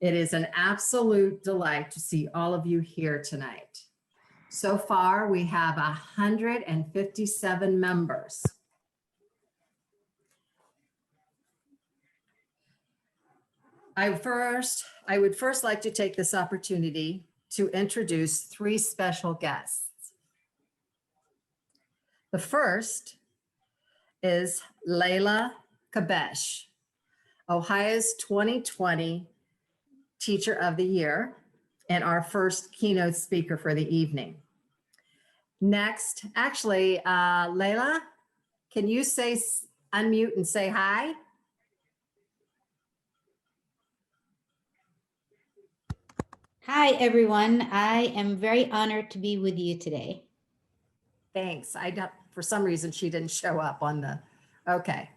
It is an absolute delight to see all of you here tonight. So far, we have 157 members. I would first like to take this opportunity to introduce 3 special guests. The first is Lelia Kubesch, Ohio's 2020 Teacher of the Year and our first keynote speaker for the evening. Next, actually, Lelia, can you unmute and say hi? Hi, everyone. I am very honored to be with you today. Thanks. For some reason, she didn't show up on the, okay.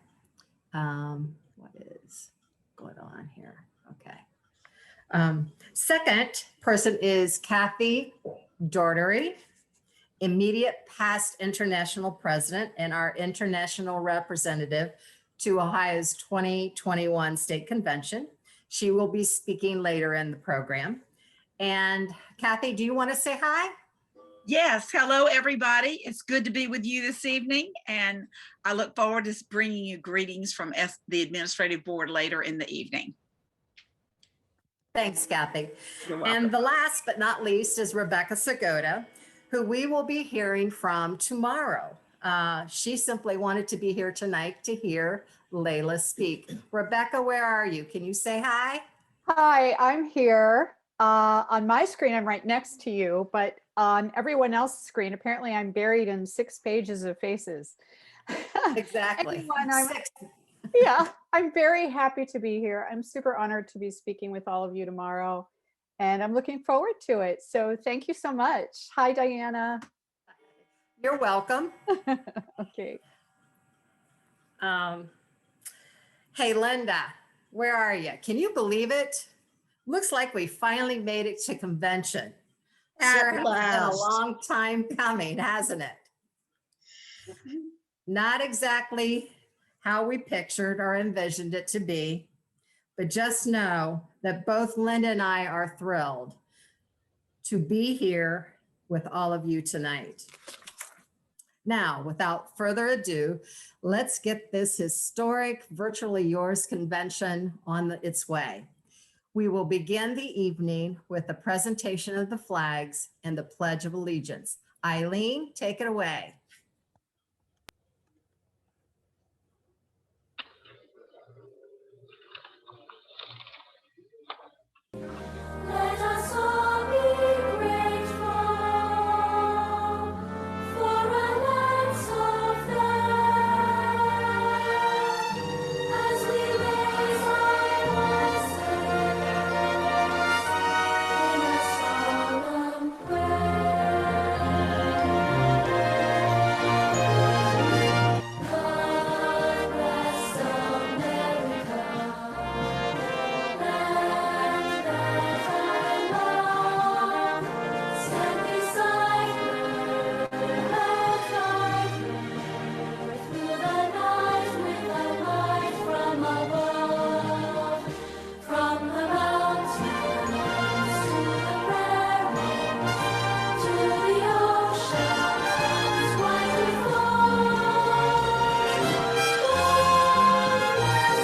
What is going on here? Okay. Second person is Cathy, Daugherty, immediate past international president and our international representative to Ohio's 2021 state convention. She will be speaking later in the program. And Cathy, do you want to say hi? Yes, hello everybody. It's good to be with you this evening, and I look forward to bringing you greetings from the administrative board later in the evening. Thanks, Cathy. You're welcome. And the last but not least is Rebecca Segota, who we will be hearing from tomorrow. She simply wanted to be here tonight to hear Lelia speak. Rebecca, where are you? Can you say hi? Hi, I'm here. On my screen, I'm right next to you, but on everyone else's screen, apparently I'm buried in 6 pages of faces. Exactly. Yeah, I'm very happy to be here. I'm super honored to be speaking with all of you tomorrow, and I'm looking forward to it. So thank you so much. Hi, Diana. You're welcome. Okay. Hey, Linda, where are you? Can you believe it? Looks like we finally made it to convention. Sure has been a long time coming, hasn't it? Not exactly how we pictured or envisioned it to be, but just know that both Linda and I are thrilled to be here with all of you tonight. Now, without further ado, let's get this historic Virtually Yours convention on its way. We will begin the evening with a presentation of the flags and the Pledge of Allegiance. Eileen, take it away. Let us all be grateful for a land so fair, as we raise our voices in a solemn prayer. God bless America, land that I love, stand beside her, guide her through the night with a light from above, from the mountains to the prairies, to the oceans wide we flow. God bless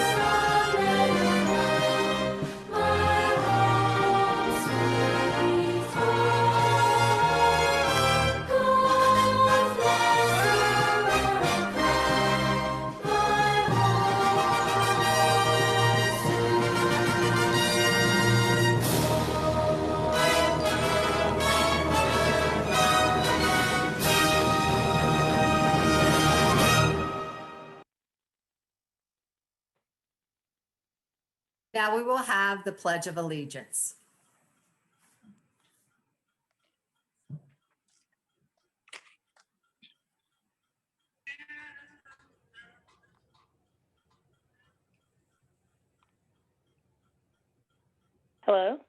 America, my home sweet home. God bless America, my Now we will have the Pledge of Allegiance. Hello?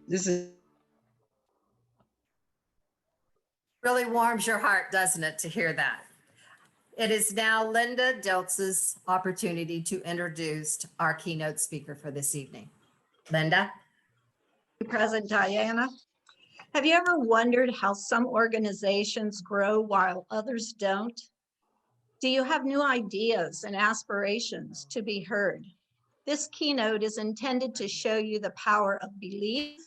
This is Really warms your heart, doesn't it, to hear that? It is now Linda Diltz's opportunity to introduce our keynote speaker for this evening. Linda? Present Diana. Have you ever wondered how some organizations grow while others don't? Do you have new ideas and aspirations to be heard? This keynote is intended to show you the power of belief,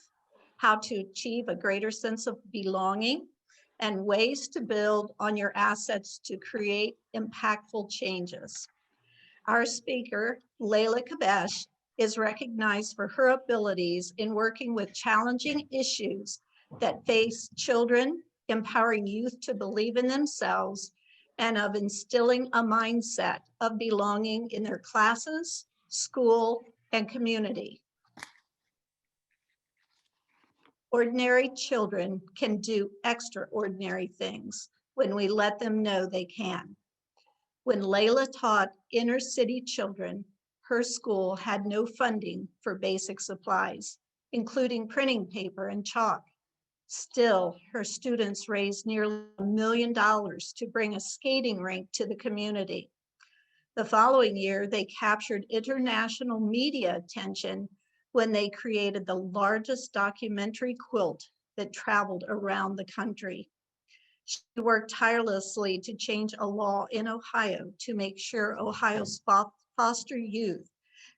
how to achieve a greater sense of belonging, and ways to build on your assets to create impactful changes. Our speaker, Lelia Kubesch, is recognized for her abilities in working with challenging issues that face children, empowering youth to believe in themselves, and of instilling a mindset of belonging in their classes, school, and community. Ordinary children can do extraordinary things when we let them know they can. When Lelia taught inner city children, her school had no funding for basic supplies, including printing paper and chalk. Still, her students raised nearly $1 million to bring a skating rink to the community. The following year, they captured international media attention when they created the largest documentary quilt that traveled around the country. She worked tirelessly to change a law in Ohio to make sure Ohio's foster youth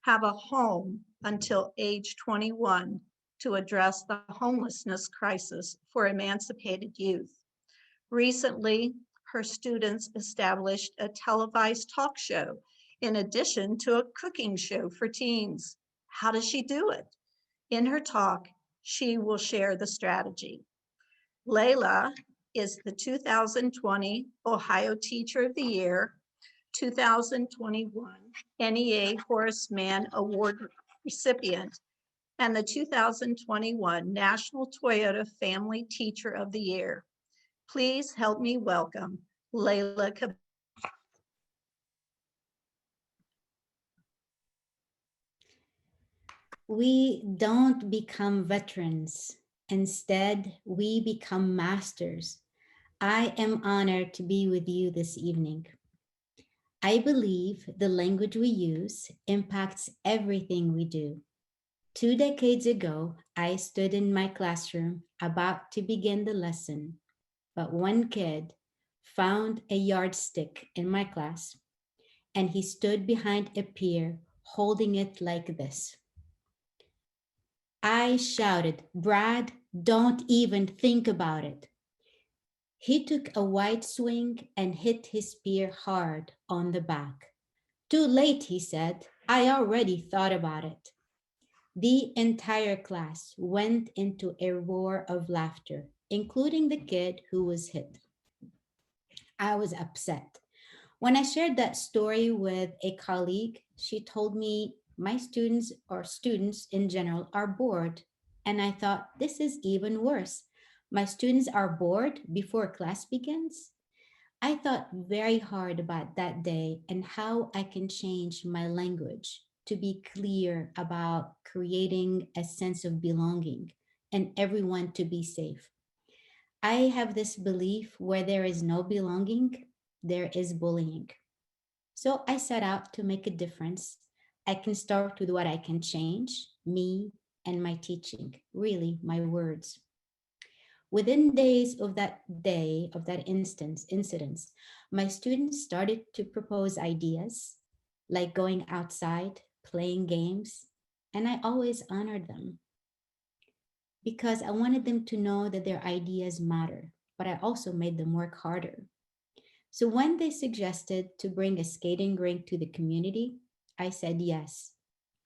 have a home until age 21 to address the homelessness crisis for emancipated youth. Recently, her students established a televised talk show in addition to a cooking show for teens. How does she do it? In her talk, she will share the strategy. Lelia is the 2020 Ohio Teacher of the Year, 2021 NEA Horace Mann Award recipient, and the 2021 National Toyota Family Teacher of the Year. Please help me welcome Lelia Kubesch. We don't become veterans. Instead, we become masters. I am honored to be with you this evening. I believe the language we use impacts everything we do. 2 decades ago, I stood in my classroom about to begin the lesson, but one kid found a yardstick in my class, and he stood behind a pier holding it like this. I shouted, "Brad, don't even think about it." He took a wide swing and hit his spear hard on the back. "Too late," he said. "I already thought about it." The entire class went into a roar of laughter, including the kid who was hit. I was upset. When I shared that story with a colleague, she told me my students or students in general are bored. And I thought, this is even worse. My students are bored before class begins. I thought very hard about that day and how I can change my language to be clear about creating a sense of belonging and everyone to be safe. I have this belief where there is no belonging, there is bullying. So I set out to make a difference. I can start with what I can change, me and my teaching, really my words. Within days of that incident, my students started to propose ideas like going outside, playing games, and I always honored them because I wanted them to know that their ideas matter, but I also made them work harder. So when they suggested to bring a skating rink to the community, I said yes.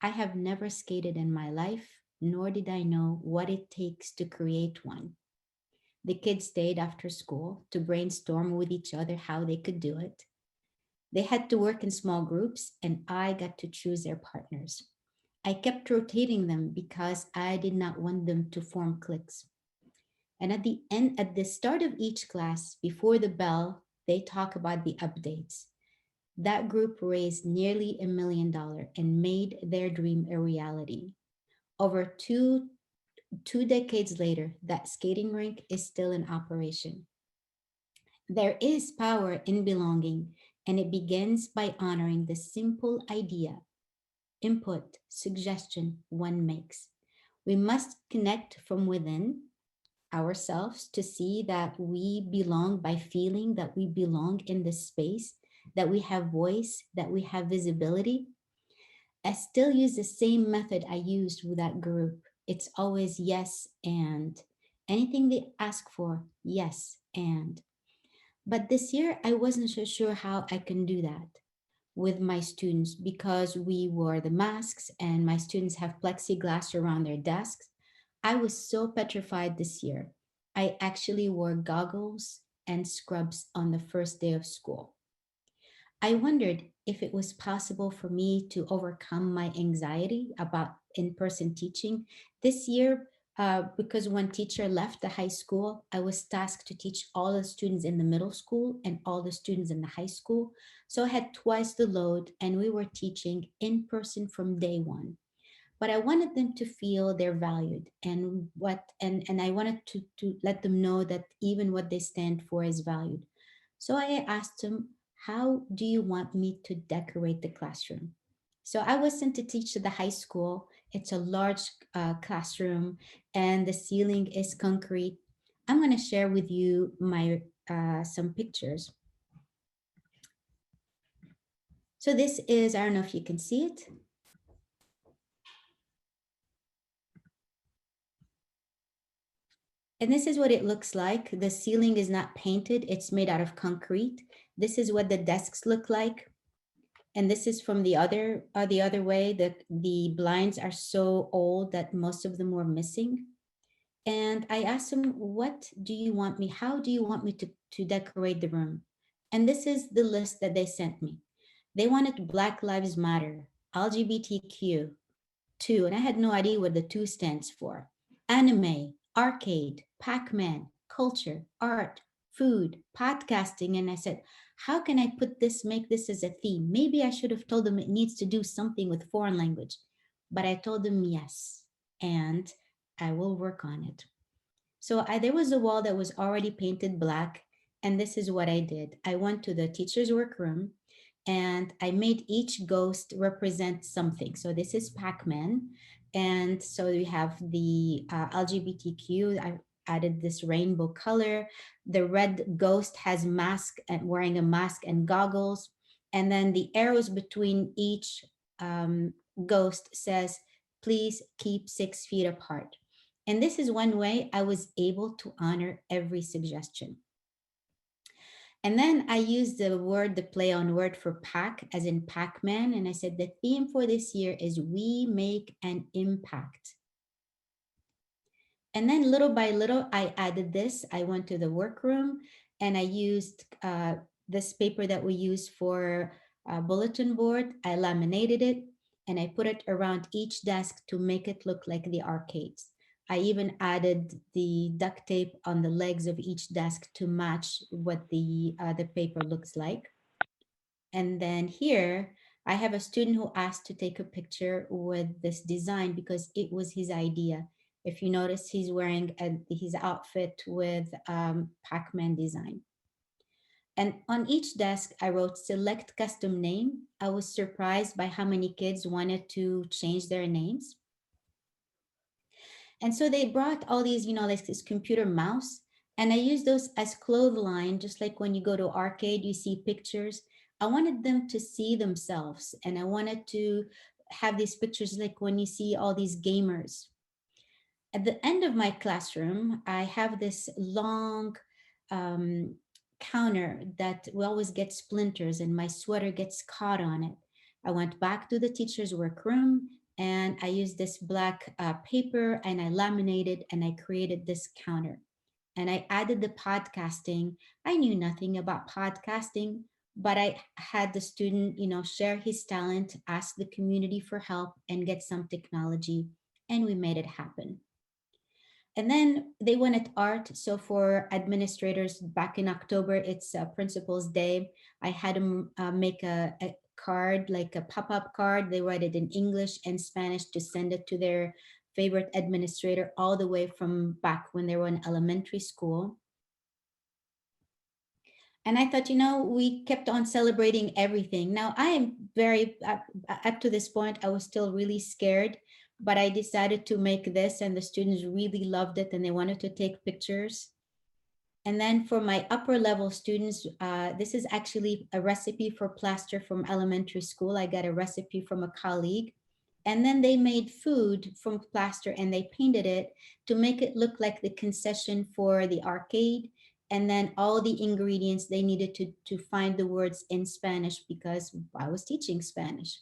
I have never skated in my life, nor did I know what it takes to create one. The kids stayed after school to brainstorm with each other how they could do it. They had to work in small groups, and I got to choose their partners. I kept rotating them because I did not want them to form cliques. And at the start of each class, before the bell, they talk about the updates. That group raised nearly $1 million and made their dream a reality. Over 2 decades later, that skating rink is still in operation. There is power in belonging, and it begins by honoring the simple idea, input, suggestion one makes. We must connect from within ourselves to see that we belong by feeling that we belong in this space, that we have voice, that we have visibility. I still use the same method I used with that group. It's always yes and. Anything they ask for, yes and. But this year, I wasn't so sure how I can do that with my students because we wore the masks and my students have plexiglass around their desks. I was so petrified this year. I actually wore goggles and scrubs on the first day of school. I wondered if it was possible for me to overcome my anxiety about in person teaching this year. Because one teacher left the high school, I was tasked to teach all the students in the middle school and all the students in the high school. So I had twice the load, and we were teaching in person from day one. But I wanted them to feel they're valued and I wanted to let them know that even what they stand for is valued. So I asked them, how do you want me to decorate the classroom? So I was sent to teach at the high school. It's a large classroom and the ceiling is concrete. I'm going to share with you my some pictures. So this is, I don't know if you can see it. And this is what it looks like. The ceiling is not painted. It's made out of concrete. This is what the desks look like. And this is from the other way. The blinds are so old that most of them were missing. And I asked them, what do you want me? How do you want me to decorate the room? And this is the list that they sent me. They wanted Black Lives Matter, LGBTQ, 2, and I had no idea what the 2 stands for. Anime, arcade, Pac-Man, culture, art, food, podcasting. And I said, how can I make this as a theme? Maybe I should have told them it needs to do something with foreign language. But I told them yes, and I will work on it. So there was a wall that was already painted black, and this is what I did. I went to the teacher's workroom, and I made each ghost represent something. So this is Pac-Man. And so we have the LGBTQ. I added this rainbow color. The red ghost has mask and wearing a mask and goggles. And then the arrows between each ghost says, please keep 6 feet apart. And this is one way I was able to honor every suggestion. And then I used the play on word for Pac, as in Pac-Man. And I said, the theme for this year is we make an impact. And then little by little, I added this. I went to the workroom and I used this paper that we use for a bulletin board. I laminated it and I put it around each desk to make it look like the arcades. I even added the duct tape on the legs of each desk to match what the paper looks like. And then here, I have a student who asked to take a picture with this design because it was his idea. If you notice, he's wearing his outfit with Pac-Man design. And on each desk, I wrote select custom name. I was surprised by how many kids wanted to change their names. And so they brought all these, like this computer mouse, and I used those as clothesline, just like when you go to arcade, you see pictures. I wanted them to see themselves, and I wanted to have these pictures like when you see all these gamers. At the end of my classroom, I have this long counter that will always get splinters and my sweater gets caught on it. I went back to the teacher's workroom and I used this black paper and I laminated and I created this counter. And I added the podcasting. I knew nothing about podcasting, but I had the student, share his talent, ask the community for help and get some technology. And we made it happen. And then they wanted art. So for administrators back in October, it's Principal's Day. I had them make a card, like a pop-up card. They write it in English and Spanish to send it to their favorite administrator all the way from back when they were in elementary school. And I thought, we kept on celebrating everything. Now, I am up to this point, I was still really scared, but I decided to make this, and the students really loved it and they wanted to take pictures. And then for my upper level students, this is actually a recipe for plaster from elementary school. I got a recipe from a colleague. And then they made food from plaster and they painted it to make it look like the concession for the arcade. And then all the ingredients they needed to find the words in Spanish because I was teaching Spanish.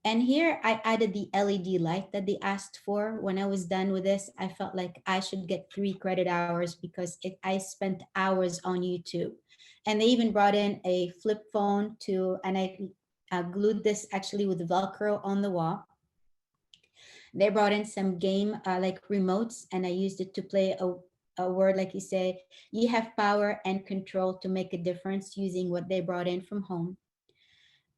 And here I added the LED light that they asked for. When I was done with this, I felt like I should get 3 credit hours because I spent hours on YouTube. And they even brought in a flip phone and I glued this actually with Velcro on the wall. They brought in some game like remotes, and I used it to play a word like you say, you have power and control to make a difference using what they brought in from home.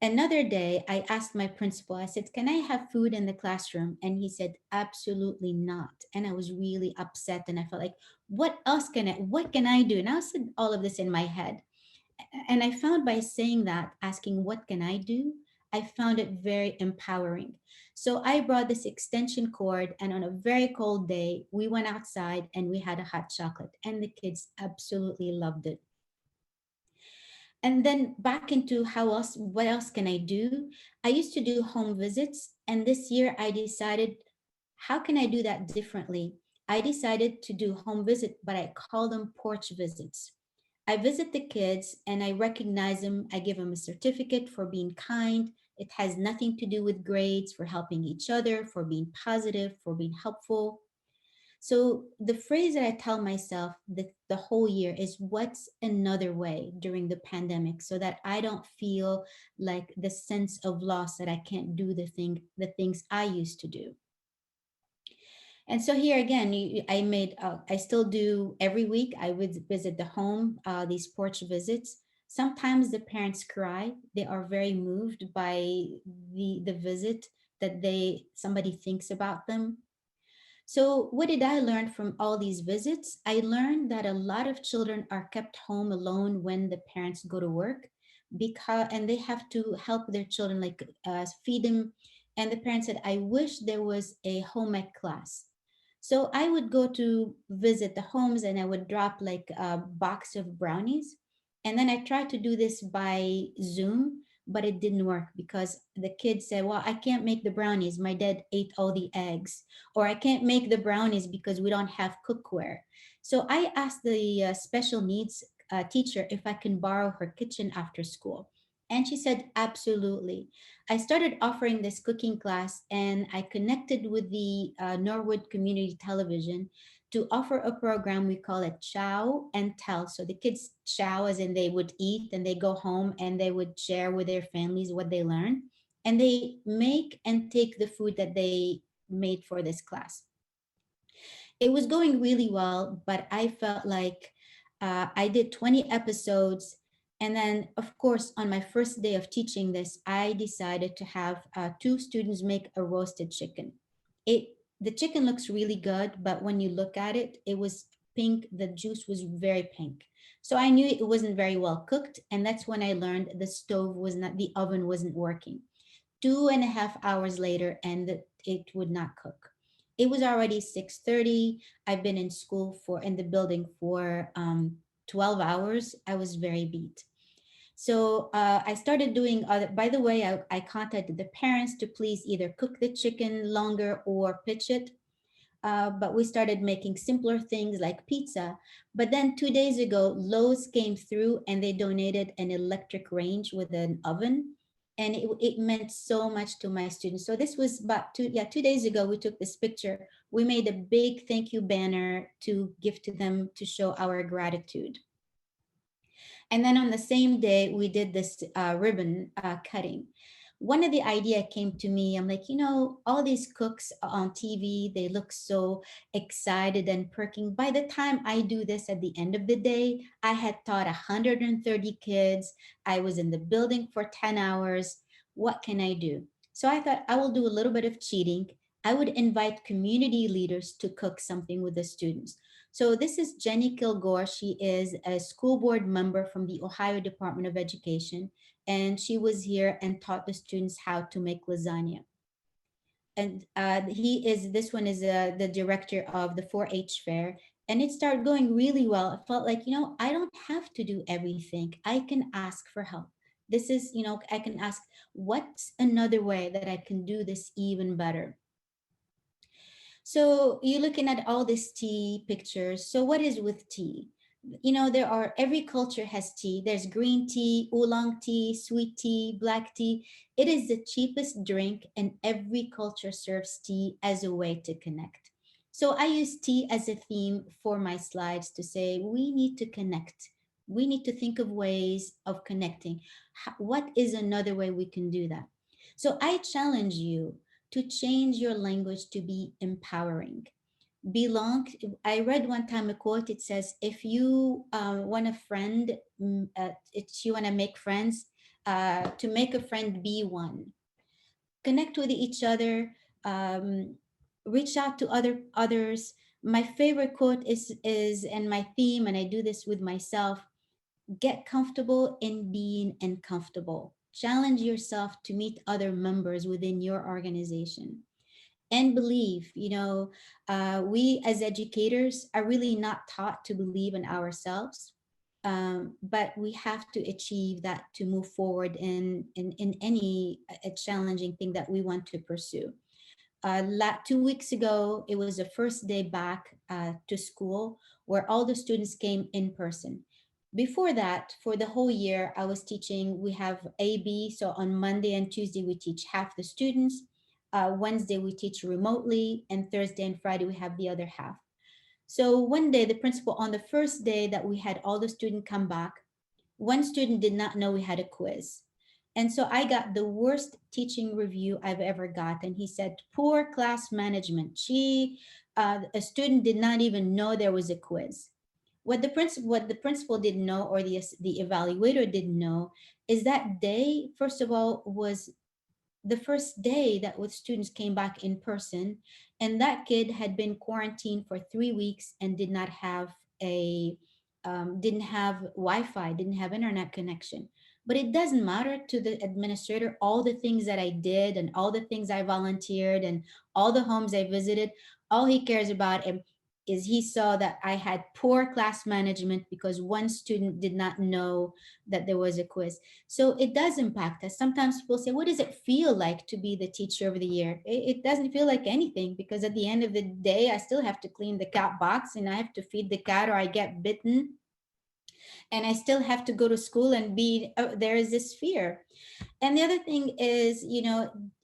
Another day, I asked my principal, I said, can I have food in the classroom? And he said, absolutely not. And I was really upset and I felt like, what can I do? And I said all of this in my head. And I found by saying that, asking, what can I do? I found it very empowering. So I brought this extension cord, and on a very cold day, we went outside and we had a hot chocolate, and the kids absolutely loved it. And then back into what else can I do? I used to do home visits, and this year I decided, how can I do that differently? I decided to do home visit, but I call them porch visits. I visit the kids and I recognize them. I give them a certificate for being kind. It has nothing to do with grades, for helping each other, for being positive, for being helpful. So the phrase that I tell myself the whole year is, what's another way during the pandemic, so that I don't feel like the sense of loss that I can't do the things I used to do. And so here again, I still do every week. I would visit the home, these porch visits. Sometimes the parents cry. They are very moved by the visit that somebody thinks about them. So what did I learn from all these visits? I learned that a lot of children are kept home alone when the parents go to work, and they have to help their children, like feed them. And the parents said, I wish there was a home ec class. So I would go to visit the homes and I would drop like a box of brownies. And then I tried to do this by Zoom, but it didn't work because the kids said, well, I can't make the brownies. My dad ate all the eggs. Or I can't make the brownies because we don't have cookware. So I asked the special needs teacher if I can borrow her kitchen after school. And she said, absolutely. I started offering this cooking class and I connected with the Norwood Community Television to offer a program. We call it Chow and Tell. So the kids chow as in they would eat, and they go home and they would share with their families what they learned. And they make and take the food that they made for this class. It was going really well, but I felt like I did 20 episodes. And then, of course, on my first day of teaching this, I decided to have 2 students make a roasted chicken. The chicken looks really good, but when you look at it, it was pink. The juice was very pink. So I knew it wasn't very well cooked. And that's when I learned the oven wasn't working. 2.5 hours later, and it would not cook. It was already 6:30. I've been in the building for 12 hours. I was very beat. So I started doing by the way, I contacted the parents to please either cook the chicken longer or pitch it. But we started making simpler things like pizza. But then 2 days ago, Lowe's came through and they donated an electric range with an oven. And it meant so much to my students. So this was about 2 days ago, we took this picture. We made a big thank you banner to give to them to show our gratitude. And then on the same day, we did this ribbon cutting. One of the idea came to me. I'm like, all these cooks on TV, they look so excited and perking. By the time I do this at the end of the day, I had taught 130 kids. I was in the building for 10 hours. What can I do? So I thought I will do a little bit of cheating. I would invite community leaders to cook something with the students. So this is Jenny Kilgore. She is a school board member from the Ohio Department of Education, and she was here and taught the students how to make lasagna. And this one is the director of the 4-H fair, and it started going really well. I felt like, I don't have to do everything. I can ask for help. This is, I can ask, what's another way that I can do this even better? So you're looking at all these tea pictures. So what is with tea? Every culture has tea. There's green tea, oolong tea, sweet tea, black tea. It is the cheapest drink, and every culture serves tea as a way to connect. So I use tea as a theme for my slides to say we need to connect. We need to think of ways of connecting. What is another way we can do that? So I challenge you to change your language to be empowering. Belong. I read one time a quote. It says, if you want a friend, if you want to make friends, to make a friend, be one. Connect with each other, reach out to others. My favorite quote is and my theme, and I do this with myself: get comfortable in being uncomfortable. Challenge yourself to meet other members within your organization. And believe, we as educators are really not taught to believe in ourselves. But we have to achieve that to move forward in any challenging thing that we want to pursue. 2 weeks ago, it was the first day back to school where all the students came in person. Before that, for the whole year, I was teaching. We have AB, so on Monday and Tuesday, we teach half the students. Wednesday, we teach remotely, and Thursday and Friday, we have the other half. So one day, the principal, on the first day that we had all the students come back, one student did not know we had a quiz. And so I got the worst teaching review I've ever got. And he said, poor class management. A student did not even know there was a quiz. What the principal didn't know, or the evaluator didn't know, is that day, first of all, was the first day that with students came back in person, and that kid had been quarantined for 3 weeks and didn't have Wi-Fi, didn't have internet connection. But it doesn't matter to the administrator all the things that I did and all the things I volunteered and all the homes I visited. All he cares about is he saw that I had poor class management because one student did not know that there was a quiz. So it does impact us. Sometimes people say, what does it feel like to be the teacher of the year? It doesn't feel like anything, because at the end of the day, I still have to clean the cat box, and I have to feed the cat or I get bitten. And I still have to go to school and there is this fear. And the other thing is,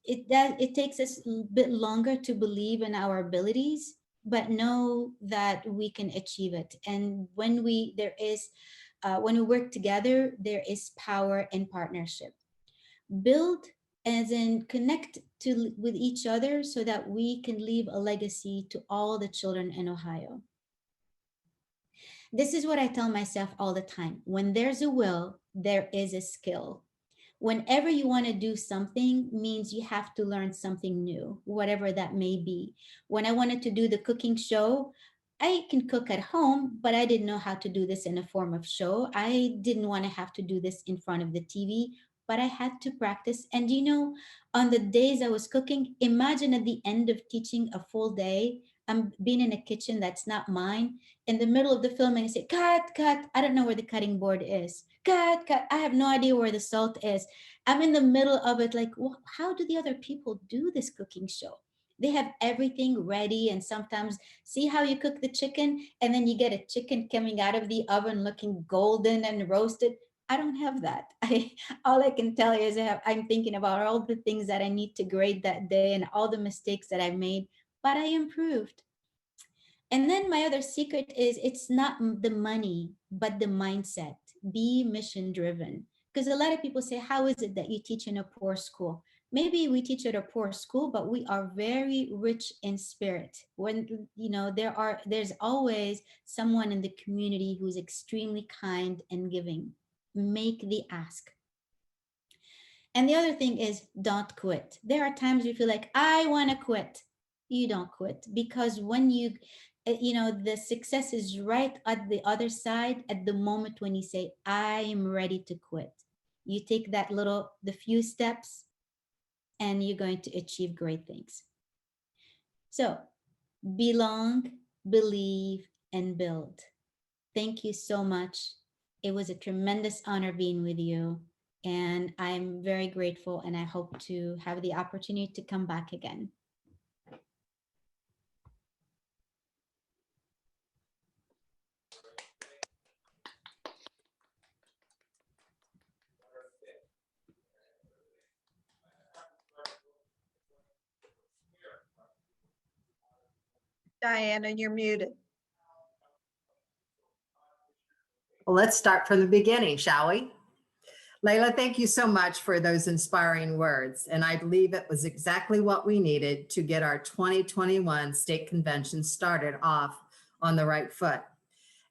it takes us a bit longer to believe in our abilities, but know that we can achieve it. And when we work together, there is power in partnership. Build, as in connect with each other, so that we can leave a legacy to all the children in Ohio. This is what I tell myself all the time. When there's a will, there is a skill. Whenever you want to do something, means you have to learn something new, whatever that may be. When I wanted to do the cooking show, I can cook at home, but I didn't know how to do this in a form of show. I didn't want to have to do this in front of the TV, but I had to practice. And on the days I was cooking, imagine at the end of teaching a full day, I'm being in a kitchen that's not mine. In the middle of the film, and I say, cut, I don't know where the cutting board is. Cut, I have no idea where the salt is. I'm in the middle of it, like, well, how do the other people do this cooking show? They have everything ready, and sometimes see how you cook the chicken, and then you get a chicken coming out of the oven looking golden and roasted. I don't have that. All I can tell you is I'm thinking about all the things that I need to grade that day and all the mistakes that I've made, but I improved. And then my other secret is, it's not the money, but the mindset. Be mission driven. Because a lot of people say, how is it that you teach in a poor school? Maybe we teach at a poor school, but we are very rich in spirit. When, there's always someone in the community who's extremely kind and giving. Make the ask. And the other thing is, don't quit. There are times you feel like, I want to quit. you don't quit, because when the success is right at the other side at the moment when you say, I am ready to quit. You take the few steps, and you're going to achieve great things. So belong, believe, and build. Thank you so much. It was a tremendous honor being with you. And I'm very grateful, and I hope to have the opportunity to come back again. Diana, you're muted. Well, let's start from the beginning, shall we? Leila, thank you so much for those inspiring words. And I believe it was exactly what we needed to get our 2021 state convention started off on the right foot.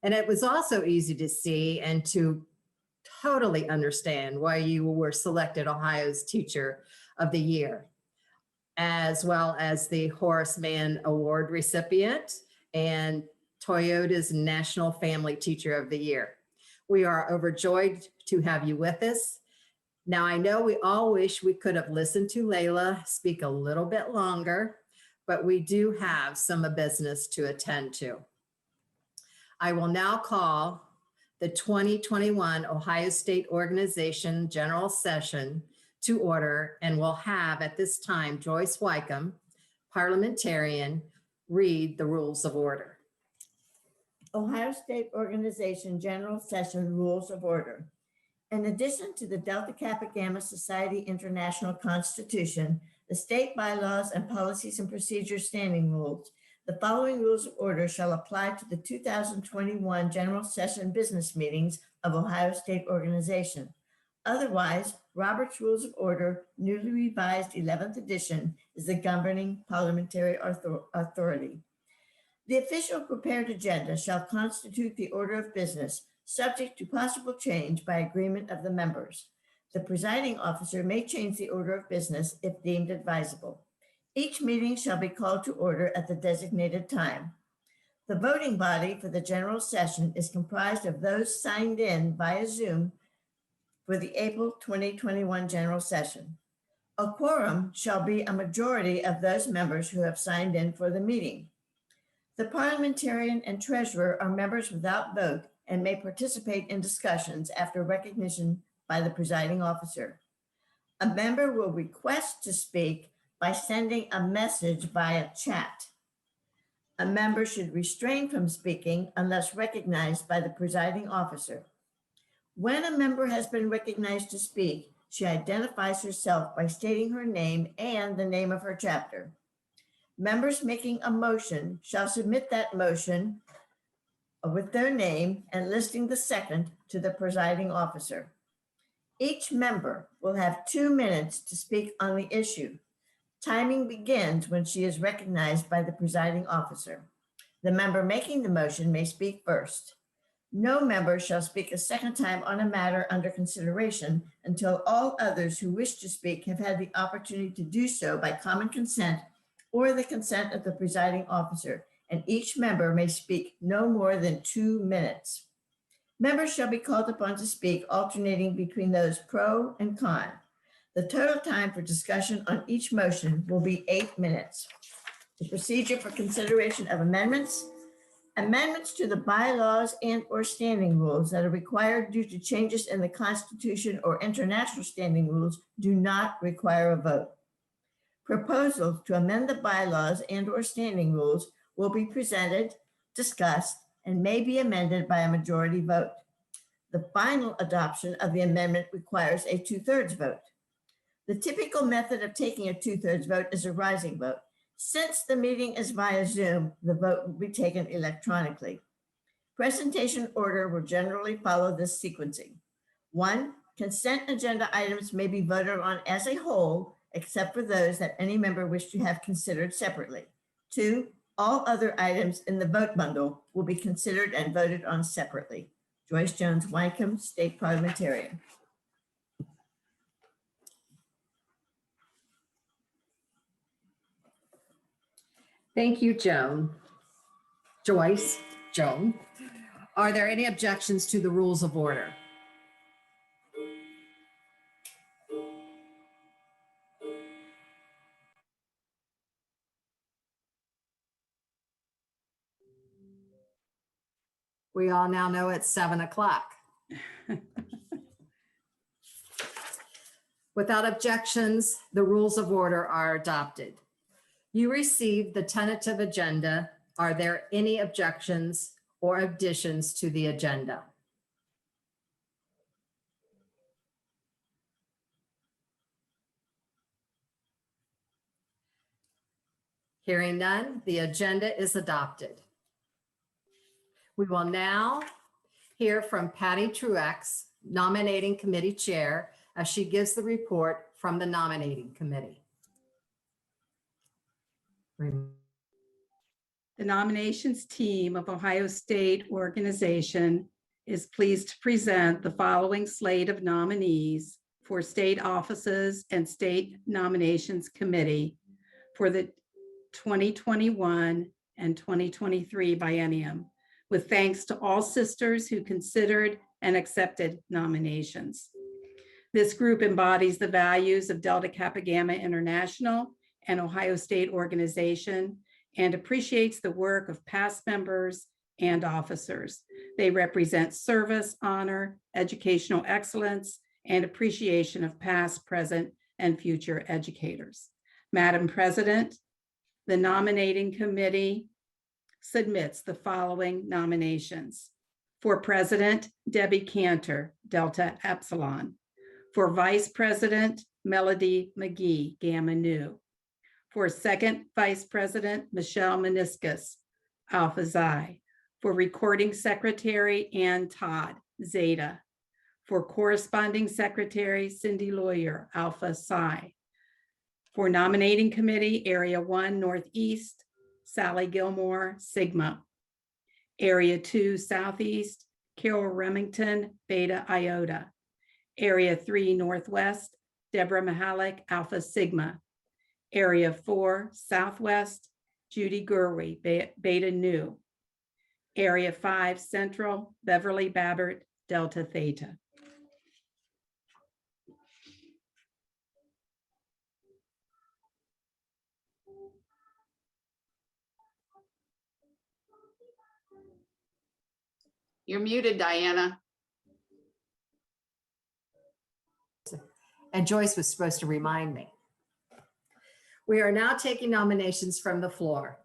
And it was also easy to see and to totally understand why you were selected Ohio's Teacher of the Year, as well as the Horace Mann Award recipient and Toyota's National Family Teacher of the Year. We are overjoyed to have you with us. Now, I know we all wish we could have listened to Leila speak a little bit longer, but we do have some business to attend to. I will now call the 2021 Ohio State Organization General Session to order, and we'll have at this time Joyce Wycombe, parliamentarian, read the rules of order. Ohio State Organization General Session Rules of Order. In addition to the Delta Kappa Gamma Society International Constitution, the state bylaws and policies and procedures standing rules, the following rules of order shall apply to the 2021 General Session business meetings of Ohio State Organization. Otherwise, Robert's Rules of Order, newly revised 11th edition, is the governing parliamentary authority. The official prepared agenda shall constitute the order of business, subject to possible change by agreement of the members. The presiding officer may change the order of business if deemed advisable. Each meeting shall be called to order at the designated time. The voting body for the general session is comprised of those signed in via Zoom for the April 2021 general session. A quorum shall be a majority of those members who have signed in for the meeting. The parliamentarian and treasurer are members without vote and may participate in discussions after recognition by the presiding officer. A member will request to speak by sending a message via chat. A member should refrain from speaking unless recognized by the presiding officer. When a member has been recognized to speak, she identifies herself by stating her name and the name of her chapter. Members making a motion shall submit that motion with their name and listing the second to the presiding officer. Each member will have 2 minutes to speak on the issue. Timing begins when she is recognized by the presiding officer. The member making the motion may speak first. No member shall speak a second time on a matter under consideration until all others who wish to speak have had the opportunity to do so by common consent or the consent of the presiding officer, and each member may speak no more than 2 minutes. Members shall be called upon to speak, alternating between those pro and con. The total time for discussion on each motion will be 8 minutes. The procedure for consideration of amendments. Amendments to the bylaws and/or standing rules that are required due to changes in the Constitution or international standing rules do not require a vote. Proposals to amend the bylaws and/or standing rules will be presented, discussed, and may be amended by a majority vote. The final adoption of the amendment requires a 2/3 vote. The typical method of taking a 2/3 vote is a rising vote. Since the meeting is via Zoom, the vote will be taken electronically. Presentation order will generally follow this sequencing. 1, consent agenda items may be voted on as a whole, except for those that any member wish to have considered separately. 2, all other items in the vote bundle will be considered and voted on separately. Joyce Jones Wycombe, State Parliamentarian. Thank you, Joyce. Are there any objections to the rules of order? We all now know it's 7 o'clock. Without objections, the rules of order are adopted. You received the tentative agenda. Are there any objections or additions to the agenda? Hearing none, the agenda is adopted. We will now hear from Patty Truex, nominating committee chair, as she gives the report from the nominating committee. The nominations team of Ohio State Organization is pleased to present the following slate of nominees for state offices and state nominations committee for the 2021 and 2023 biennium, with thanks to all sisters who considered and accepted nominations. This group embodies the values of Delta Kappa Gamma International and Ohio State Organization and appreciates the work of past members and officers. They represent service, honor, educational excellence, and appreciation of past, present, and future educators. Madam President, the nominating committee submits the following nominations. For President, Debbie Cantor, Delta Epsilon. For Vice President, Melody McGee, Gamma Nu. For Second Vice President, Michelle Meniscus, Alpha Xi. For Recording Secretary, Ann Todd, Zeta. For Corresponding Secretary, Cindy Lawyer, Alpha Psi. For Nominating Committee, Area 1 Northeast, Sally Gilmore, Sigma. Area 2 Southeast, Carol Remington, Beta Iota. Area 3 Northwest, Deborah Mahalik, Alpha Sigma. Area 4 Southwest, Judy Gurwey, Beta Nu. Area 5 Central, Beverly Babbert, Delta Theta. You're muted, Diana. And Joyce was supposed to remind me. We are now taking nominations from the floor.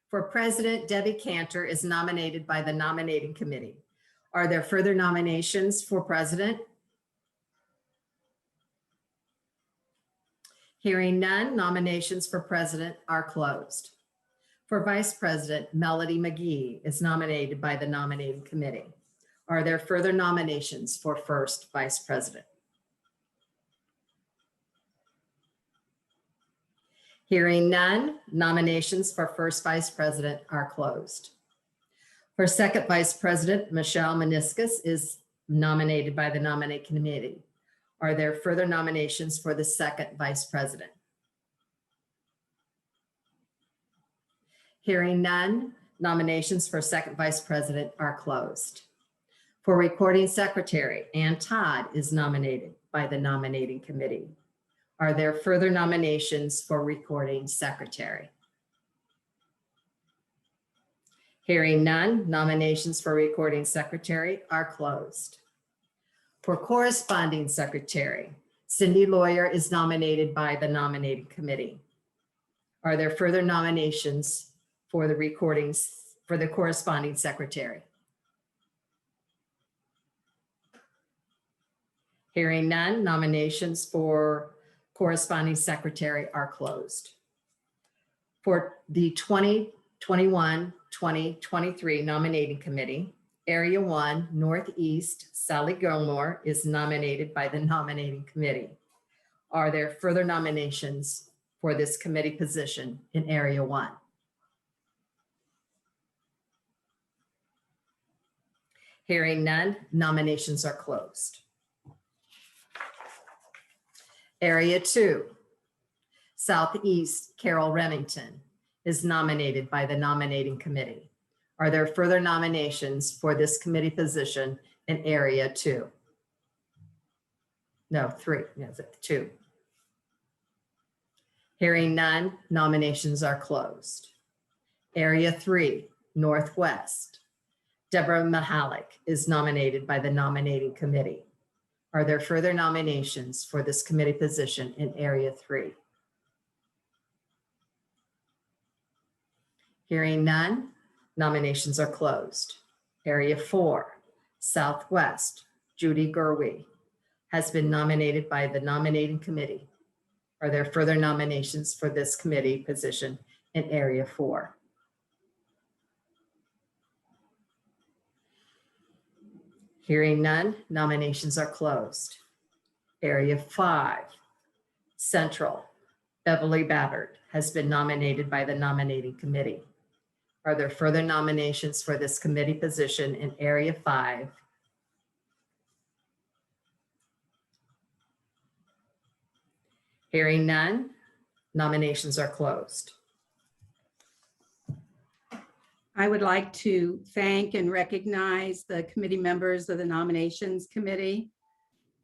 For President, Debbie Cantor is nominated by the nominating committee. Are there further nominations for President? Hearing none, nominations for President are closed. For Vice President, Melody McGee is nominated by the nominating committee. Are there further nominations for First Vice President? Hearing none, nominations for First Vice President are closed. For Second Vice President, Michelle Meniscus is nominated by the nominating committee. Are there further nominations for the Second Vice President? Hearing none, nominations for Second Vice President are closed. For Recording Secretary, Ann Todd is nominated by the nominating committee. Are there further nominations for Recording Secretary? Hearing none, nominations for Recording Secretary are closed. For Corresponding Secretary, Cindy Lawyer is nominated by the nominating committee. Are there further nominations for the Corresponding Secretary? Hearing none, nominations for Corresponding Secretary are closed. For the 2021-2023 Nominating Committee, Area 1 Northeast, Sally Gilmore is nominated by the nominating committee. Are there further nominations for this committee position in Area 1? Hearing none, nominations are closed. Area 2, Southeast, Carol Remington is nominated by the nominating committee. Are there further nominations for this committee position in area 2? No, 3, is it 2? Hearing none, nominations are closed. Area 3, Northwest. Deborah Mahalik is nominated by the nominating committee. Are there further nominations for this committee position in area 3? Hearing none, nominations are closed. Area 4, Southwest, Judy Gerwe has been nominated by the nominating committee. Are there further nominations for this committee position in area 4? Hearing none, nominations are closed. Area 5, Central, Beverly Babbert has been nominated by the nominating committee. Are there further nominations for this committee position in area 5? Hearing none, nominations are closed. I would like to thank and recognize the committee members of the nominations committee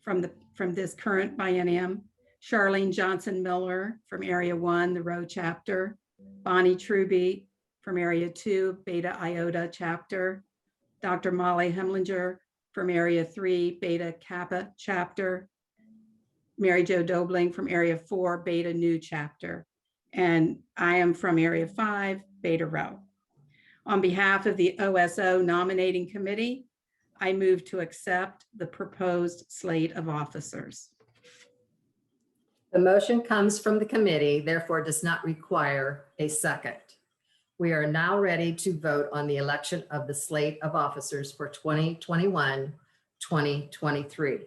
from this current biennium. Charlene Johnson Miller from Area 1, the Row chapter. Bonnie Truby from Area 2, Beta Iota chapter. Dr. Molly Hemlinger from Area 3, Beta Kappa chapter. Mary Jo Dobling from Area 4, Beta Nu chapter. And I am from Area 5, Beta Rho. On behalf of the OSO nominating committee, I move to accept the proposed slate of officers. The motion comes from the committee, therefore does not require a second. We are now ready to vote on the election of the slate of officers for 2021-2023.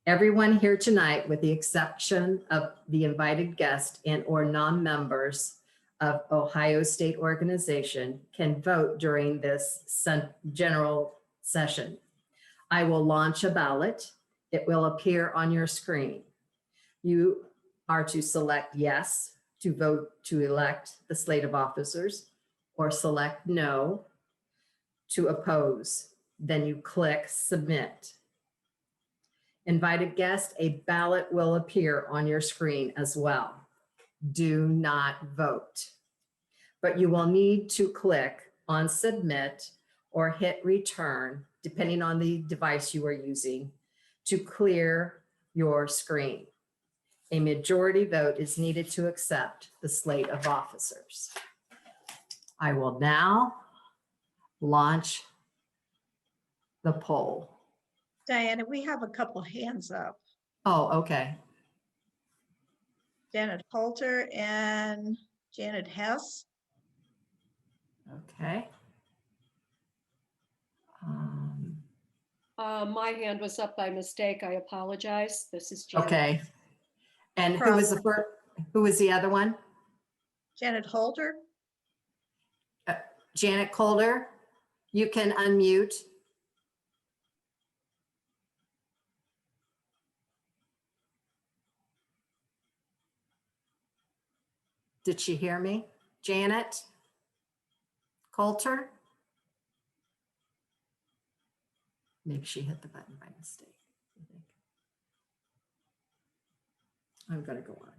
Everyone here tonight, with the exception of the invited guest and or non-members of Ohio State Organization, can vote during this general session. I will launch a ballot. It will appear on your screen. You are to select yes to vote to elect the slate of officers, or select no to oppose. Then you click submit. Invited guest, a ballot will appear on your screen as well. Do not vote, but you will need to click on submit or hit return, depending on the device you are using, to clear your screen. A majority vote is needed to accept the slate of officers. I will now launch the poll. Diana, we have a couple hands up. Oh, okay. Janet Halter and Janet Hess. Okay. My hand was up by mistake. I apologize. This is Janet. Okay. And who was the first? Who was the other one? Janet Halter. Janet Calder. You can unmute. Did she hear me? Janet Coulter? Maybe she hit the button by mistake. I think. I'm going to go on.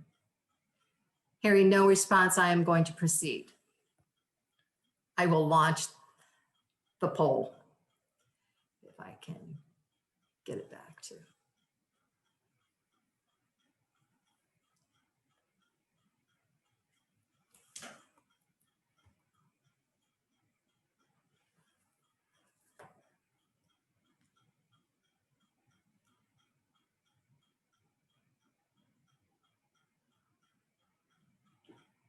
Hearing no response, I am going to proceed. I will launch the poll if I can get it back to.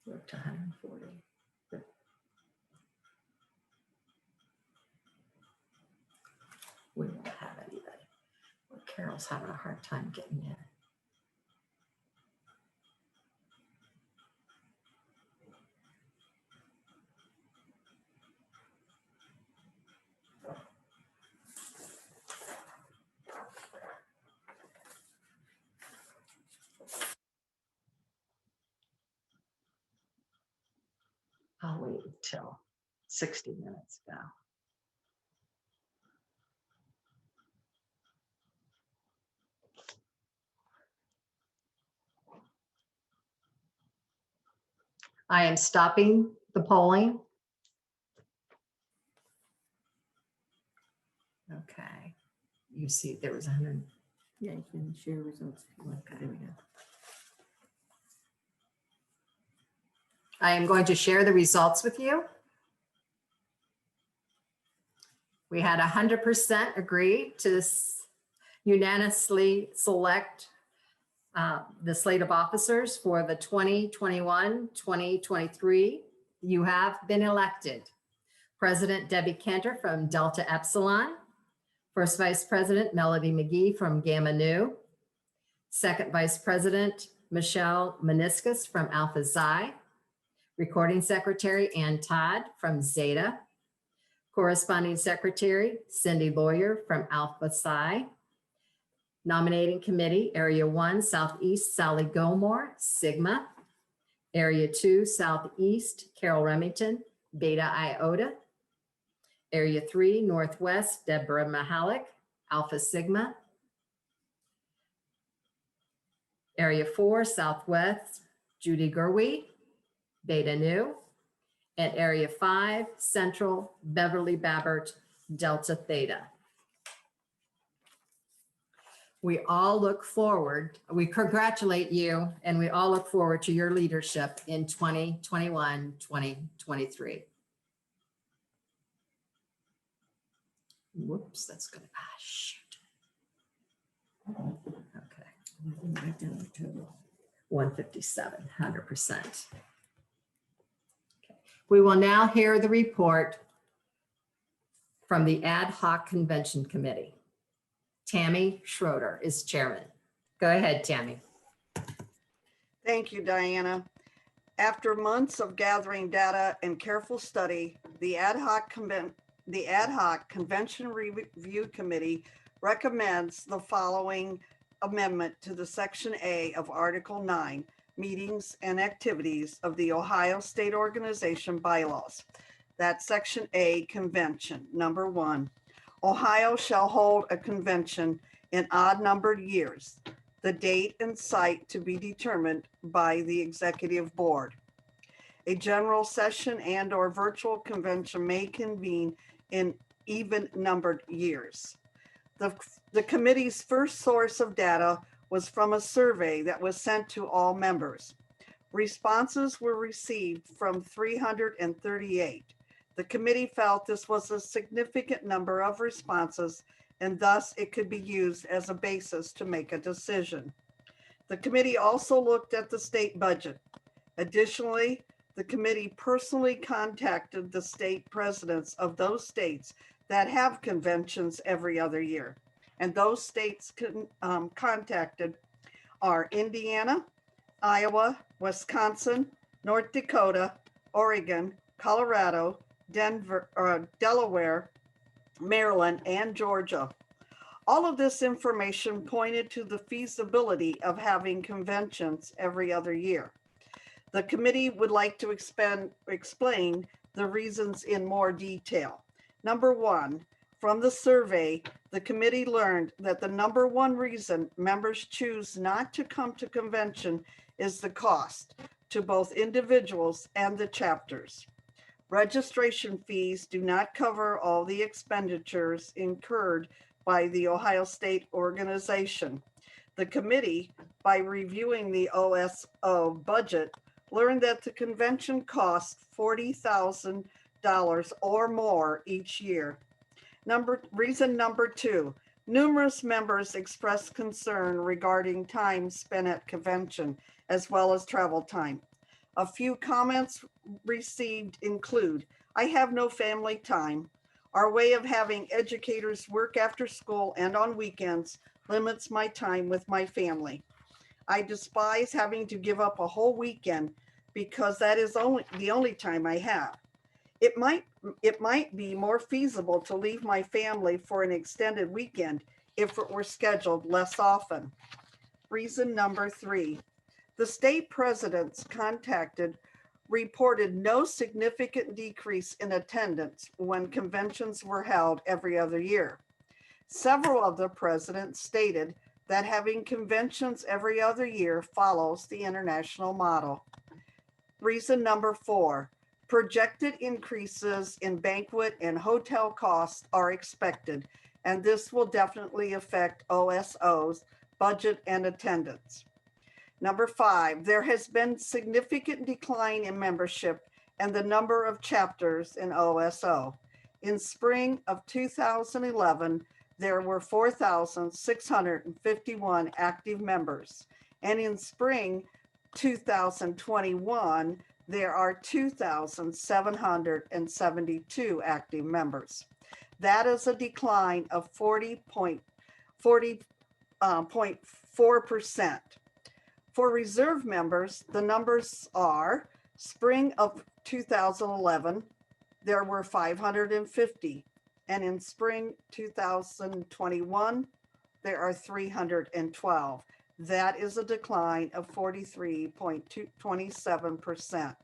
We're up to 140. We won't have anybody. Well, Carol's having a hard time getting in. wait until 60 minutes ago. I am stopping the polling. Okay. You see there was 100. Yeah, you can share results if you want. There we go. I am going to share the results with you. We had 100% agree to unanimously select the slate of officers for the 2021-2023. You have been elected. President Debbie Cantor from Delta Epsilon. First Vice President Melody McGee from Gamma Nu. Second Vice President Michelle Meniscus from Alpha Xi. Recording Secretary Ann Todd from Zeta. Corresponding Secretary Cindy Lawyer from Alpha Psi. Nominating Committee Area 1 Southeast Sally Gilmore, Sigma. Area 2 Southeast Carol Remington, Beta Iota. Area 3 Northwest Deborah Mahalik, Alpha Sigma. Area 4 Southwest Judy Gerwe, Beta Nu. And Area 5 Central Beverly Babbert, Delta Theta. We all look forward, we congratulate you, and we all look forward to your leadership in 2021, 2023. Whoops, that's gonna, shoot. Okay. Write down the total. 157, 100%. Okay. We will now hear the report from the Ad Hoc Convention Committee. Tammy Schroeder is chairman. Go ahead, Tammy. Thank you, Diana. After months of gathering data and careful study, the Ad Hoc Convention Review Committee recommends the following amendment to the Section A of Article 9, Meetings and Activities of the Ohio State Organization Bylaws. That's Section A, Convention. Number 1, Ohio shall hold a convention in odd-numbered years, the date and site to be determined by the Executive Board. A general session and/or virtual convention may convene in even-numbered years. The committee's first source of data was from a survey that was sent to all members. Responses were received from 338. The committee felt this was a significant number of responses, and thus it could be used as a basis to make a decision. The committee also looked at the state budget. Additionally, the committee personally contacted the state presidents of those states that have conventions every other year. And those states contacted are Indiana, Iowa, Wisconsin, North Dakota, Oregon, Colorado, Delaware, Maryland, and Georgia. All of this information pointed to the feasibility of having conventions every other year. The committee would like to explain the reasons in more detail. Number 1, from the survey, the committee learned that the number 1 reason members choose not to come to convention is the cost to both individuals and the chapters. Registration fees do not cover all the expenditures incurred by the Ohio State Organization. The committee, by reviewing the OSO budget, learned that the convention costs $40,000 or more each year. Reason number 2, numerous members expressed concern regarding time spent at convention as well as travel time. A few comments received include, I have no family time. Our way of having educators work after school and on weekends limits my time with my family. I despise having to give up a whole weekend because that is the only time I have. It might be more feasible to leave my family for an extended weekend if it were scheduled less often. Reason number 3, the state presidents contacted reported no significant decrease in attendance when conventions were held every other year. Several of the presidents stated that having conventions every other year follows the international model. Reason number 4, projected increases in banquet and hotel costs are expected, and this will definitely affect OSO's budget and attendance. Number 5, there has been significant decline in membership and the number of chapters in OSO. In spring of 2011, there were 4,651 active members, and in spring 2021, there are 2,772 active members. That is a decline of 40.4%. For reserve members, the numbers are spring of 2011, there were 550. And in spring 2021, there are 312. That is a decline of 43.27%.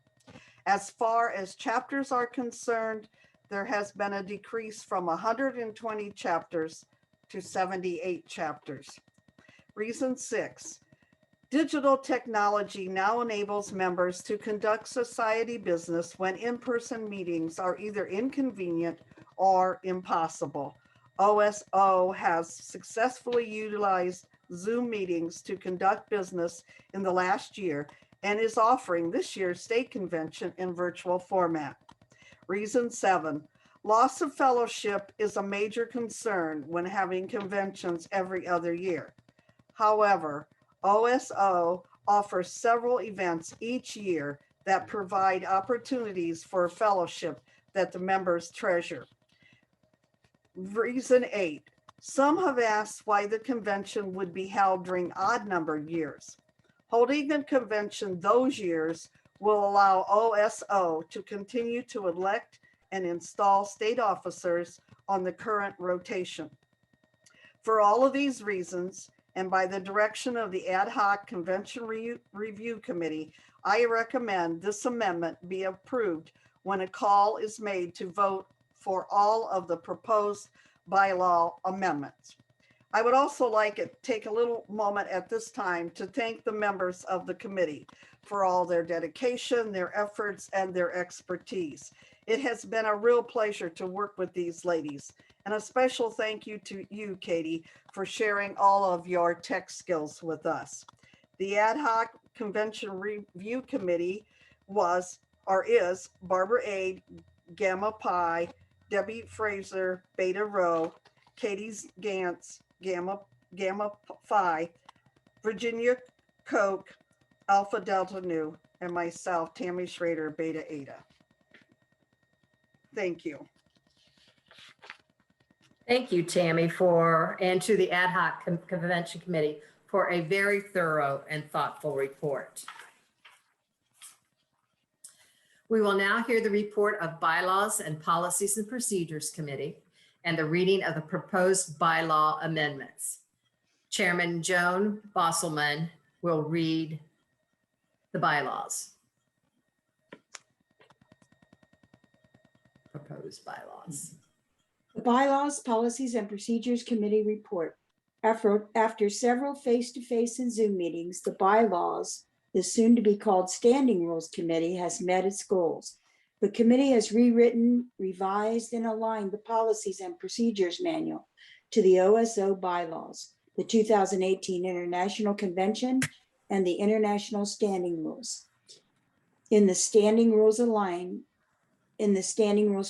As far as chapters are concerned, there has been a decrease from 120 chapters to 78 chapters. Reason 6, digital technology now enables members to conduct society business when in-person meetings are either inconvenient or impossible. OSO has successfully utilized Zoom meetings to conduct business in the last year and is offering this year's state convention in virtual format. Reason 7, loss of fellowship is a major concern when having conventions every other year. However, OSO offers several events each year that provide opportunities for fellowship that the members treasure. Reason 8, some have asked why the convention would be held during odd-numbered years. Holding a convention those years will allow OSO to continue to elect and install state officers on the current rotation. For all of these reasons, and by the direction of the Ad Hoc Convention Review Committee, I recommend this amendment be approved when a call is made to vote for all of the proposed bylaw amendments. I would also like to take a little moment at this time to thank the members of the committee for all their dedication, their efforts, and their expertise. It has been a real pleasure to work with these ladies. And a special thank you to you, Katie, for sharing all of your tech skills with us. The Ad Hoc Convention Review Committee was, or is, Barbara Ade, Gamma Pi, Debbie Fraser, Beta Rho, Katie Gantz, Gamma Phi, Virginia Koch, Alpha Delta Nu, and myself, Tammy Schrader, Beta Eta. Thank you. Thank you, Tammy, and to the Ad Hoc Convention Committee for a very thorough and thoughtful report. We will now hear the report of Bylaws and Policies and Procedures Committee and the reading of the proposed bylaw amendments. Chairman Joan Bosselman will read the bylaws. Proposed bylaws. The Bylaws, Policies, and Procedures Committee report. After several face-to-face and Zoom meetings, the Bylaws, the soon-to-be called Standing Rules Committee, has met its goals. The committee has rewritten, revised, and aligned the Policies and Procedures Manual to the OSO Bylaws, the 2018 International Convention, and the International Standing Rules. In the Standing Rules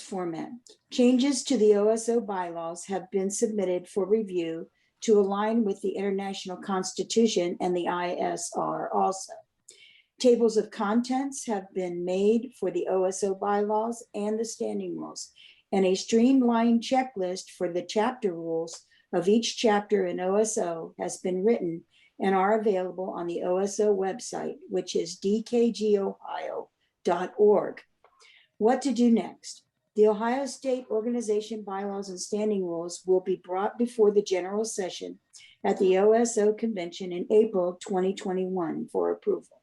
format. Changes to the OSO bylaws have been submitted for review to align with the International Constitution and the ISR also. Tables of contents have been made for the OSO bylaws and the standing rules, and a streamlined checklist for the chapter rules of each chapter in OSO has been written and are available on the OSO website, which is dkgohio.org. What to do next? The Ohio State Organization Bylaws and Standing Rules will be brought before the general session at the OSO convention in April 2021 for approval.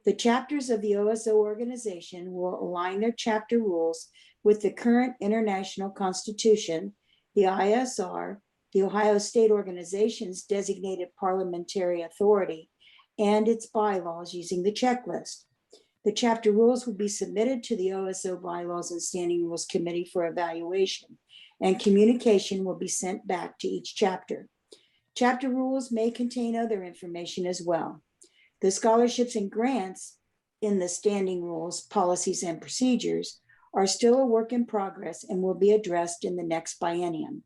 The chapters of the OSO organization will align their chapter rules with the current international constitution, the ISR, the Ohio State Organization's designated parliamentary authority, and its bylaws using the checklist. The chapter rules will be submitted to the OSO Bylaws and Standing Rules Committee for evaluation, and communication will be sent back to each chapter. Chapter rules may contain other information as well. The scholarships and grants in the standing rules, policies, and procedures are still a work in progress and will be addressed in the next biennium.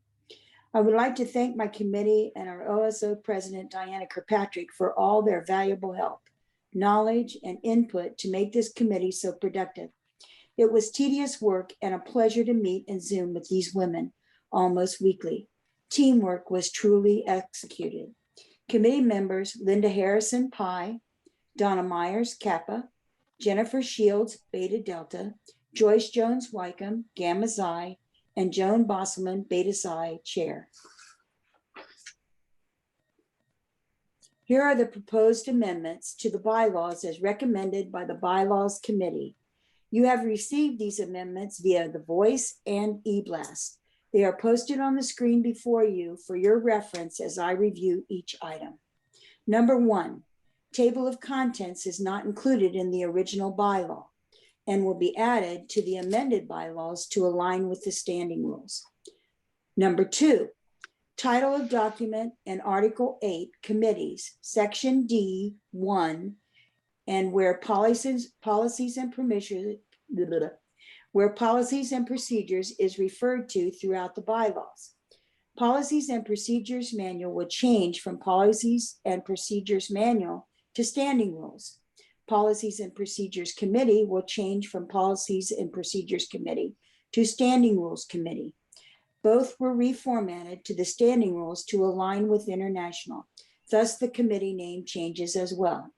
I would like to thank my committee and our OSO President, Diana Kirkpatrick, for all their valuable help, knowledge, and input to make this committee so productive. It was tedious work and a pleasure to meet and Zoom with these women almost weekly. Teamwork was truly executed. Committee members Linda Harrison, Pi, Donna Myers, Kappa, Jennifer Shields, Beta Delta, Joyce Jones Wycombe, Gamma Xi, and Joan Bosselman, Beta Psi, Chair. Here are the proposed amendments to the bylaws as recommended by the Bylaws Committee. You have received these amendments via the voice and e-blast. They are posted on the screen before you for your reference as I review each item. Number 1, table of contents is not included in the original bylaw and will be added to the amended bylaws to align with the standing rules. Number 2, title of document and Article 8 committees, Section D1, and where policies and procedures is referred to throughout the bylaws. Policies and Procedures Manual will change from Policies and Procedures Manual to Standing Rules. Policies and Procedures Committee will change from Policies and Procedures Committee to Standing Rules Committee. Both were reformatted to the Standing Rules to align with international. Thus, the committee name changes as well.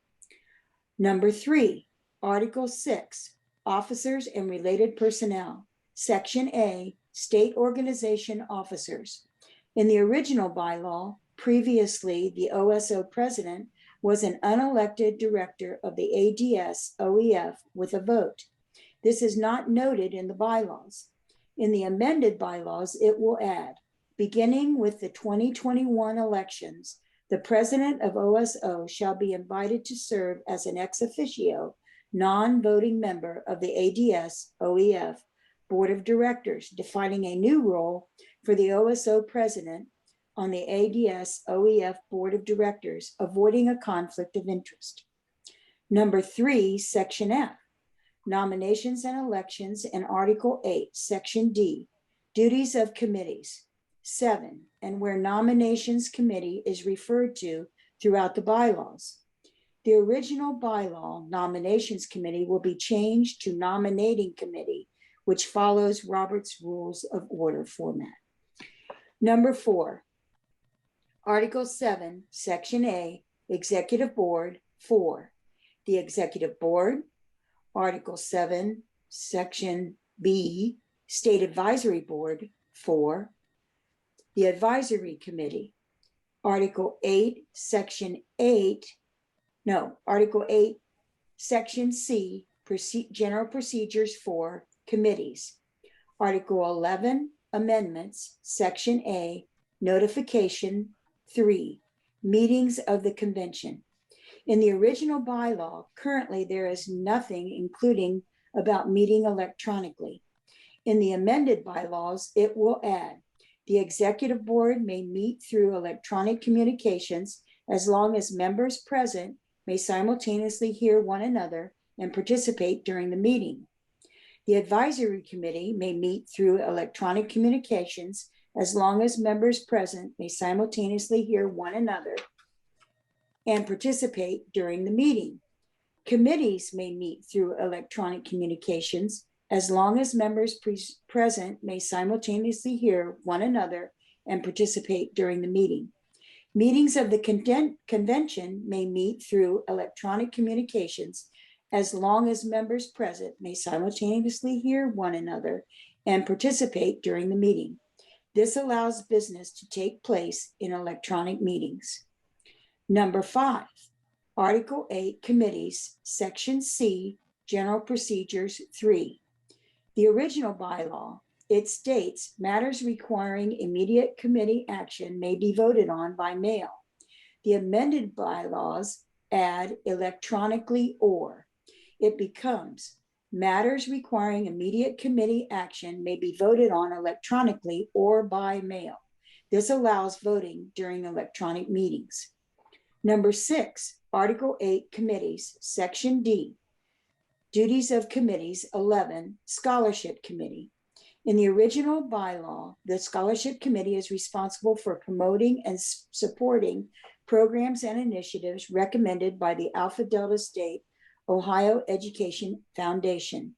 Number 3, Article 6, Officers and Related Personnel. Section A, State Organization Officers. In the original bylaw, previously the OSO president was an unelected director of the ADS OEF with a vote. This is not noted in the bylaws. In the amended bylaws, it will add, beginning with the 2021 elections, the president of OSO shall be invited to serve as an ex officio, non-voting member of the ADS OEF Board of Directors, defining a new role for the OSO president on the ADS OEF Board of Directors, avoiding a conflict of interest. Number 3, Section F, Nominations and Elections, and Article 8, Section D, Duties of Committees. 7, and where Nominations Committee is referred to throughout the bylaws. The original bylaw, Nominations Committee, will be changed to Nominating Committee, which follows Robert's Rules of Order format. Number 4, Article 7, Section A, Executive Board. 4, the Executive Board. Article 7, Section B, State Advisory Board. 4, the Advisory Committee. Article 8, Section 8, Article 8, Section C, General Procedures for Committees. Article 11, Amendments, Section A, Notification. 3, Meetings of the Convention. In the original bylaw, currently there is nothing including about meeting electronically. In the amended bylaws, it will add, the Executive Board may meet through electronic communications as long as members present may simultaneously hear one another and participate during the meeting. The Advisory Committee may meet through electronic communications as long as members present may simultaneously hear one another and participate during the meeting. Committees may meet through electronic communications as long as members present may simultaneously hear one another and participate during the meeting. Meetings of the convention may meet through electronic communications as long as members present may simultaneously hear one another and participate during the meeting. This allows business to take place in electronic meetings. Number 5, Article 8, Committees, Section C, General Procedures 3. The original bylaw, it states matters requiring immediate committee action may be voted on by mail. The amended bylaws add electronically or. It becomes matters requiring immediate committee action may be voted on electronically or by mail. This allows voting during electronic meetings. Number 6, Article 8, Committees, Section D. Duties of Committees 11, Scholarship Committee. In the original bylaw, the Scholarship Committee is responsible for promoting and supporting programs and initiatives recommended by the Alpha Delta State Ohio Education Foundation.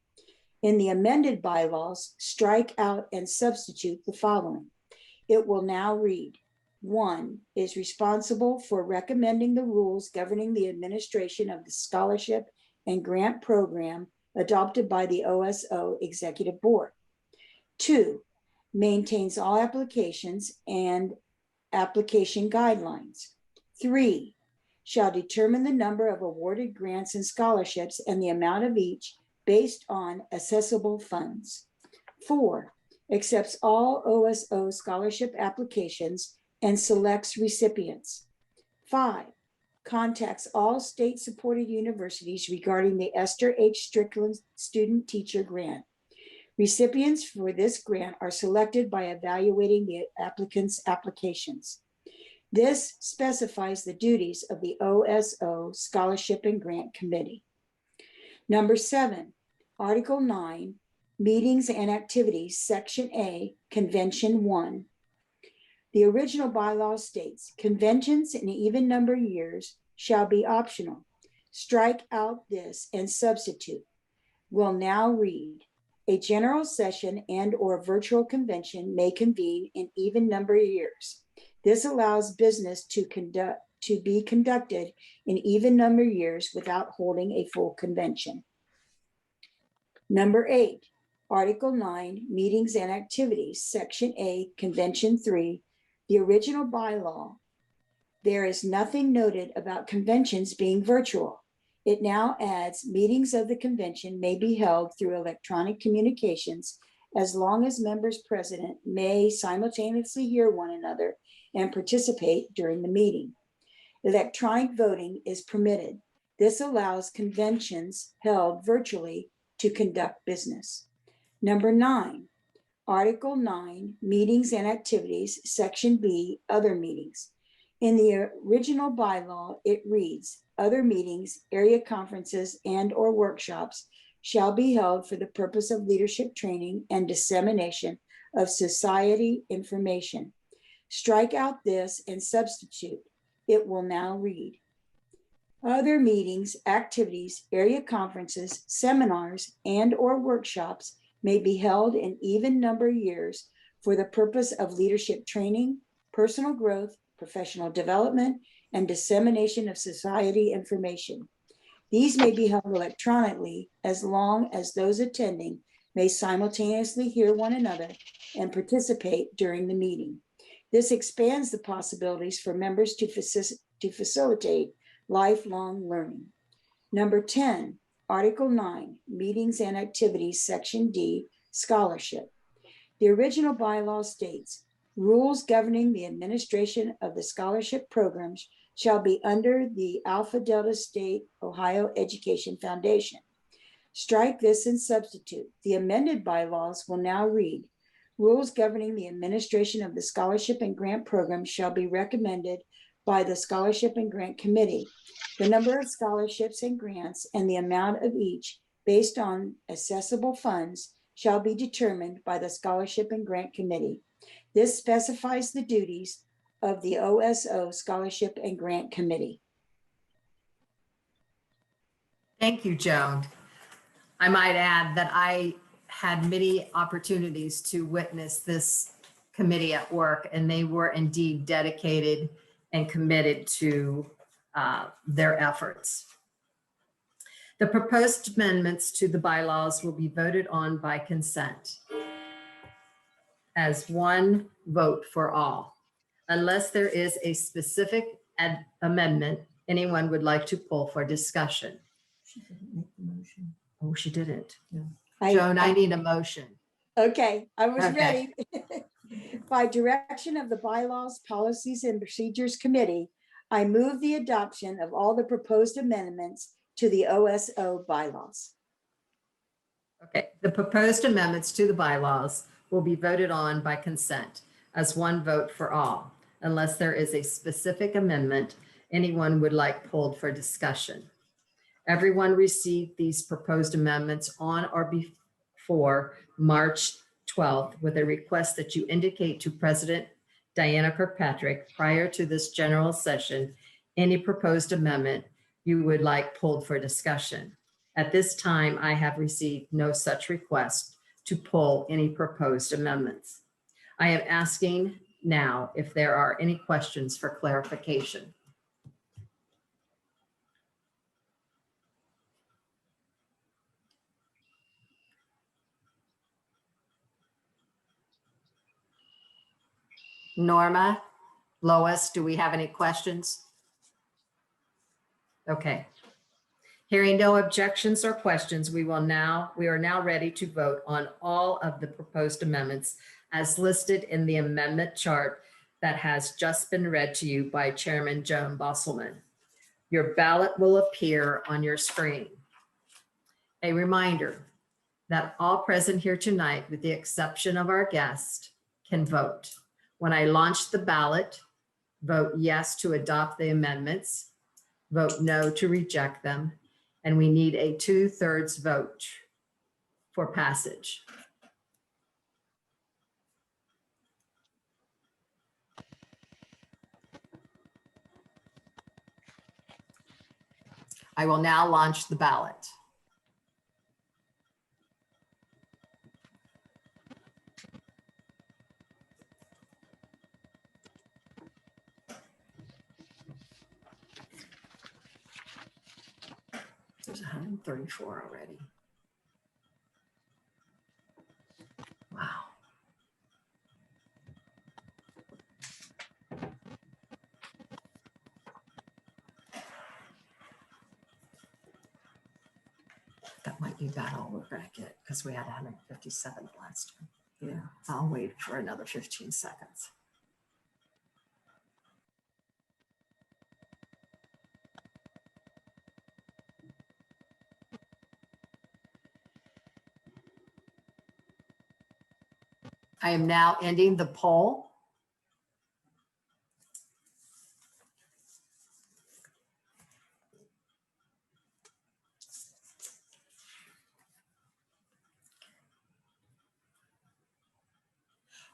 In the amended bylaws, strike out and substitute the following. It will now read, 1 is responsible for recommending the rules governing the administration of the scholarship and grant program adopted by the OSO Executive Board. 2, maintains all applications and application guidelines. 3, shall determine the number of awarded grants and scholarships and the amount of each based on accessible funds. 4, accepts all OSO scholarship applications and selects recipients. 5, contacts all state-supported universities regarding the Esther H. Strickland Student Teacher Grant. Recipients for this grant are selected by evaluating the applicant's applications. This specifies the duties of the OSO Scholarship and Grant Committee. Number 7, Article 9, Meetings and Activities, Section A, Convention 1. The original bylaw states, conventions in even number years shall be optional. Strike out this and substitute. Will now read, a general session and or virtual convention may convene in even number years. This allows business to be conducted in even number years without holding a full convention. Number 8, Article 9, Meetings and Activities, Section A, Convention 3, the original bylaw. There is nothing noted about conventions being virtual. It now adds meetings of the convention may be held through electronic communications as long as members present may simultaneously hear one another and participate during the meeting. Electronic voting is permitted. This allows conventions held virtually to conduct business. Number 9, Article 9, Meetings and Activities, Section B, Other Meetings. In the original bylaw, it reads, other meetings, area conferences, and or workshops shall be held for the purpose of leadership training and dissemination of society information. Strike out this and substitute. It will now read, other meetings, activities, area conferences, seminars, and or workshops may be held in even number years for the purpose of leadership training, personal growth, professional development, and dissemination of society information. These may be held electronically as long as those attending may simultaneously hear one another and participate during the meeting. This expands the possibilities for members to facilitate lifelong learning. Number 10, Article 9, Meetings and Activities, Section D, Scholarship. The original bylaw states, rules governing the administration of the scholarship programs shall be under the Alpha Delta State Ohio Education Foundation. Strike this and substitute. The amended bylaws will now read, rules governing the administration of the scholarship and grant program shall be recommended by the Scholarship and Grant Committee. The number of scholarships and grants and the amount of each based on accessible funds shall be determined by the Scholarship and Grant Committee. This specifies the duties of the OSO Scholarship and Grant Committee. Thank you, Joan. I might add that I had many opportunities to witness this committee at work, and they were indeed dedicated and committed to their efforts. The proposed amendments to the bylaws will be voted on by consent as one vote for all, unless there is a specific amendment anyone would like to pull for discussion? She didn't make the motion. Oh, she didn't. I- Joan, I need a motion. Okay, I was Okay. ready. By direction of the Bylaws, Policies, and Procedures Committee, I move the adoption of all the proposed amendments to the OSO bylaws. Okay, the proposed amendments to the bylaws will be voted on by consent as one vote for all, unless there is a specific amendment anyone would like pulled for discussion. Everyone received these proposed amendments on or before March 12th with a request that you indicate to President Diana Kirkpatrick prior to this general session any proposed amendment you would like pulled for discussion. At this time, I have received no such request to pull any proposed amendments. I am asking now if there are any questions for clarification. Norma, Lois, do we have any questions? Okay. Hearing no objections or questions, we are now ready to vote on all of the proposed amendments as listed in the amendment chart that has just been read to you by Chairman Joan Bosselman. Your ballot will appear on your screen. A reminder that all present here tonight, with the exception of our guest, can vote. When I launch the ballot, vote yes to adopt the amendments, vote no to reject them, and we need a 2/3 vote for passage. I will now launch the ballot. There's 134 already. Wow. That might be about all we're going to get because we had 157 last time. Yeah, I'll wait for another 15 seconds. I am now ending the poll.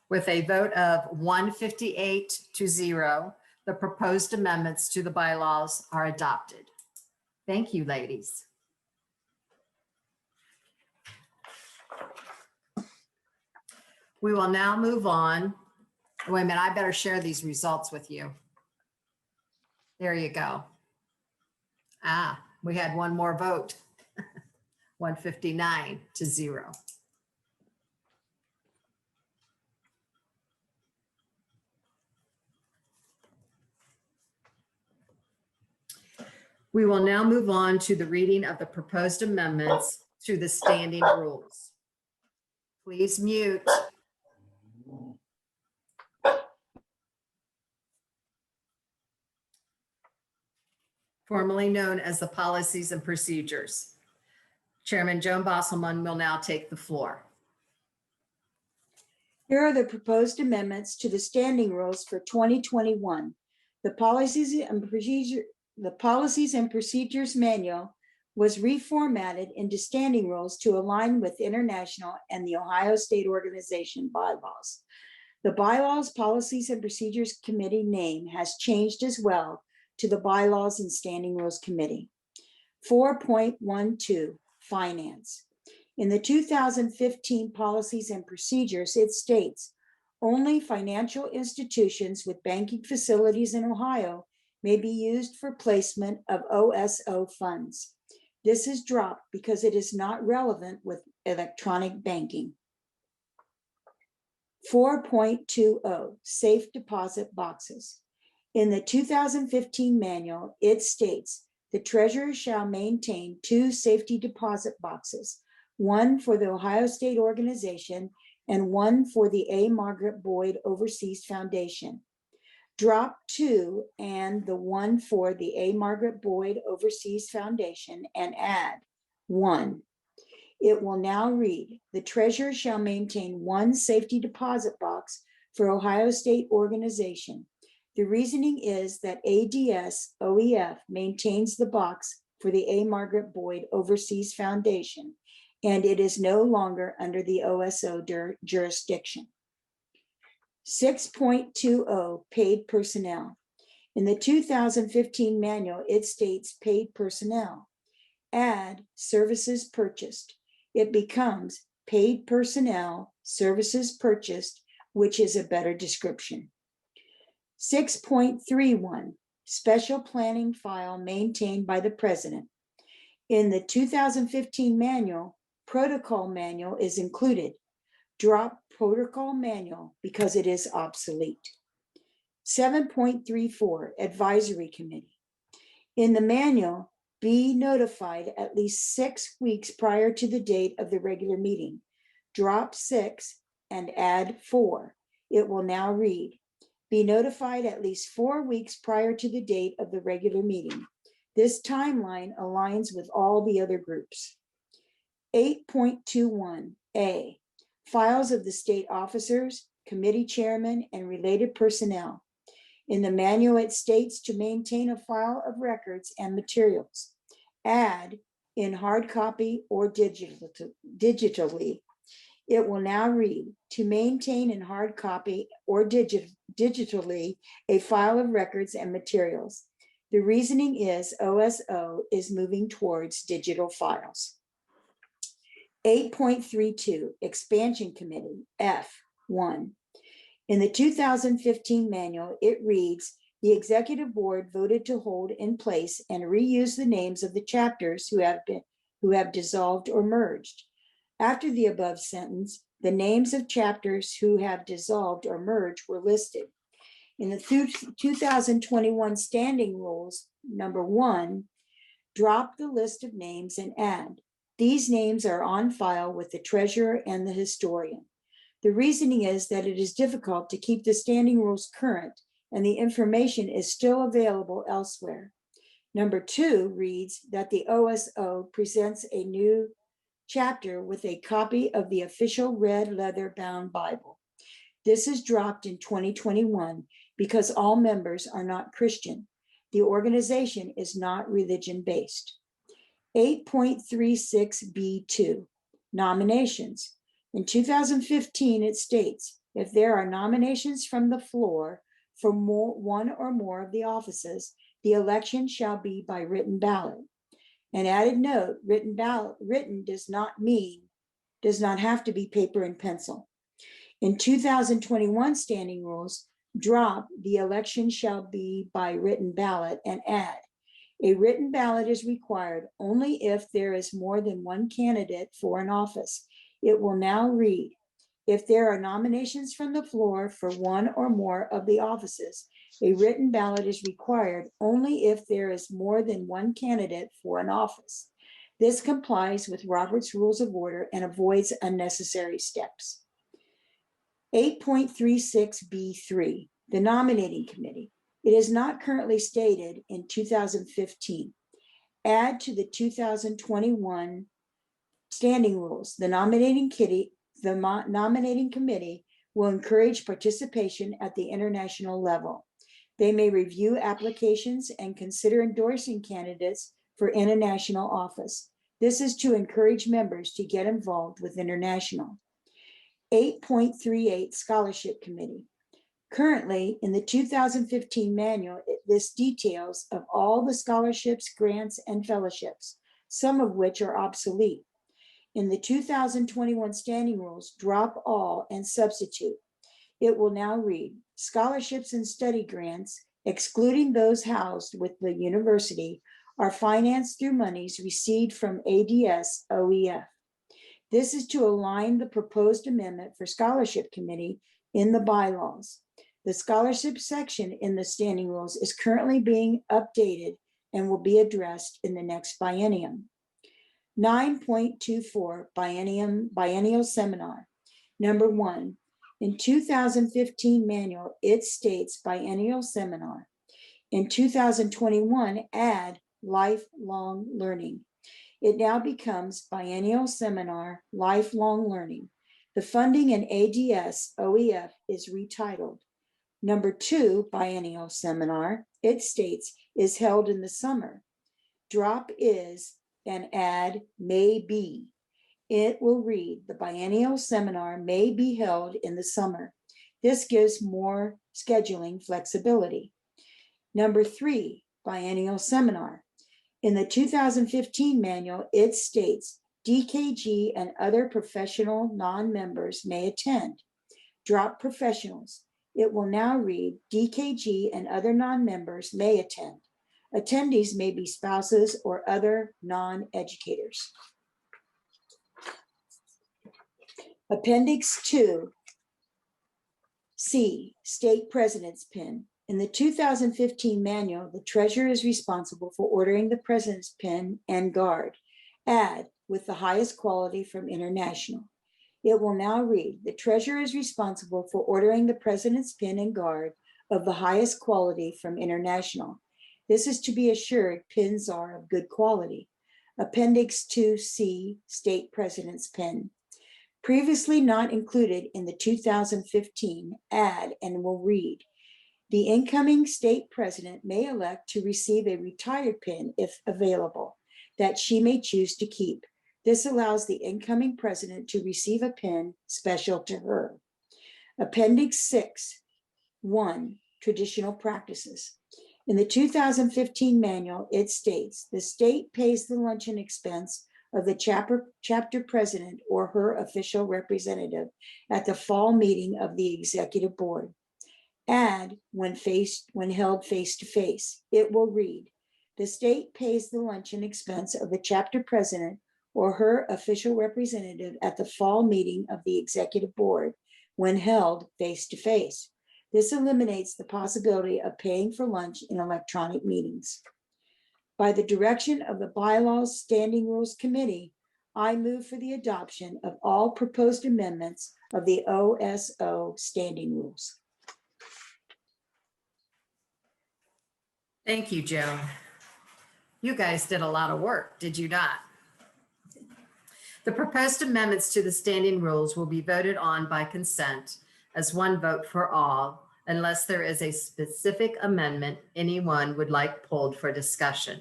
With a vote of 158 to 0, the proposed amendments to the bylaws are adopted. Thank you, ladies. We will now move on. Wait a minute, I better share these results with you. There you go. Ah, we had one more vote. 159 to 0. We will now move on to the reading of the proposed amendments to the standing rules. Please mute. Formerly known as the policies and procedures. Chairman Joan Bosselman will now take the floor. Here are the proposed amendments to the standing rules for 2021. The Policies and Procedures Manual was reformatted into standing rules to align with international and the Ohio State Organization bylaws. The Bylaws, Policies, and Procedures Committee name has changed as well to the Bylaws and Standing Rules Committee. 4.12, Finance. In the 2015 Policies and Procedures, it states, only financial institutions with banking facilities in Ohio may be used for placement of OSO funds. This is dropped because it is not relevant with electronic banking. 4.20, Safe Deposit Boxes. In the 2015 manual, it states the treasurer shall maintain 2 safety deposit boxes, one for the Ohio State organization and one for the A. Margaret Boyd Overseas Foundation. Drop 2 and the one for the A. Margaret Boyd Overseas Foundation and add 1. It will now read, the treasurer shall maintain 1 safety deposit box for Ohio State organization. The reasoning is that ADS OEF maintains the box for the A. Margaret Boyd Overseas Foundation, and it is no longer under the OSO jurisdiction. 6.20 paid personnel. In the 2015 manual, it states paid personnel. Add services purchased. It becomes paid personnel, services purchased, which is a better description. 6.31 special planning file maintained by the president. In the 2015 manual, protocol manual is included. Drop protocol manual because it is obsolete. 7.34 advisory committee. In the manual, be notified at least 6 weeks prior to the date of the regular meeting. Drop 6 and add 4. It will now read, be notified at least 4 weeks prior to the date of the regular meeting. This timeline aligns with all the other groups. 8.21 A, files of the state officers, committee chairman, and related personnel. In the manual, it states to maintain a file of records and materials. Add in hard copy or digitally. It will now read, to maintain in hard copy or digitally a file of records and materials. The reasoning is OSO is moving towards digital files. 8.32 expansion committee F1. In the 2015 manual, it reads, the executive board voted to hold in place and reuse the names of the chapters who have dissolved or merged. After the above sentence, the names of chapters who have dissolved or merged were listed. In the 2021 standing rules, number 1, drop the list of names and add. These names are on file with the treasurer and the historian. The reasoning is that it is difficult to keep the standing rules current and the information is still available elsewhere. Number 2 reads that the OSO presents a new chapter with a copy of the official red leather bound Bible. This is dropped in 2021 because all members are not Christian. The organization is not religion-based. 8.36B2, nominations. In 2015, it states, if there are nominations from the floor for one or more of the offices, the election shall be by written ballot. An added note, written does not have to be paper and pencil. In 2021 standing rules, drop the election shall be by written ballot and add, a written ballot is required only if there is more than one candidate for an office. It will now read, if there are nominations from the floor for one or more of the offices, a written ballot is required only if there is more than one candidate for an office. This complies with Robert's Rules of Order and avoids unnecessary steps. 8.36B3, the nominating committee. It is not currently stated in 2015. Add to the 2021 standing rules. The nominating committee will encourage participation at the international level. They may review applications and consider endorsing candidates for international office. This is to encourage members to get involved with international. 8.38 Scholarship Committee. Currently, in the 2015 manual, it lists details of all the scholarships, grants, and fellowships, some of which are obsolete. In the 2021 standing rules, drop all and substitute. It will now read, scholarships and study grants, excluding those housed with the university, are financed through monies received from ADS OEF. This is to align the proposed amendment for scholarship committee in the bylaws. The scholarship section in the standing rules is currently being updated and will be addressed in the next biennium. 9.24 biennial seminar. Number 1, in 2015 manual, it states biennial seminar. In 2021, add lifelong learning. It now becomes biennial seminar, lifelong learning. The funding in ADS OEF is retitled. Number 2, biennial seminar, it states is held in the summer. Drop is and add may be. It will read, the biennial seminar may be held in the summer. This gives more scheduling flexibility. Number 3, biennial seminar. In the 2015 manual, it states DKG and other professional non-members may attend. Drop professionals. It will now read DKG and other non-members may attend. Attendees may be spouses or other non-educators. Appendix 2, C, State President's Pin. In the 2015 manual, the treasurer is responsible for ordering the president's pin and guard. Add, with the highest quality from International. It will now read, the treasurer is responsible for ordering the president's pin and guard of the highest quality from International. This is to be assured pins are of good quality. Appendix 2C, State President's Pin. Previously not included in the 2015, add and will read, the incoming state president may elect to receive a retired pin if available, that she may choose to keep. This allows the incoming president to receive a pin special to her. Appendix 6, 1, Traditional Practices. In the 2015 manual, it states the state pays the luncheon expense of the chapter president or her official representative at the fall meeting of the executive board. Add, when held face-to-face, it will read, the state pays the luncheon expense of the chapter president or her official representative at the fall meeting of the executive board when held face-to-face. This eliminates the possibility of paying for lunch in electronic meetings. By the direction of the Bylaws Standing Rules Committee, I move for the adoption of all proposed amendments of the OSO Standing Rules. Thank you, Joan. You guys did a lot of work, did you not? The proposed amendments to the standing rules will be voted on by consent as one vote for all, unless there is a specific amendment anyone would like pulled for discussion.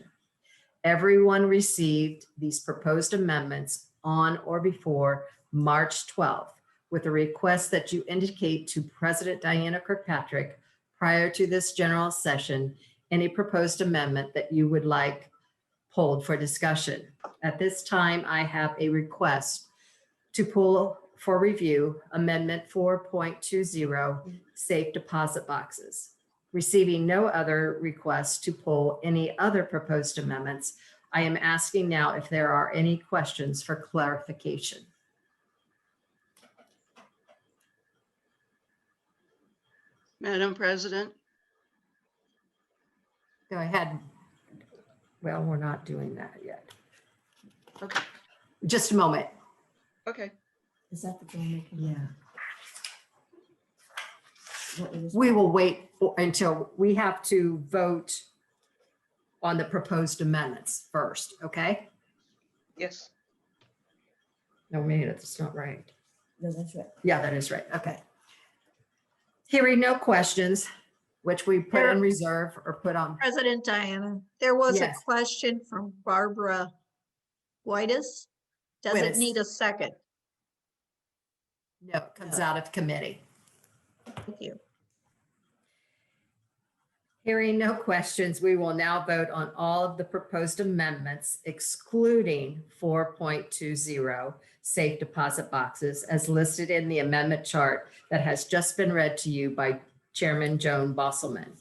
Everyone received these proposed amendments on or before March 12th, with a request that you indicate to President Diana Kirkpatrick prior to this general session any proposed amendment that you would like pulled for discussion. At this time, I have a request to pull for review Amendment 4.20, safe deposit boxes. Receiving no other requests to pull any other proposed amendments, I am asking now if there are any questions for clarification. Madam President. Go ahead. Well, we're not doing that yet. Okay. Just a moment. Okay. Is that the goal? Yeah. What it is? We will wait until we have to vote on the proposed amendments first, okay? Yes. No, maybe that's not right. No, that's right. Yeah, that is right. Okay. Hearing no questions, which we put on reserve or put on. President Diana, there was a Yes. question from Barbara Whitus. Does it Whitus. need a second? No, it comes out of committee. Thank you. Hearing no questions, we will now vote on all of the proposed amendments, excluding 4.20, safe deposit boxes, as listed in the amendment chart that has just been read to you by Chairman Joan Bosselman.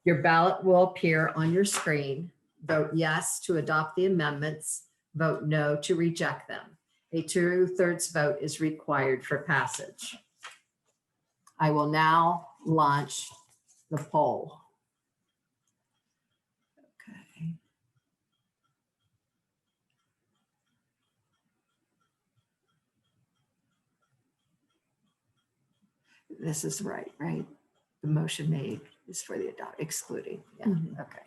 Your ballot will appear on your screen. Vote yes to adopt the amendments. Vote no to reject them. A 2/3 vote is required for passage. I will now launch the poll. Okay. This is right? The motion made is for the adopt, excluding. Yeah, okay.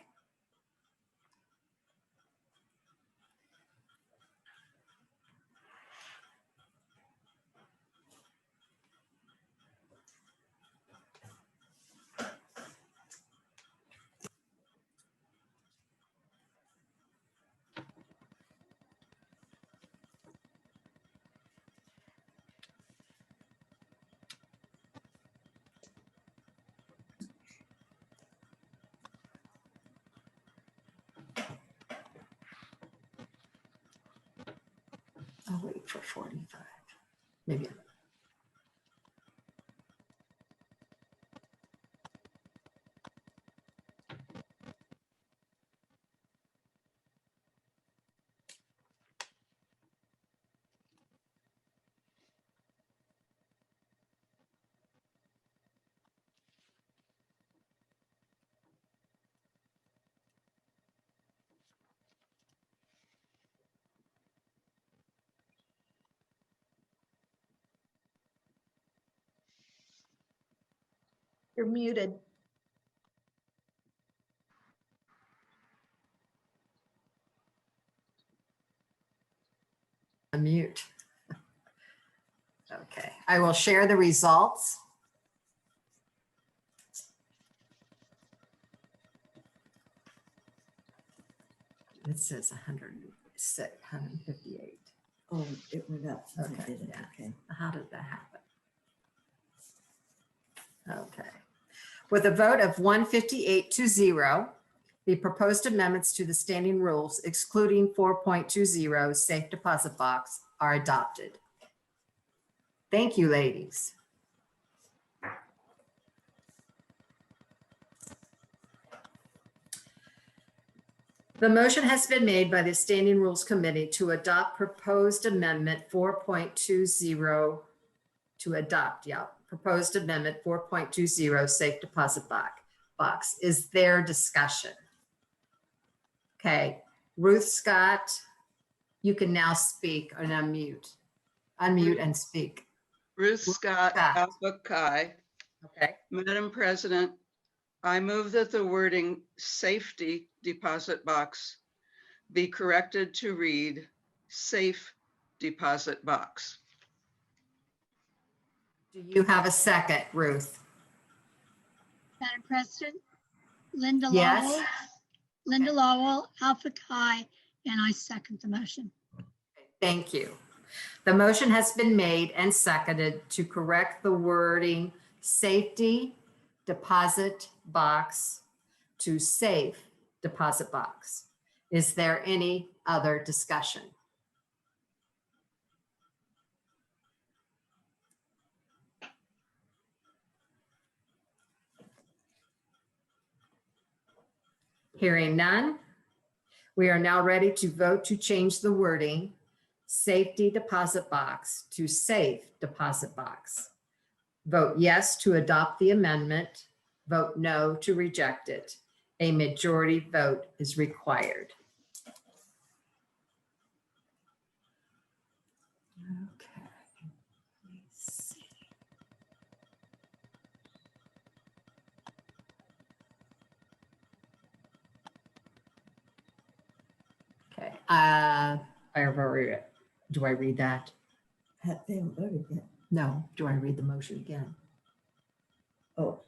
I'll wait for 45. Maybe. You're muted. Unmute. Okay, I will share the results. It says 106, 158. Oh, it went up. since I Okay, did it. yeah. Okay. How did that happen? Okay. With a vote of 158 to 0, the proposed amendments to the standing rules, excluding 4.20 safe deposit box, are adopted. Thank you, ladies. The motion has been made by the Standing Rules Committee to adopt proposed amendment 4.20 to adopt, proposed amendment 4.20 safe deposit box. Is there discussion? Okay, Ruth Scott, you can now speak and unmute. Unmute and speak. Ruth Scott, Scott. Alpha Chi. Okay. Madam President, I move that the wording safety deposit box be corrected to read safe deposit box. Do you have a second, Ruth? Madam President, Linda Yes. Lowell, Linda Lowell, Alpha Chi, and I second the motion. Thank you. The motion has been made and seconded to correct the wording safety deposit box to safe deposit box. Is there any other discussion? Hearing none, we are now ready to vote to change the wording safety deposit box to safe deposit box. Vote yes to adopt the amendment. Vote no to reject it. A majority vote is required. Okay. Let's see. Okay. I have already, do I read that? They haven't voted yet. No. Do I read the motion again? Oh,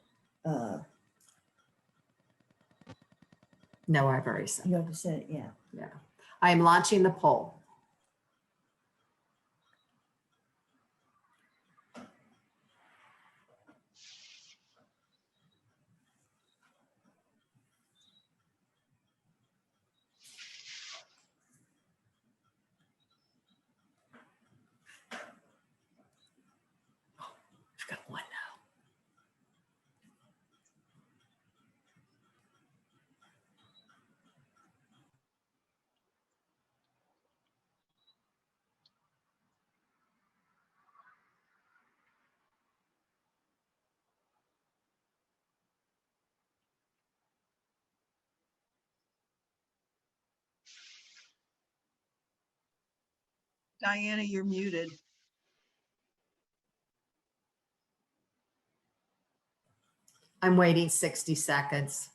No, I've already said. you already said it, yeah. Yeah. I am launching the poll. I've got one now. Diana, you're muted. I'm waiting 60 seconds.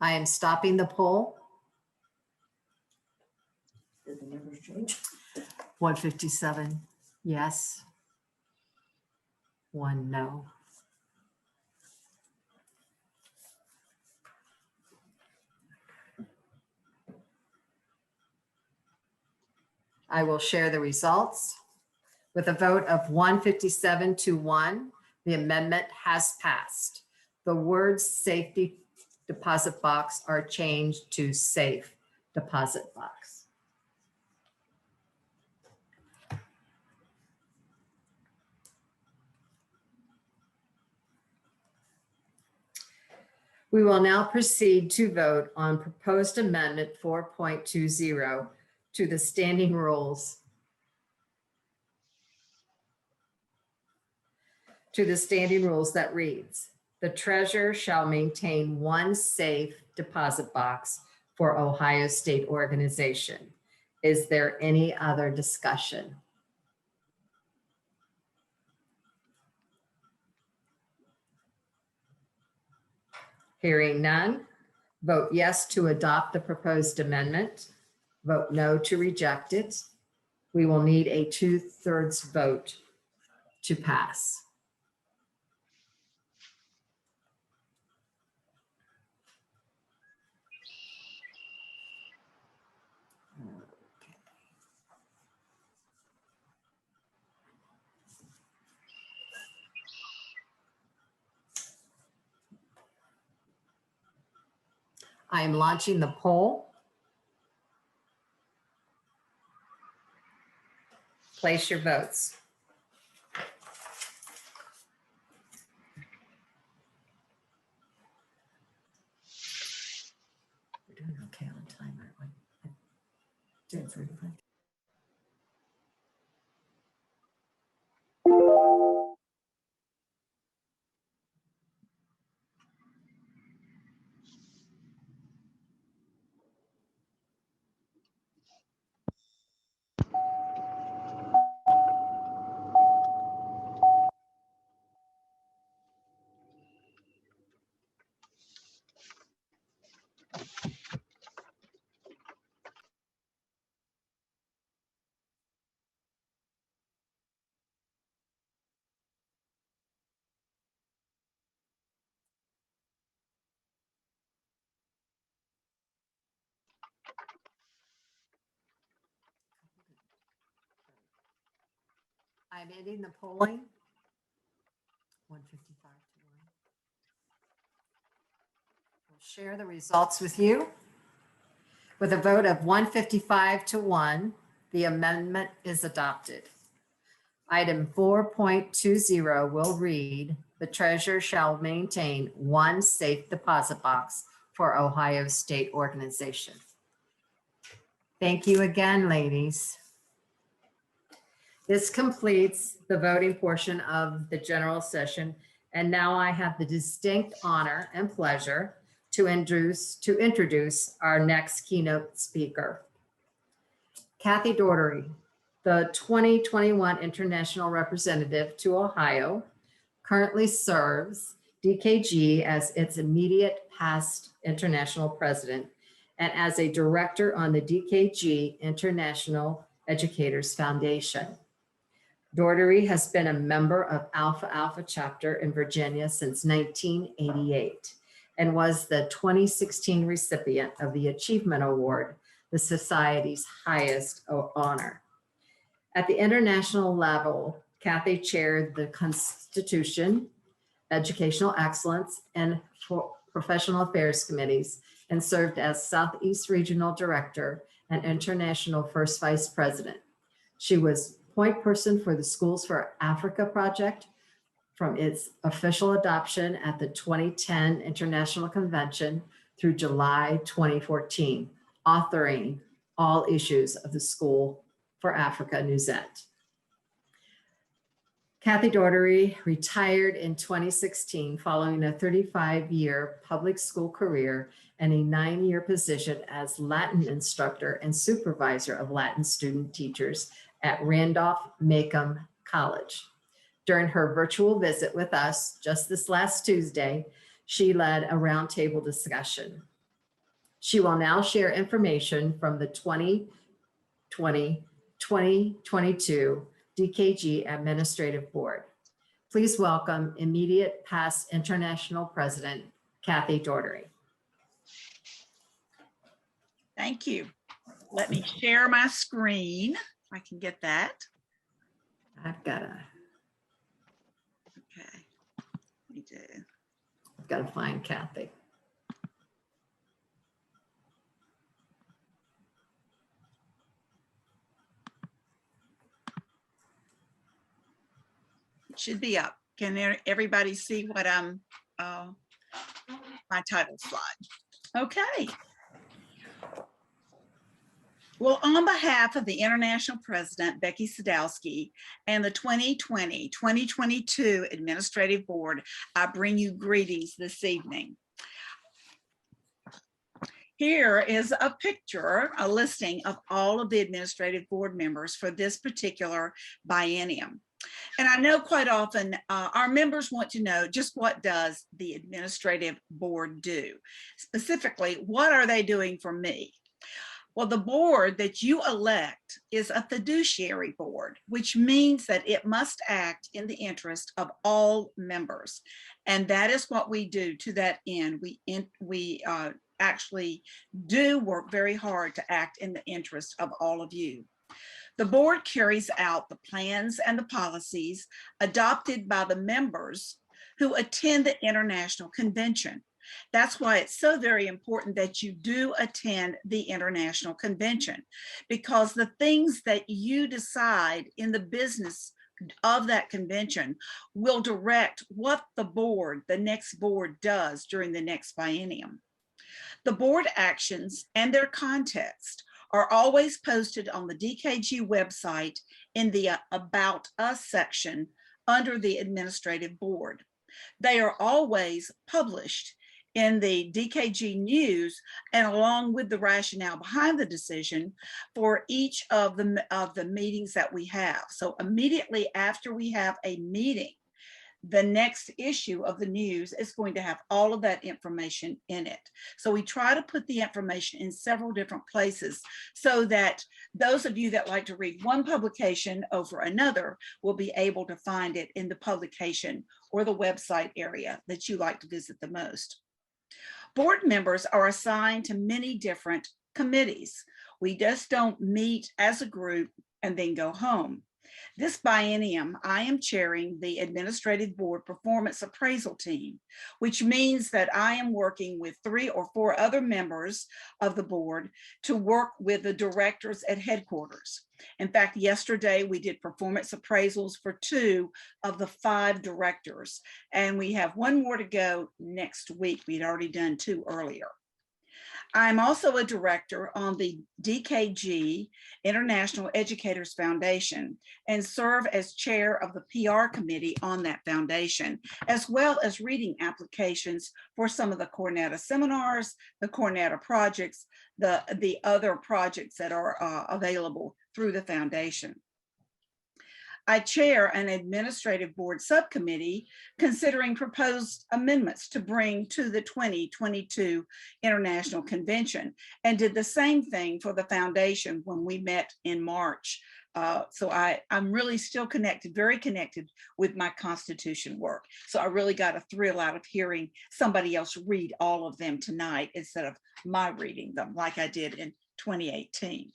I am stopping the poll. Did the numbers change? 157, yes. 1 no. I will share the results. With a vote of 157 to 1, the amendment has passed. The words safety deposit box are changed to safe deposit box. We will now proceed to vote on proposed amendment 4.20 to the standing rules. To the standing rules that reads, the treasurer shall maintain one safe deposit box for Ohio State organization. Is there any other discussion? Hearing none, vote yes to adopt the proposed amendment. Vote no to reject it. We will need a 2/3 vote to pass. I am launching the poll. Place your votes. We're doing okay on time, aren't we? Doing pretty good. I'm ending the polling. 155 to 1. We'll share the results with you. With a vote of 155 to 1, the amendment is adopted. Item 4.20 will read, the treasurer shall maintain one safe deposit box for Ohio State organization. Thank you again, ladies. This completes the voting portion of the general session. And now I have the distinct honor and pleasure to introduce our next keynote speaker. Cathy Daugherty, the 2021 International Representative to Ohio, currently serves DKG as its immediate past international president and as a director on the DKG International Educators Foundation. Daugherty has been a member of Alpha Alpha chapter in Virginia since 1988 and was the 2016 recipient of the Achievement Award, the Society's highest honor. At the international level, Cathy chaired the Constitution, Educational Excellence, and Professional Affairs Committees and served as Southeast Regional Director and International First Vice President. She was point person for the Schools for Africa project from its official adoption at the 2010 International Convention through July 2014, authoring all issues of the school for Africa Newsette. Cathy Daugherty retired in 2016 following a 35-year public school career and a 9-year position as Latin instructor and supervisor of Latin student teachers at Randolph-Macomb College. During her virtual visit with us just this last Tuesday, she led a roundtable discussion. She will now share information from the 2020-2022 DKG Administrative Board. Please welcome immediate past international president, Cathy Daugherty. Thank you. Let me share my screen. If I can get that. I've got to find Cathy. It should be up. Can everybody see what I'm, my title slide? Okay. Well, on behalf of the International President, Becky Sadowski, and the 2020-2022 Administrative Board, I bring you greetings this evening. Here is a picture, a listing of all of the Administrative Board members for this particular biennium. And I know quite often our members want to know just what does the Administrative Board do? Specifically, what are they doing for me? Well, the board that you elect is a fiduciary board, which means that it must act in the interest of all members. And that is what we do to that end. We actually do work very hard to act in the interest of all of you. The board carries out the plans and the policies adopted by the members who attend the International Convention. That's why it's so very important that you do attend the International Convention, because the things that you decide in the business of that convention will direct what the board, the next board, does during the next biennium. The board actions and their context are always posted on the DKG website in the About Us section under the Administrative Board. They are always published in the DKG News, and along with the rationale behind the decision for each of the meetings that we have. So immediately after we have a meeting, the next issue of the news is going to have all of that information in it. So we try to put the information in several different places so that those of you that like to read one publication over another will be able to find it in the publication or the website area that you like to visit the most. Board members are assigned to many different committees. We just don't meet as a group and then go home. This biennium, I am chairing the Administrative Board Performance Appraisal Team, which means that I am working with 3 or 4 other members of the board to work with the directors at headquarters. In fact, yesterday we did performance appraisals for 2 of the 5 directors, and we have 1 more to go next week. We'd already done 2 earlier. I'm also a director on the DKG International Educators Foundation and serve as chair of the PR committee on that foundation, as well as reading applications for some of the Cornetta seminars, the Cornetta projects, the other projects that are available through the foundation. I chair an administrative board subcommittee considering proposed amendments to bring to the 2022 International Convention, and did the same thing for the foundation when we met in March. So I'm really still connected, very connected with my Constitution work. So I really got a thrill out of hearing somebody else read all of them tonight instead of my reading them like I did in 2018.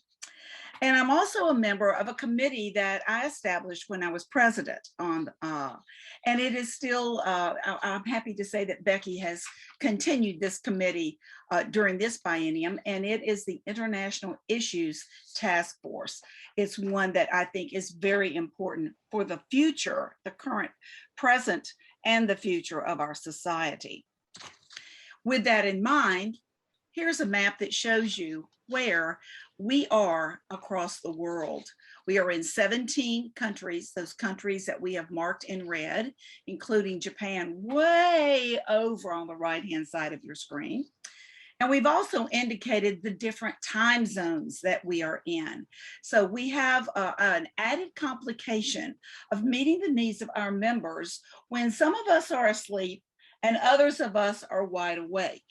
And I'm also a member of a committee that I established when I was president on, and it is still, I'm happy to say that Becky has continued this committee during this biennium, and it is the International Issues Task Force. It's one that I think is very important for the future, the current, present, and the future of our society. With that in mind, here's a map that shows you where we are across the world. We are in 17 countries, those countries that we have marked in red, including Japan, way over on the right-hand side of your screen. And we've also indicated the different time zones that we are in. So we have an added complication of meeting the needs of our members when some of us are asleep and others of us are wide awake.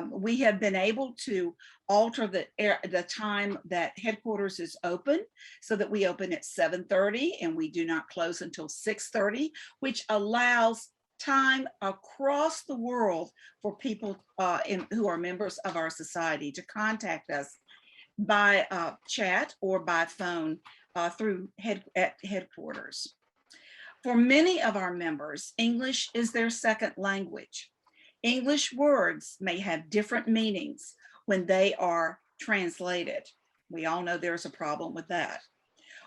We have been able to alter the time that headquarters is open so that we open at 7:30 and we do not close until 6:30, which allows time across the world for people who are members of our society to contact us by chat or by phone through headquarters. For many of our members, English is their second language. English words may have different meanings when they are translated. We all know there's a problem with that.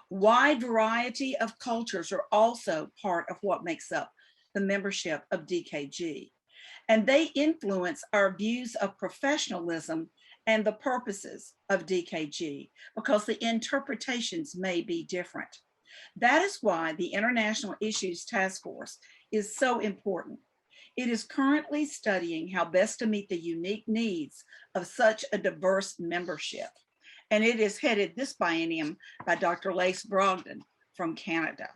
Wide variety of cultures are also part of what makes up the membership of DKG, and they influence our views of professionalism and the purposes of DKG because the interpretations may be different. That is why the International Issues Task Force is so important. It is currently studying how best to meet the unique needs of such a diverse membership. And it is headed this biennium by Dr. Lace Brogdon from Canada.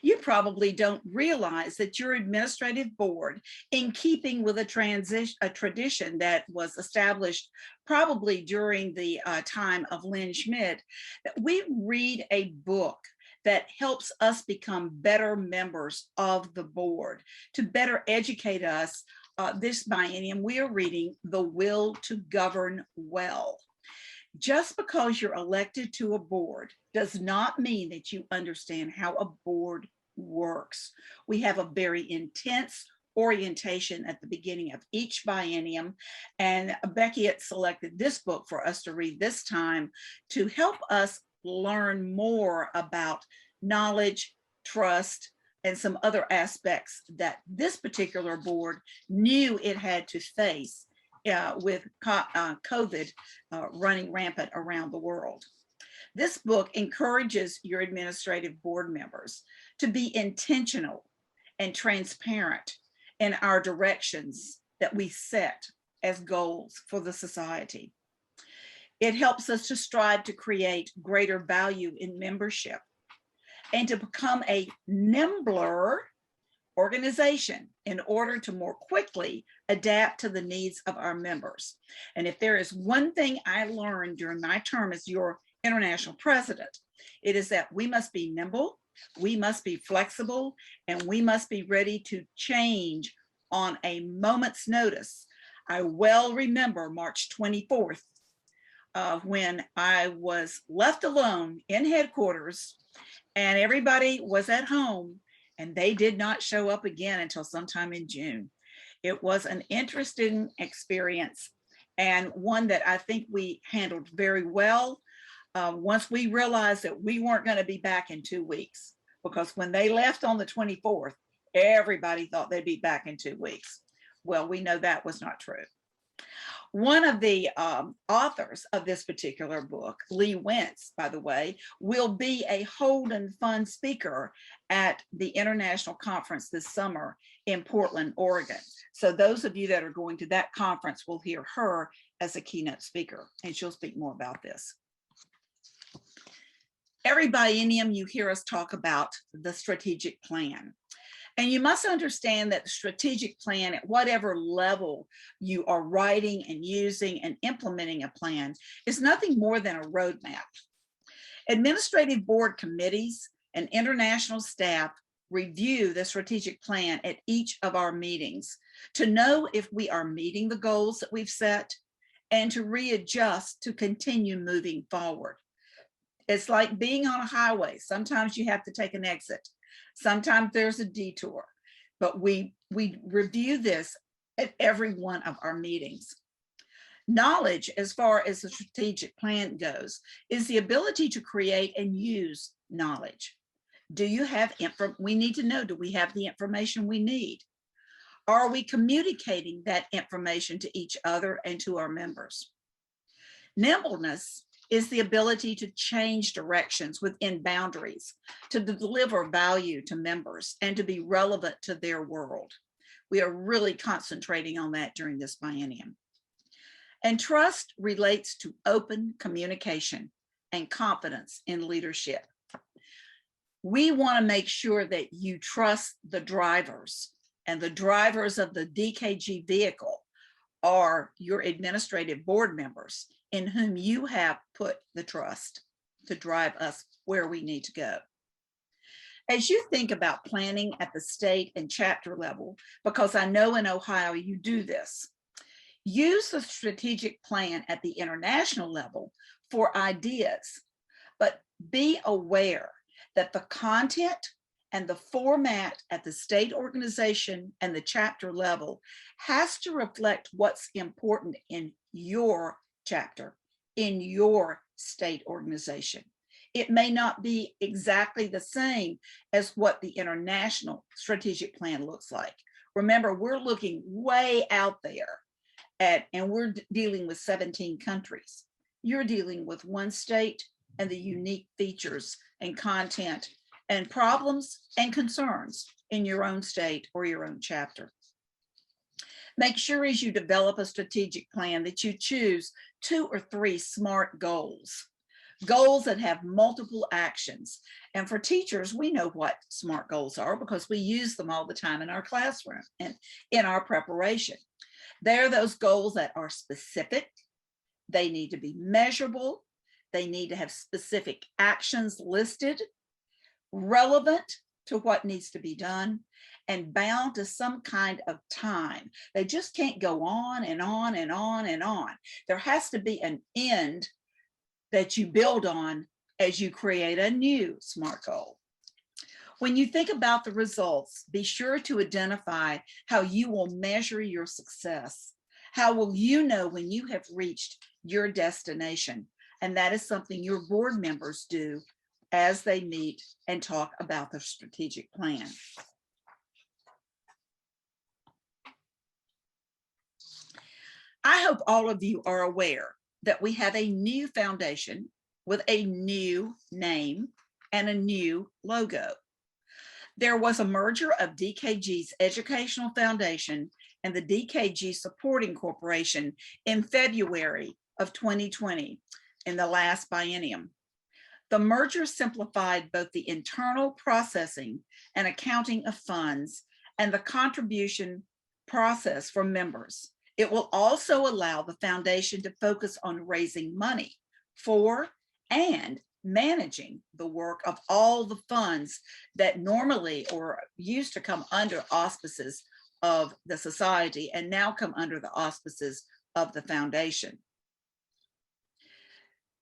You probably don't realize that your administrative board, in keeping with a tradition that was established probably during the time of Lynn Schmidt, that we read a book that helps us become better members of the board. To better educate us, this biennium, we are reading The Will to Govern Well. Just because you're elected to a board does not mean that you understand how a board works. We have a very intense orientation at the beginning of each biennium, and Becky had selected this book for us to read this time to help us learn more about knowledge, trust, and some other aspects that this particular board knew it had to face with COVID running rampant around the world. This book encourages your administrative board members to be intentional and transparent in our directions that we set as goals for the society. It helps us to strive to create greater value in membership and to become a nimbler organization in order to more quickly adapt to the needs of our members. And if there is one thing I learned during my term as your international president, it is that we must be nimble, we must be flexible, and we must be ready to change on a moment's notice. I well remember March 24th, when I was left alone in headquarters and everybody was at home, and they did not show up again until sometime in June. It was an interesting experience and one that I think we handled very well. Once we realized that we weren't going to be back in 2 weeks, because when they left on the 24th, everybody thought they'd be back in 2 weeks. Well, we know that was not true. One of the authors of this particular book, Lee Wentz, by the way, will be a Holden Fund speaker at the international conference this summer in Portland, Oregon. So those of you that are going to that conference will hear her as a keynote speaker, and she'll speak more about this. Every biennium you hear us talk about the strategic plan. And you must understand that the strategic plan, at whatever level you are writing and using and implementing a plan, is nothing more than a roadmap. Administrative board committees and international staff review the strategic plan at each of our meetings to know if we are meeting the goals that we've set and to readjust to continue moving forward. It's like being on a highway. Sometimes you have to take an exit. Sometimes there's a detour, but we review this at every one of our meetings. Knowledge, as far as the strategic plan goes, is the ability to create and use knowledge. Do you have we need to know, do we have the information we need? Are we communicating that information to each other and to our members? Nimbleness is the ability to change directions within boundaries, to deliver value to members, and to be relevant to their world. We are really concentrating on that during this biennium. And trust relates to open communication and confidence in leadership. We want to make sure that you trust the drivers, and the drivers of the DKG vehicle are your administrative board members in whom you have put the trust to drive us where we need to go. As you think about planning at the state and chapter level, because I know in Ohio you do this, use the strategic plan at the international level for ideas, but be aware that the content and the format at the state organization and the chapter level has to reflect what's important in your chapter, in your state organization. It may not be exactly the same as what the international strategic plan looks like. Remember, we're looking way out there and we're dealing with 17 countries. You're dealing with one state and the unique features and content and problems and concerns in your own state or your own chapter. Make sure as you develop a strategic plan that you choose 2 or 3 SMART goals, goals that have multiple actions. And for teachers, we know what SMART goals are because we use them all the time in our classroom and in our preparation. They're those goals that are specific. They need to be measurable. They need to have specific actions listed, relevant to what needs to be done, and bound to some kind of time. They just can't go on and on and on and on. There has to be an end that you build on as you create a new SMART goal. When you think about the results, be sure to identify how you will measure your success. How will you know when you have reached your destination? And that is something your board members do as they meet and talk about the strategic plan. I hope all of you are aware that we have a new foundation with a new name and a new logo. There was a merger of DKG's Educational Foundation and the DKG Supporting Corporation in February of 2020 in the last biennium. The merger simplified both the internal processing and accounting of funds and the contribution process for members. It will also allow the foundation to focus on raising money for and managing the work of all the funds that normally or used to come under auspices of the society and now come under the auspices of the foundation.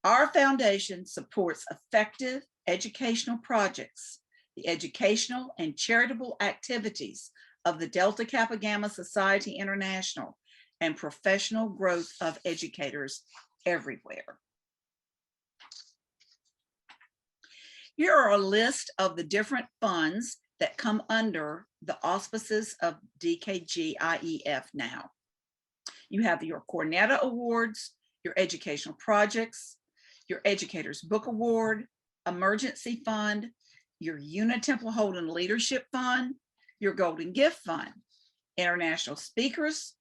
Our foundation supports effective educational projects, the educational and charitable activities of the Delta Kappa Gamma Society International, and professional growth of educators everywhere. Here are a list of the different funds that come under the auspices of DKG IEF now. You have your Cornetta Awards, your educational projects, your Educators Book Award, Emergency Fund, your Unitemple Holden Leadership Fund, your Golden Gift Fund, International Speakers,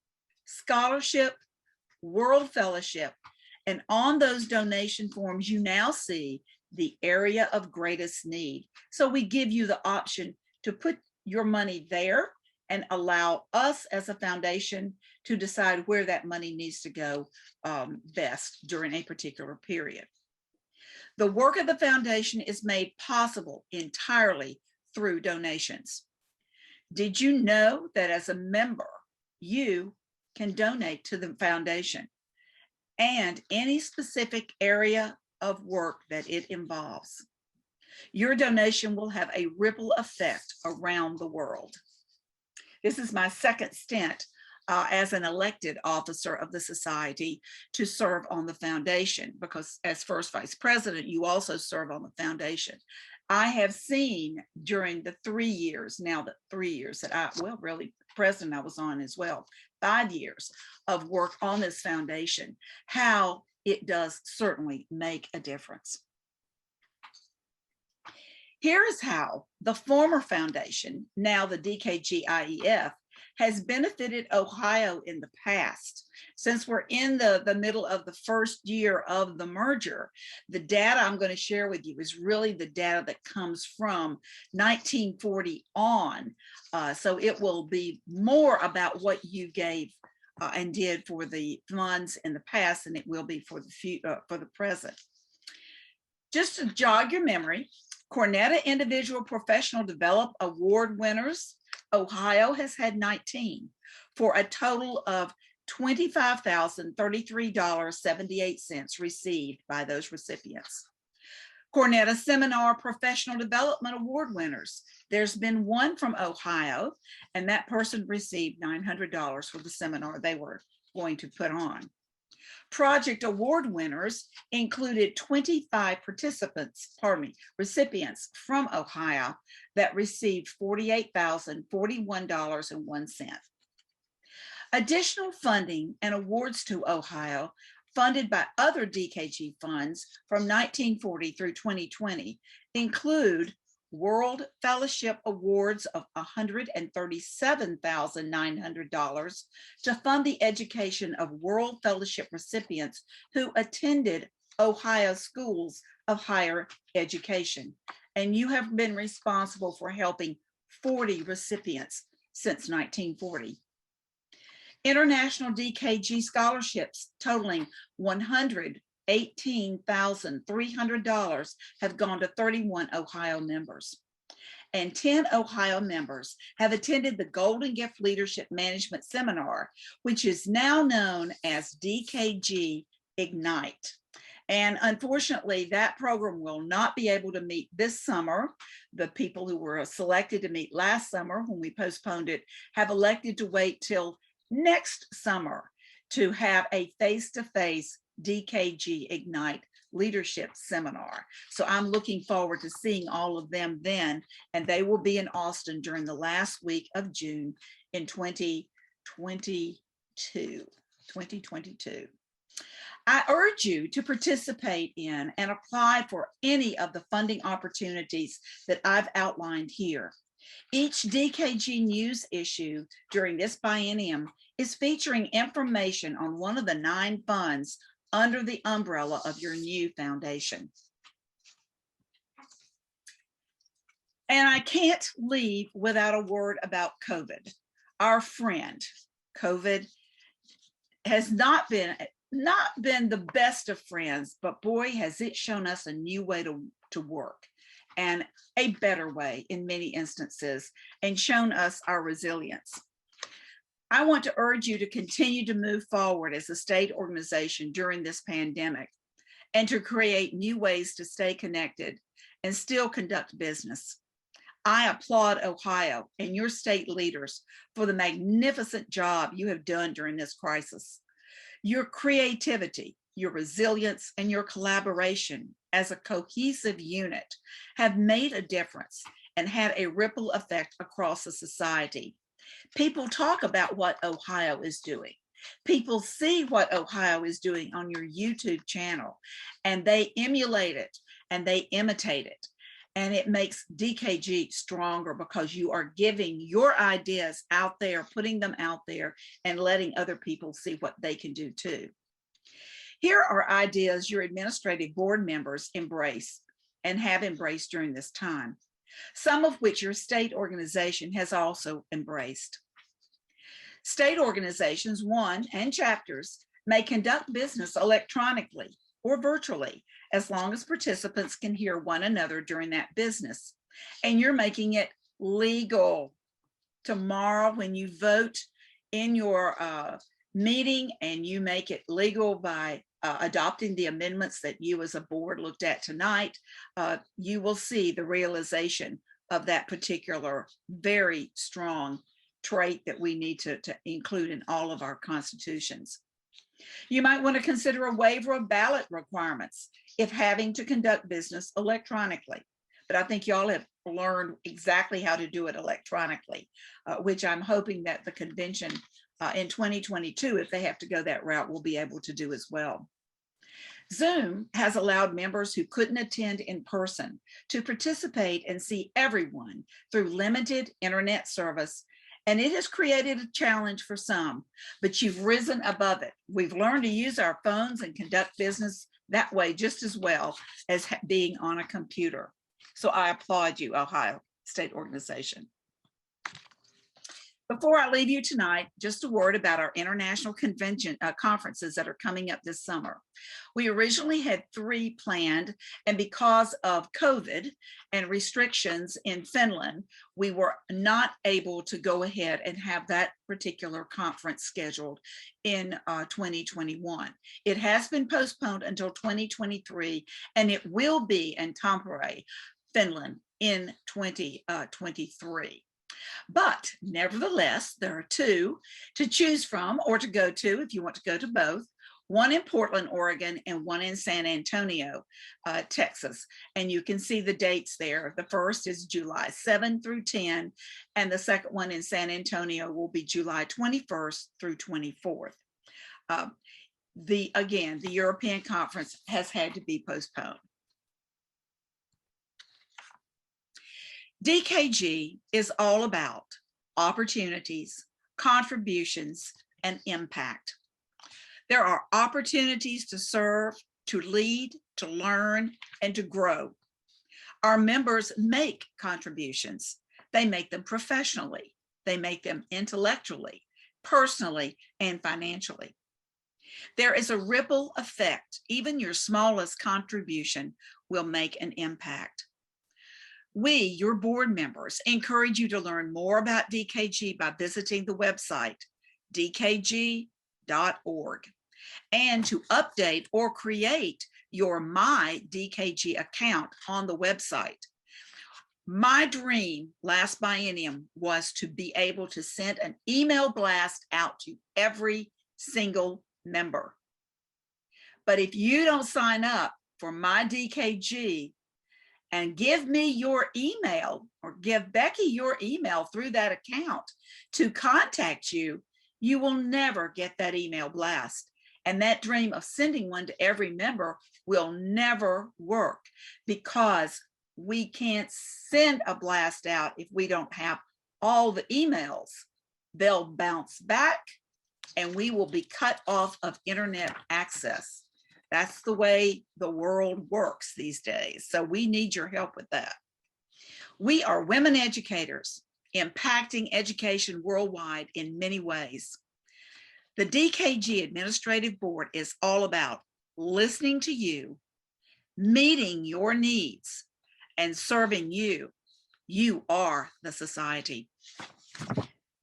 Scholarship, World Fellowship, and on those donation forms, you now see the area of greatest need. So we give you the option to put your money there and allow us as a foundation to decide where that money needs to go best during a particular period. The work of the foundation is made possible entirely through donations. Did you know that as a member, you can donate to the foundation and any specific area of work that it involves? Your donation will have a ripple effect around the world. This is my second stint as an elected officer of the society to serve on the foundation, because as first vice president, you also serve on the foundation. I have seen during the 3 years, now the 3 years that I, well, really president I was on as well, 5 years of work on this foundation, how it does certainly make a difference. Here is how the former foundation, now the DKG IEF, has benefited Ohio in the past. Since we're in the middle of the first year of the merger, the data I'm going to share with you is really the data that comes from 1940 on. So it will be more about what you gave and did for the funds in the past than it will be for the present. Just to jog your memory, Cornetta Individual Professional Development Award winners, Ohio has had 19 for a total of $25,033.78 received by those recipients. Cornetta Seminar Professional Development Award winners, there's been one from Ohio, and that person received $900 for the seminar they were going to put on. Project award winners included 25 recipients from Ohio that received $48,041.01. Additional funding and awards to Ohio funded by other DKG funds from 1940 through 2020 include World Fellowship Awards of $137,900 to fund the education of World Fellowship recipients who attended Ohio schools of higher education. And you have been responsible for helping 40 recipients since 1940. International DKG scholarships totaling $118,300 have gone to 31 Ohio members. And 10 Ohio members have attended the Golden Gift Leadership Management Seminar, which is now known as DKG Ignite. And unfortunately, that program will not be able to meet this summer. The people who were selected to meet last summer when we postponed it have elected to wait till next summer to have a face-to-face DKG Ignite Leadership Seminar. So I'm looking forward to seeing all of them then, and they will be in Austin during the last week of June in 2022. I urge you to participate in and apply for any of the funding opportunities that I've outlined here. Each DKG news issue during this biennium is featuring information on one of the 9 funds under the umbrella of your new foundation. And I can't leave without a word about COVID. Our friend, COVID, has not been the best of friends, but boy, has it shown us a new way to work, and a better way in many instances, and shown us our resilience. I want to urge you to continue to move forward as a state organization during this pandemic and to create new ways to stay connected and still conduct business. I applaud Ohio and your state leaders for the magnificent job you have done during this crisis. Your creativity, your resilience, and your collaboration as a cohesive unit have made a difference and had a ripple effect across the society. People talk about what Ohio is doing. People see what Ohio is doing on your YouTube channel, and they emulate it and they imitate it. And it makes DKG stronger because you are giving your ideas out there, putting them out there, and letting other people see what they can do too. Here are ideas your administrative board members embrace and have embraced during this time, some of which your state organization has also embraced. State organizations, and chapters may conduct business electronically or virtually, as long as participants can hear one another during that business. And you're making it legal. Tomorrow, when you vote in your meeting and you make it legal by adopting the amendments that you as a board looked at tonight, you will see the realization of that particular very strong trait that we need to include in all of our constitutions. You might want to consider a waiver of ballot requirements if having to conduct business electronically. But I think y'all have learned exactly how to do it electronically, which I'm hoping that the convention in 2022, if they have to go that route, will be able to do as well. Zoom has allowed members who couldn't attend in person to participate and see everyone through limited internet service, and it has created a challenge for some, but you've risen above it. We've learned to use our phones and conduct business that way just as well as being on a computer. So I applaud you, Ohio State Organization. Before I leave you tonight, just a word about our international convention conferences that are coming up this summer. We originally had 3 planned, and because of COVID and restrictions in Finland, we were not able to go ahead and have that particular conference scheduled in 2021. It has been postponed until 2023, and it will be in Tampere, Finland in 2023. But nevertheless, there are 2 to choose from or to go to if you want to go to both. One in Portland, Oregon, and one in San Antonio, Texas. And you can see the dates there. The first is July 7 through 10, and the second one in San Antonio will be July 21st through 24th. Again, the European conference has had to be postponed. DKG is all about opportunities, contributions, and impact. There are opportunities to serve, to lead, to learn, and to grow. Our members make contributions. They make them professionally. They make them intellectually, personally, and financially. There is a ripple effect. Even your smallest contribution will make an impact. We, your board members, encourage you to learn more about DKG by visiting the website, dkg.org, and to update or create your My DKG account on the website. My dream last biennium was to be able to send an email blast out to every single member. But if you don't sign up for My DKG, and give me your email or give Becky your email through that account to contact you, you will never get that email blast. And that dream of sending one to every member will never work because we can't send a blast out if we don't have all the emails. They'll bounce back and we will be cut off of internet access. That's the way the world works these days. So we need your help with that. We are women educators impacting education worldwide in many ways. The DKG Administrative Board is all about listening to you, meeting your needs, and serving you. You are the society.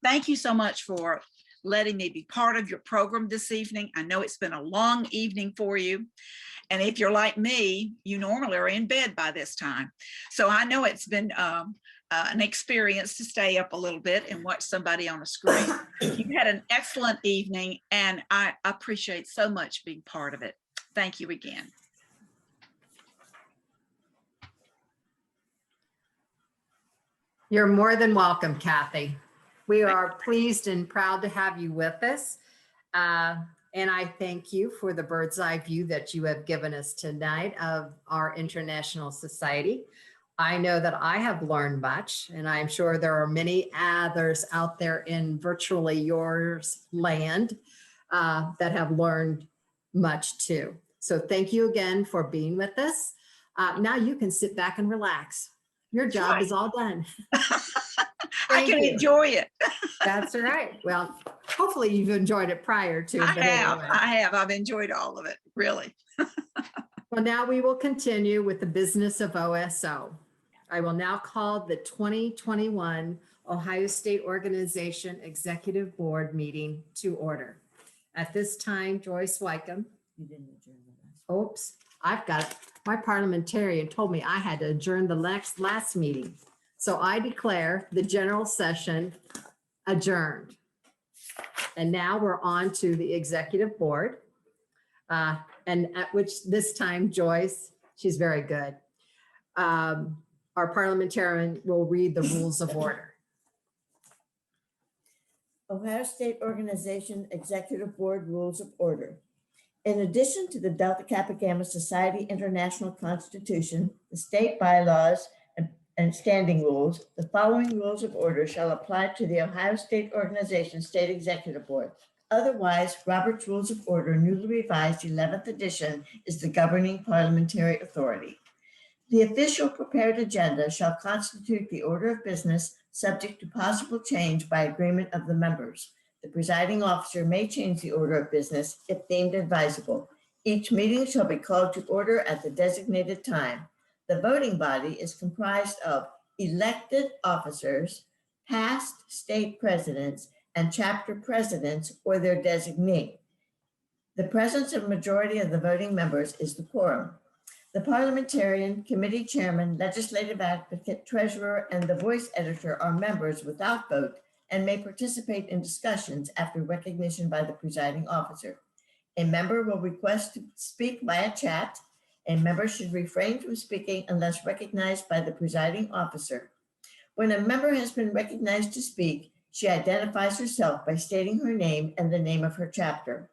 Thank you so much for letting me be part of your program this evening. I know it's been a long evening for you. And if you're like me, you normally are in bed by this time. So I know it's been an experience to stay up a little bit and watch somebody on a screen. You've had an excellent evening and I appreciate so much being part of it. Thank you again. You're more than welcome, Cathy. We are pleased and proud to have you with us. And I thank you for the bird's eye view that you have given us tonight of our International Society. I know that I have learned much, and I'm sure there are many others out there in virtually yours land that have learned much too. So thank you again for being with us. Now you can sit back and relax. Your job is all done. I can enjoy it. That's right. Well, hopefully you've enjoyed it prior to. I have. I've enjoyed all of it, really. Well, now we will continue with the business of OSO. I will now call the 2021 Ohio State Organization Executive Board meeting to order. At this time, Joyce Wycombe. You didn't adjourn the last. Oops, I've got, my parliamentarian told me I had to adjourn the last meeting. So I declare the general session adjourned. And now we're on to the executive board. And at which this time, Joyce, she's very good. Our our parliamentarian will read the rules of order. Ohio State Organization Executive Board Rules of Order. In addition to the Delta Kappa Gamma Society International Constitution, the state bylaws, and standing rules, the following rules of order shall apply to the Ohio State Organization State Executive Board. Otherwise, Robert's Rules of Order, newly revised 11th edition, is the governing parliamentary authority. The official prepared agenda shall constitute the order of business subject to possible change by agreement of the members. The presiding officer may change the order of business if deemed advisable. Each meeting shall be called to order at the designated time. The voting body is comprised of elected officers, past state presidents, and chapter presidents or their designee. The presence of majority of the voting members is the quorum. The parliamentarian, committee chairman, legislative advocate, treasurer, and the voice editor are members without vote and may participate in discussions after recognition by the presiding officer. A member will request to speak via chat. A member should refrain from speaking unless recognized by the presiding officer. When a member has been recognized to speak, she identifies herself by stating her name and the name of her chapter.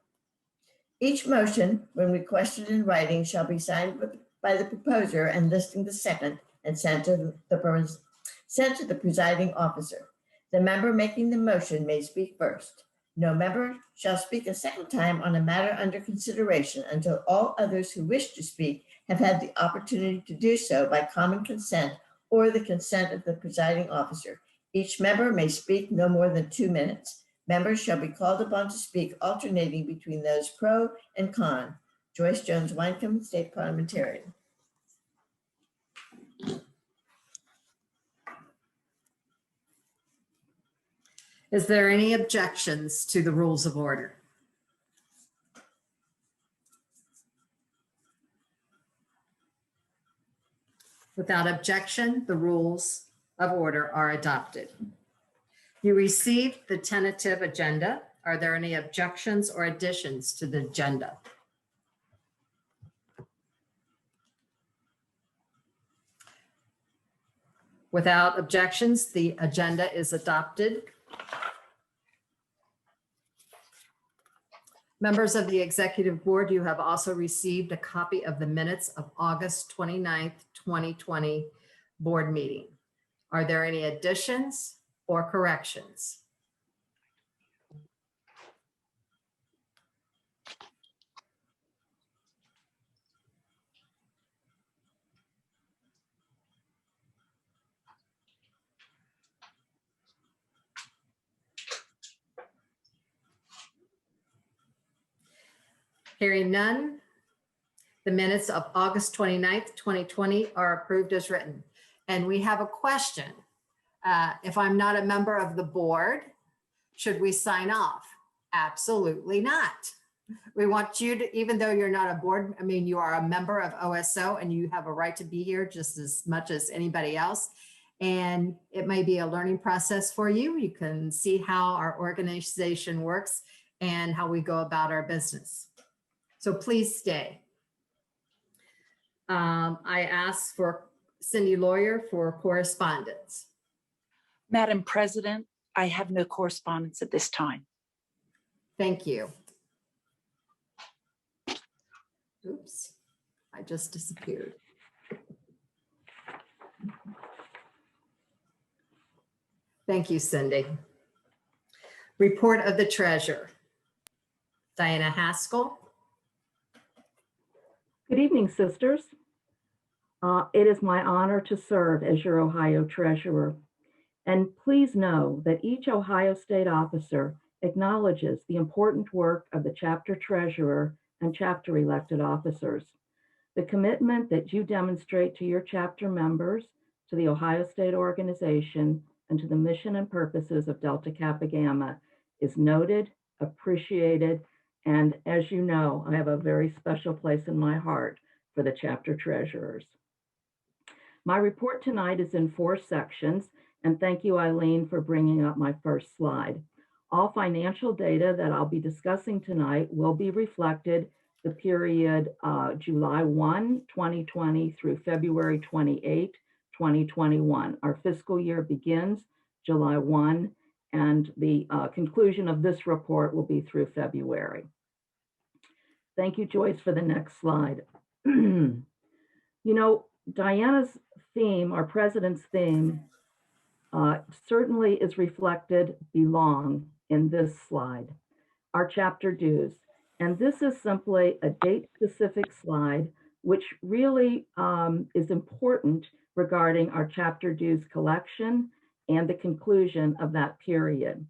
Each motion, when requested in writing, shall be signed by the proposer and listing the second and sent to the presiding officer. The member making the motion may speak first. No member shall speak a second time on a matter under consideration until all others who wish to speak have had the opportunity to do so by common consent or the consent of the presiding officer. Each member may speak no more than 2 minutes. Members shall be called upon to speak alternating between those pro and con. Joyce Jones Wynkomm, State Parliamentarian. Is there any objections to the rules of order? Without objection, the rules of order are adopted. You received the tentative agenda. Are there any objections or additions to the agenda? Without objections, the agenda is adopted. Members of the Executive Board, you have also received a copy of the minutes of August 29th, 2020 board meeting. Are there any additions or corrections? Hearing none, the minutes of August 29th, 2020 are approved as written. And we have a question. If I'm not a member of the board, should we sign off? Absolutely not. We want you to, even though you're not a board, I mean, you are a member of OSO and you have a right to be here just as much as anybody else. And it may be a learning process for you. You can see how our organization works and how we go about our business. So please stay. I ask for Cindy Lawyer for correspondence. Madam President, I have no correspondence at this time. Thank you. Oops, I just disappeared. Thank you, Cindy. Report of the treasurer. Diana Haskell. Good evening, sisters. It is my honor to serve as your Ohio Treasurer. And please know that each Ohio State officer acknowledges the important work of the chapter treasurer and chapter elected officers. The commitment that you demonstrate to your chapter members, to the Ohio State organization, and to the mission and purposes of Delta Kappa Gamma is noted, appreciated, and as you know, I have a very special place in my heart for the chapter treasurers. My report tonight is in 4 sections, and thank you, Eileen, for bringing up my first slide. All financial data that I'll be discussing tonight will be reflected the period July 1, 2020 through February 28, 2021. Our fiscal year begins July 1, and the conclusion of this report will be through February. Thank you, Joyce, for the next slide. You know, Diana's theme, our president's theme, certainly is reflected belong in this slide, our chapter dues. And this is simply a date-specific slide, which really is important regarding our chapter dues collection and the conclusion of that period.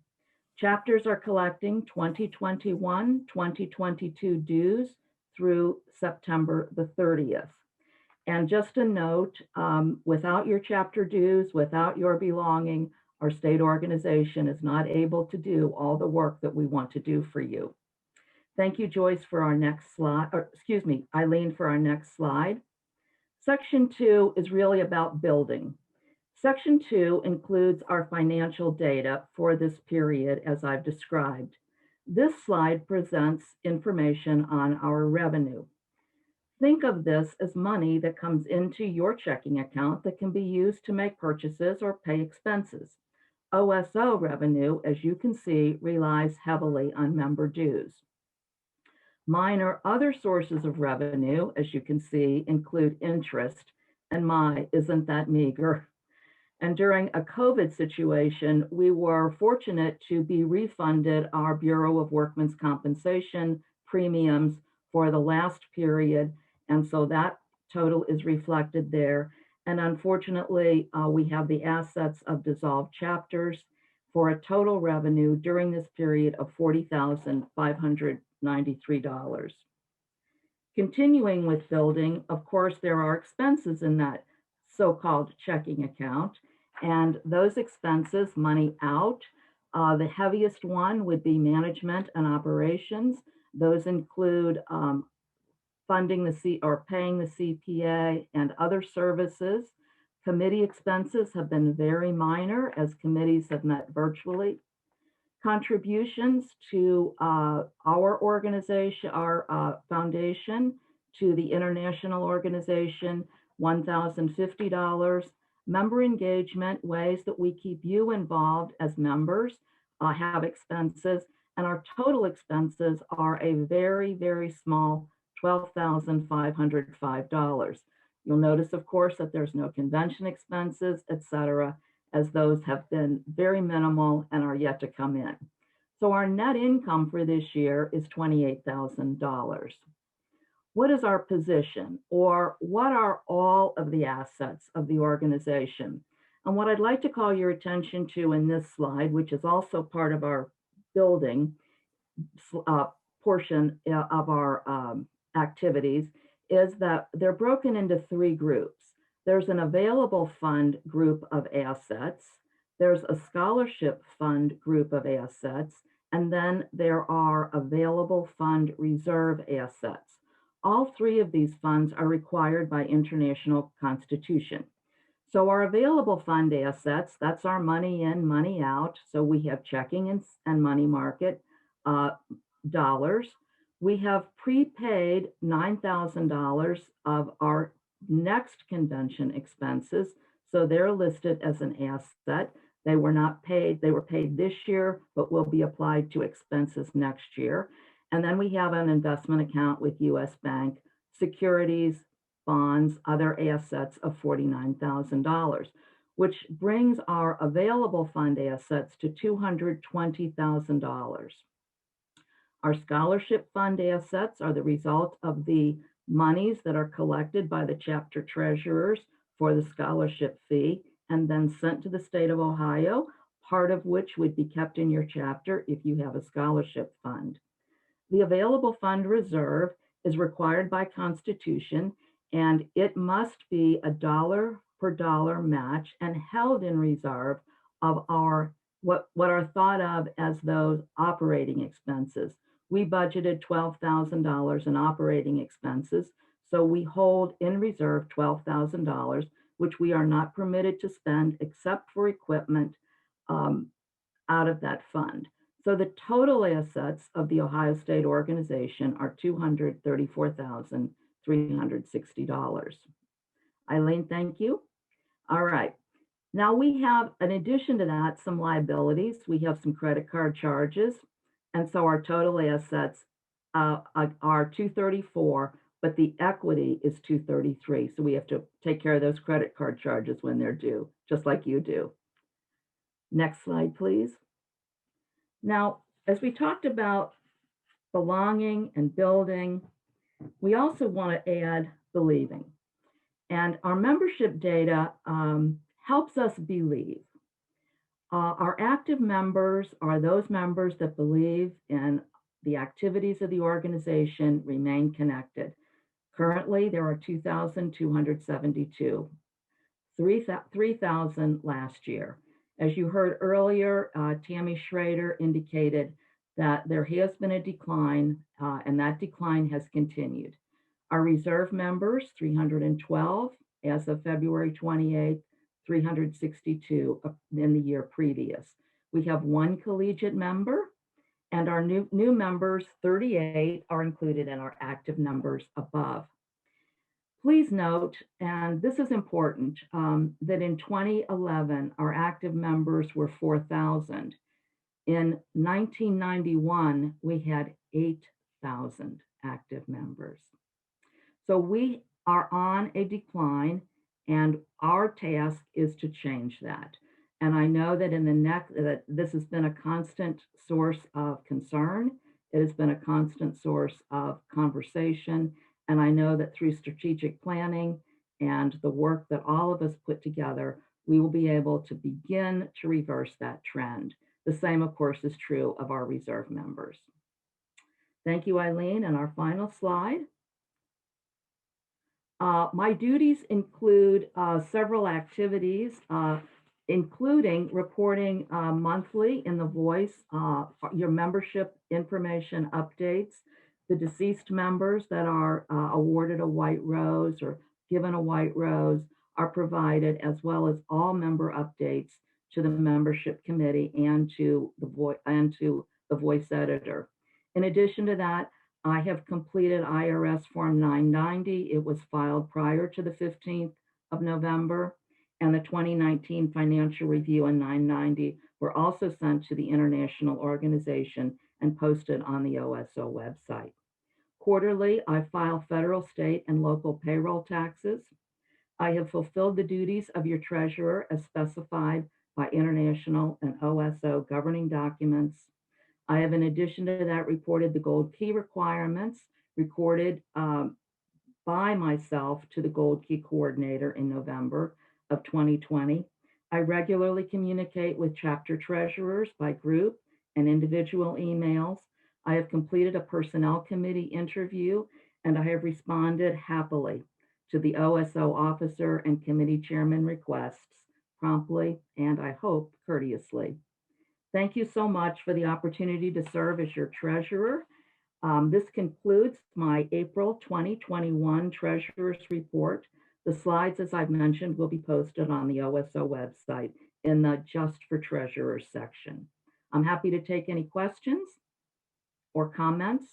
Chapters are collecting 2021, 2022 dues through September the 30th. And just a note, without your chapter dues, without your belonging, our state organization is not able to do all the work that we want to do for you. Thank you, Joyce, for our next slide, or excuse me, Eileen, for our next slide. Section 2 is really about building. Section 2 includes our financial data for this period, as I've described. This slide presents information on our revenue. Think of this as money that comes into your checking account that can be used to make purchases or pay expenses. OSO revenue, as you can see, relies heavily on member dues. Minor other sources of revenue, as you can see, include interest, and my, isn't that meager? And during a COVID situation, we were fortunate to be refunded our Bureau of Workmen's Compensation premiums for the last period. And so that total is reflected there. And unfortunately, we have the assets of dissolved chapters for a total revenue during this period of $40,593. Continuing with building, of course, there are expenses in that so-called checking account. And those expenses, money out, the heaviest one would be management and operations. Those include funding paying the CPA and other services. Committee expenses have been very minor as committees have met virtually. Contributions to our organization, our foundation, to the international organization, $1,050. Member engagement, ways that we keep you involved as members, have expenses, and our total expenses are a very, very small $12,505. You'll notice, of course, that there's no convention expenses, etc., as those have been very minimal and are yet to come in. So our net income for this year is $28,000. What is our position, or what are all of the assets of the organization? And what I'd like to call your attention to in this slide, which is also part of our building portion of our activities, is that they're broken into three groups. There's an available fund group of assets, there's a scholarship fund group of assets, and then there are available fund reserve assets. All three of these funds are required by international constitution. So our available fund assets, that's our money in, money out. So we have checking and money market dollars. We have prepaid $9,000 of our next convention expenses. So they're listed as an asset. They were not paid, they were paid this year, but will be applied to expenses next year. And then we have an investment account with US Bank, securities, bonds, other assets of $49,000, which brings our available fund assets to $220,000. Our scholarship fund assets are the result of the monies that are collected by the chapter treasurers for the scholarship fee and then sent to the state of Ohio, part of which would be kept in your chapter if you have a scholarship fund. The available fund reserve is required by Constitution, and it must be a dollar per dollar match and held in reserve of our what are thought of as those operating expenses. We budgeted $12,000 in operating expenses, so we hold in reserve $12,000, which we are not permitted to spend except for equipment out of that fund. So the total assets of the Ohio State organization are $234,360. Eileen, thank you. All right. Now we have, in addition to that, some liabilities. We have some credit card charges. And so our total assets are 234, but the equity is 233. So we have to take care of those credit card charges when they're due, just like you do. Next slide, please. Now, as we talked about belonging and building, we also want to add believing. And our membership data helps us believe. Our active members are those members that believe in the activities of the organization, remain connected. Currently, there are 2,272, 3,000 last year. As you heard earlier, Tammy Schrader indicated that there has been a decline, and that decline has continued. Our reserve members, 312 as of February 28th, 362 in the year previous. We have one collegiate member, and our new members, 38, are included in our active numbers above. Please note, and this is important, that in 2011, our active members were 4,000. In 1991, we had 8,000 active members. So we are on a decline, and our task is to change that. And I know that that this has been a constant source of concern. It has been a constant source of conversation. And I know that through strategic planning and the work that all of us put together, we will be able to begin to reverse that trend. The same, of course, is true of our reserve members. Thank you, Eileen. And our final slide. My duties include several activities, including reporting monthly in The Voice, your membership information updates, the deceased members that are awarded a white rose or given a white rose are provided, as well as all member updates to the membership committee and to the voice editor. In addition to that, I have completed IRS Form 990. It was filed prior to the 15th of November, and the 2019 Financial Review and 990 were also sent to the international organization and posted on the OSO website. Quarterly, I file federal, state, and local payroll taxes. I have fulfilled the duties of your treasurer as specified by international and OSO governing documents. I have, in addition to that, reported the gold key requirements recorded by myself to the gold key coordinator in November of 2020. I regularly communicate with chapter treasurers by group and individual emails. I have completed a personnel committee interview, and I have responded happily to the OSO officer and committee chairman requests promptly and, I hope, courteously. Thank you so much for the opportunity to serve as your treasurer. This concludes my April 2021 Treasurer's Report. The slides, as I've mentioned, will be posted on the OSO website in the Just for Treasurers section. I'm happy to take any questions or comments.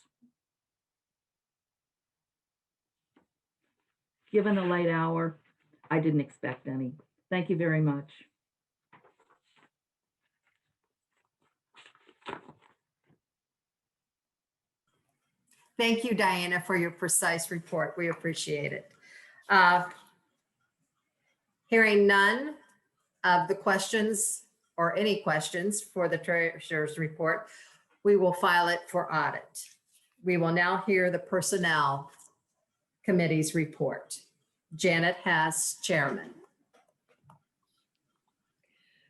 Given the late hour, I didn't expect any. Thank you very much. Thank you, Diana, for your precise report. We appreciate it. Hearing none of the questions or any questions for the treasurer's report, we will file it for audit. We will now hear the Personnel Committee's report. Janet Hess, Chairman.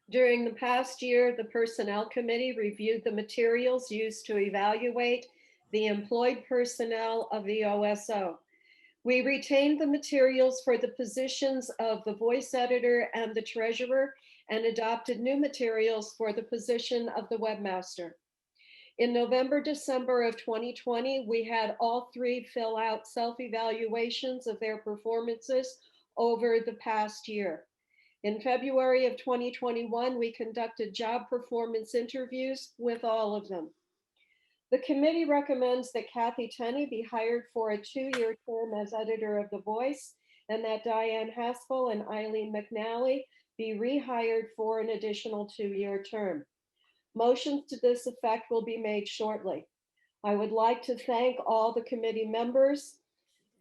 During the past year, the Personnel Committee reviewed the materials used to evaluate the employed personnel of the OSO. We retained the materials for the positions of the voice editor and the treasurer and adopted new materials for the position of the webmaster. In November, December of 2020, we had all three fill out self-evaluations of their performances over the past year. In February of 2021, we conducted job performance interviews with all of them. The committee recommends that Cathy be hired for a 2-year term as editor of The Voice and that Diane Haskell and Eileen McNally be rehired for an additional 2-year term. Motions to this effect will be made shortly. I would like to thank all the committee members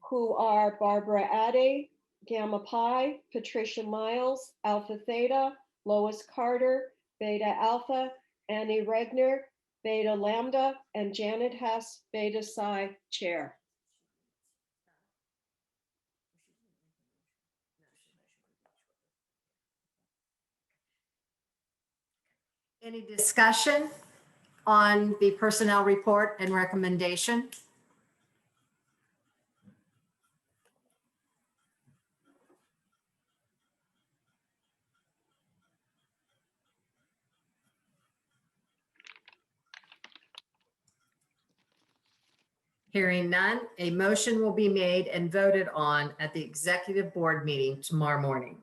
who are Barbara Addy, Gamma Pi, Patricia Miles, Alpha Theta, Lois Carter, Beta Alpha, Annie Regner, Beta Lambda, and Janet Hess, Beta Psi Chair. Any discussion on the personnel report and recommendation? Hearing none, a motion will be made and voted on at the executive board meeting tomorrow morning.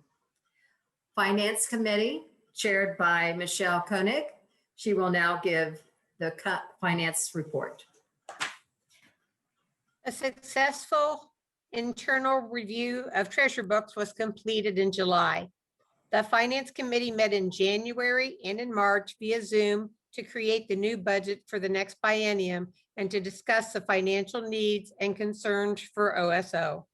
Finance Committee, chaired by Michelle Koenig. She will now give the finance report. A successful internal review of treasure books was completed in July. The Finance Committee met in January and in March via Zoom to create the new budget for the next biennium and to discuss the financial needs and concerns for OSO.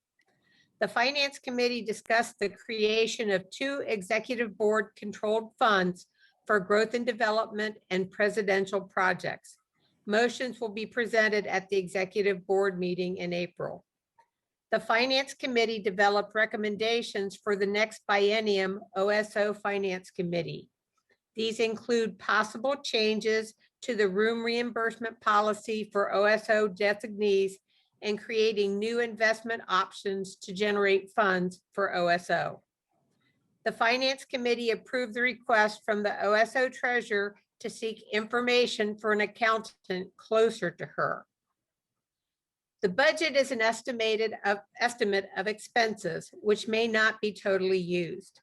The Finance Committee discussed the creation of 2 executive board controlled funds for growth and development and presidential projects. Motions will be presented at the executive board meeting in April. The Finance Committee developed recommendations for the next biennium OSO Finance Committee. These include possible changes to the room reimbursement policy for OSO designees and creating new investment options to generate funds for OSO. The Finance Committee approved the request from the OSO treasurer to seek information for an accountant closer to her. The budget is an estimate of expenses, which may not be totally used.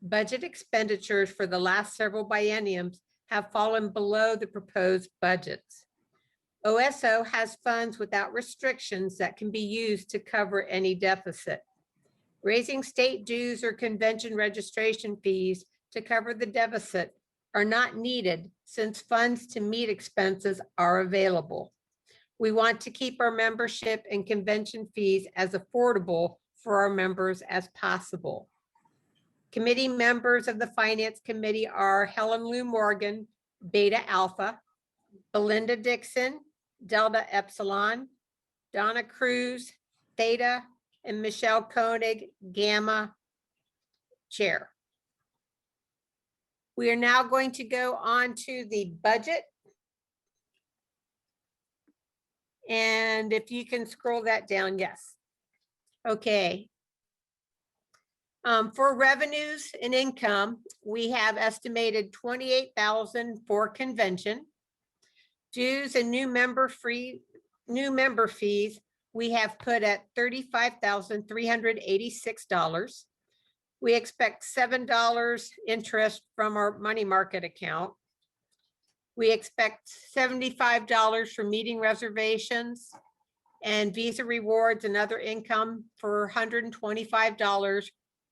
Budget expenditures for the last several bienniums have fallen below the proposed budgets. OSO has funds without restrictions that can be used to cover any deficit. Raising state dues or convention registration fees to cover the deficit are not needed since funds to meet expenses are available. We want to keep our membership and convention fees as affordable for our members as possible. Committee members of the Finance Committee are Helen Lou Morgan, Beta Alpha, Belinda Dixon, Delta Epsilon, Donna Cruz, Theta, and Michelle Koenig, Gamma Chair. We are now going to go on to the budget. And if you can scroll that down, yes. Okay. For revenues and income, we have estimated $28,000 for convention. Dues and new member fees, we have put at $35,386. We expect $7 interest from our money market account. We expect $75 for meeting reservations and visa rewards and other income for $125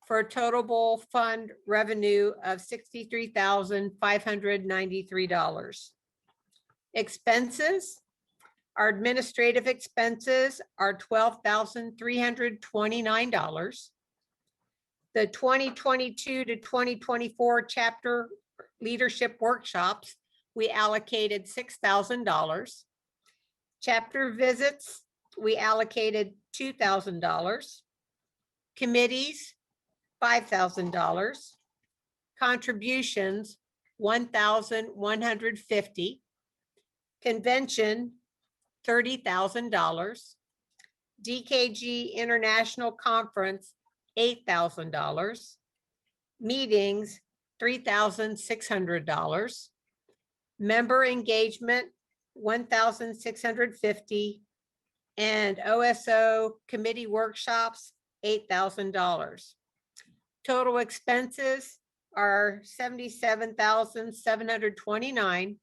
for a total fund revenue of $63,593. Expenses, our administrative expenses are $12,329. The 2022 to 2024 chapter leadership workshops, we allocated $6,000. Chapter visits, we allocated $2,000. Committees, $5,000. Contributions, $1,150. Convention, $30,000. DKG International Conference, $8,000. Meetings, $3,600. Member engagement, $1,650. And OSO committee workshops, $8,000. Total expenses are $77,729.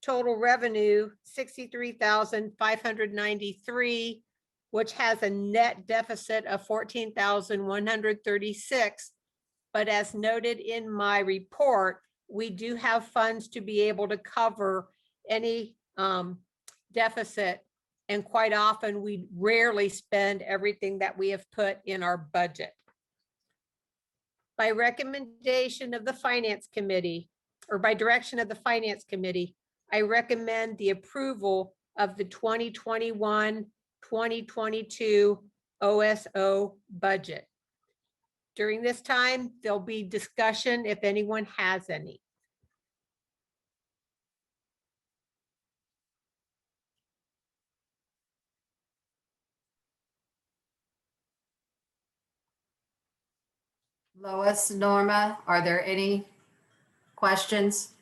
Total revenue, $63,593. which has a net deficit of 14,136. But as noted in my report, we do have funds to be able to cover any deficit. And quite often, we rarely spend everything that we have put in our budget. By recommendation of the Finance Committee, or by direction of the Finance Committee, I recommend the approval of the 2021-2022 OSO budget. During this time, there'll be discussion if anyone has any. Lois, Norma, are there any questions?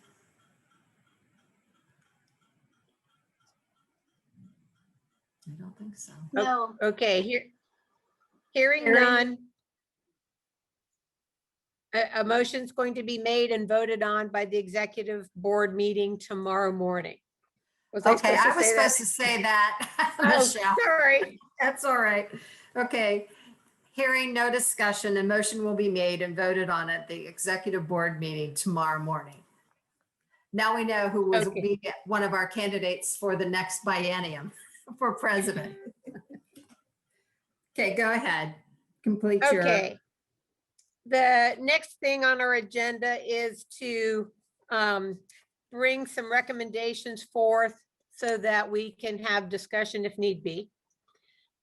I don't think so. No. Okay, hearing Hearing- none. A motion's going to be made and voted on by the executive board meeting tomorrow morning. Okay, I was supposed to say that, Oh, Michelle. sorry. That's all right. Okay. Hearing no discussion, a motion will be made and voted on at the executive board meeting tomorrow morning. Now we know who will Okay. be one of our candidates for the next biennium for president. Okay, go ahead. Complete your. Okay. The next thing on our agenda is to bring some recommendations forth so that we can have discussion if need be.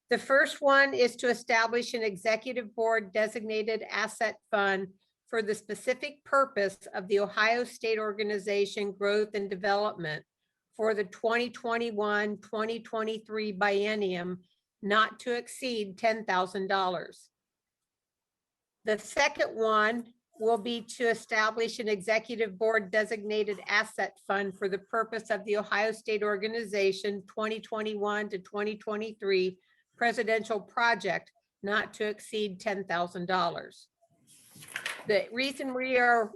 The first one is to establish an executive board designated asset fund for the specific purpose of the Ohio State Organization Growth and Development for the 2021-2023 biennium, not to exceed $10,000. The second one will be to establish an executive board designated asset fund for the purpose of the Ohio State Organization 2021 to 2023 presidential project, not to exceed $10,000. The reason we are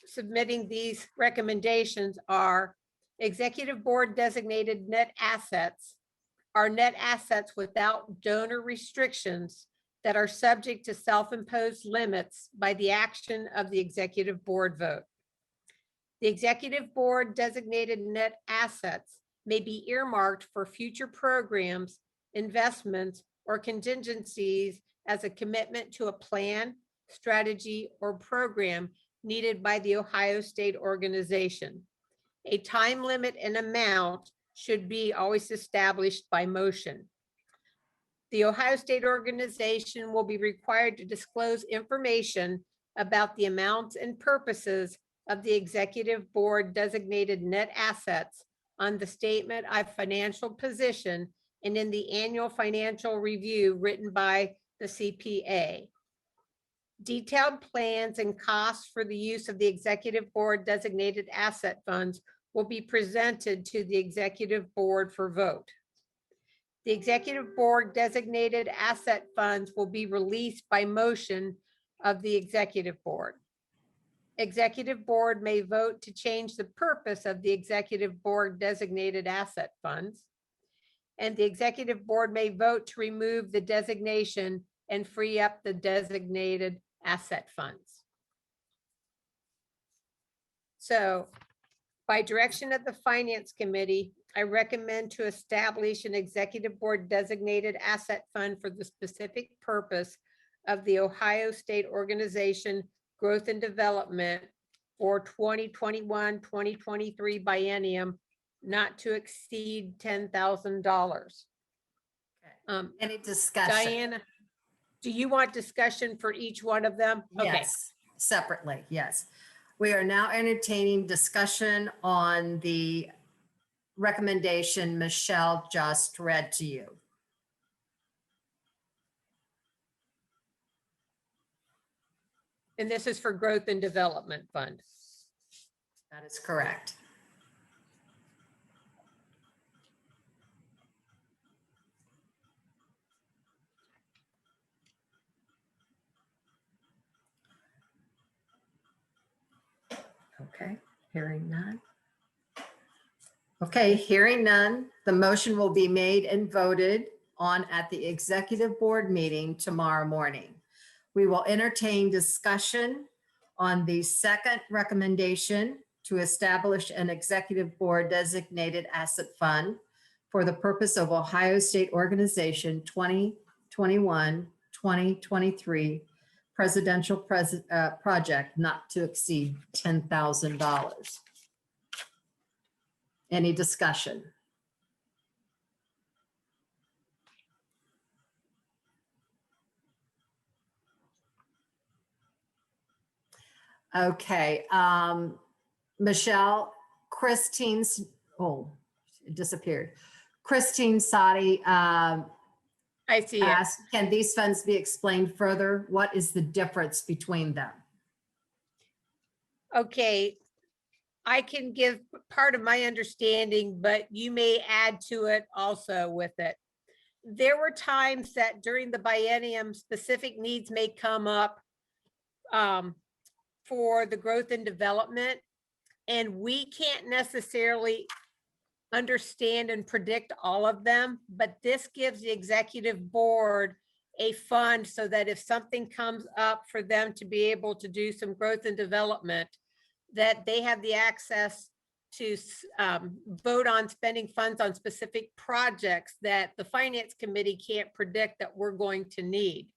submitting these recommendations are executive board designated net assets are net assets without donor restrictions that are subject to self-imposed limits by the action of the executive board vote. The executive board designated net assets may be earmarked for future programs, investments, or contingencies as a commitment to a plan, strategy, or program needed by the Ohio State Organization. A time limit and amount should be always established by motion. The Ohio State Organization will be required to disclose information about the amounts and purposes of the executive board designated net assets on the statement of financial position and in the annual financial review written by the CPA. Detailed plans and costs for the use of the executive board designated asset funds will be presented to the executive board for vote. The executive board designated asset funds will be released by motion of the executive board. Executive board may vote to change the purpose of the executive board designated asset funds. And the executive board may vote to remove the designation and free up the designated asset funds. So by direction of the Finance Committee, I recommend to establish an executive board designated asset fund for the specific purpose of the Ohio State Organization Growth and Development for 2021-2023 biennium, not to exceed $10,000. Any discussion? Diana, do you want discussion for each one of them? Yes, separately, yes. We are now entertaining discussion on the recommendation Michelle just read to you. And this is for Growth and Development Fund. That is correct. Okay, hearing none. Okay, hearing none, the motion will be made and voted on at the executive board meeting tomorrow morning. We will entertain discussion on the second recommendation to establish an executive board designated asset fund for the purpose of Ohio State Organization 2021-2023 presidential project not to exceed $10,000. Any discussion? Okay, Michelle, Christine's, oh, it disappeared. Christine Sadi I see it. asked, can these funds be explained further? What is the difference between them? Okay, I can give part of my understanding, but you may add to it also with it. There were times that during the biennium, specific needs may come up for the growth and development, and we can't necessarily understand and predict all of them, but this gives the executive board a fund so that if something comes up for them to be able to do some growth and development, that they have the access to vote on spending funds on specific projects that the finance committee can't predict that we're going to need.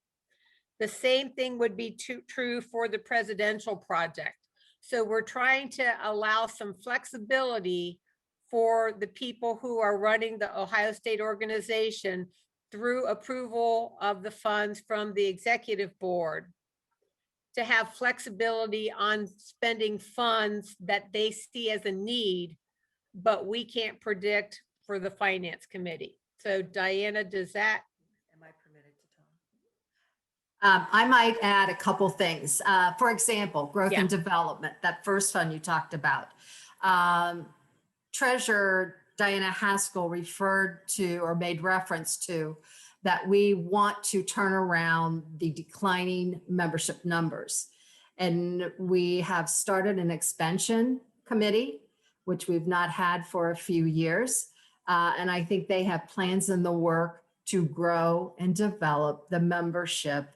The same thing would be true for the presidential project. So we're trying to allow some flexibility for the people who are running the Ohio State organization through approval of the funds from the executive board to have flexibility on spending funds that they see as a need, but we can't predict for the finance committee. So Diana, does that? Am I permitted to talk? I might add a couple things. For example, growth and development, that first fund you talked about. Treasurer Diana Haskell referred to or made reference to that we want to turn around the declining membership numbers. And we have started an expansion committee, which we've not had for a few years. And I think they have plans in the work to grow and develop the membership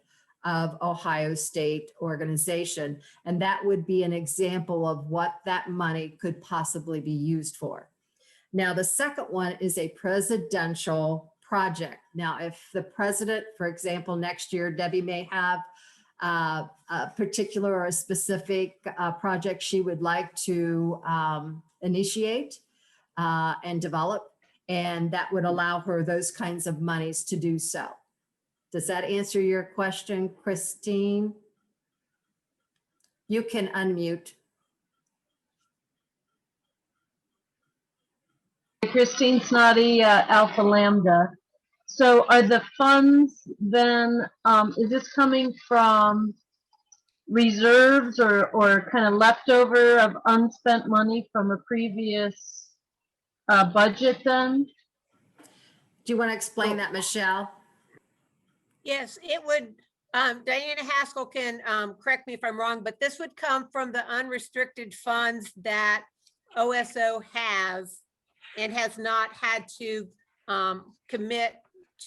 of Ohio State organization. And that would be an example of what that money could possibly be used for. Now, the second one is a presidential project. Now, if the president, for example, next year, Debbie may have a particular or a specific project she would like to initiate and develop, and that would allow her those kinds of monies to do so. Does that answer your question, Christine? You can unmute. Christine Snoddy, Alpha Lambda. So are the funds then, is this coming from reserves or kind of leftover of unspent money from a previous budget then? Do you want to explain that, Michelle? Yes, it would. Diana Haskell can correct me if I'm wrong, but this would come from the unrestricted funds that OSO has and has not had to commit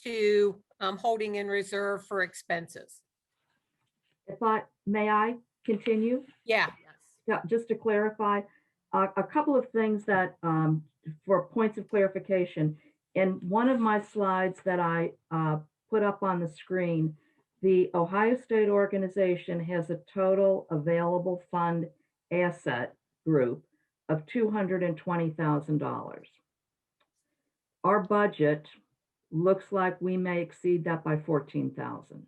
to holding in reserve for expenses. May I continue? Yeah. Yeah, just to clarify, a couple of things that for points of clarification. In one of my slides that I put up on the screen, the Ohio State organization has a total available fund asset group of $220,000. Our budget looks like we may exceed that by 14,000.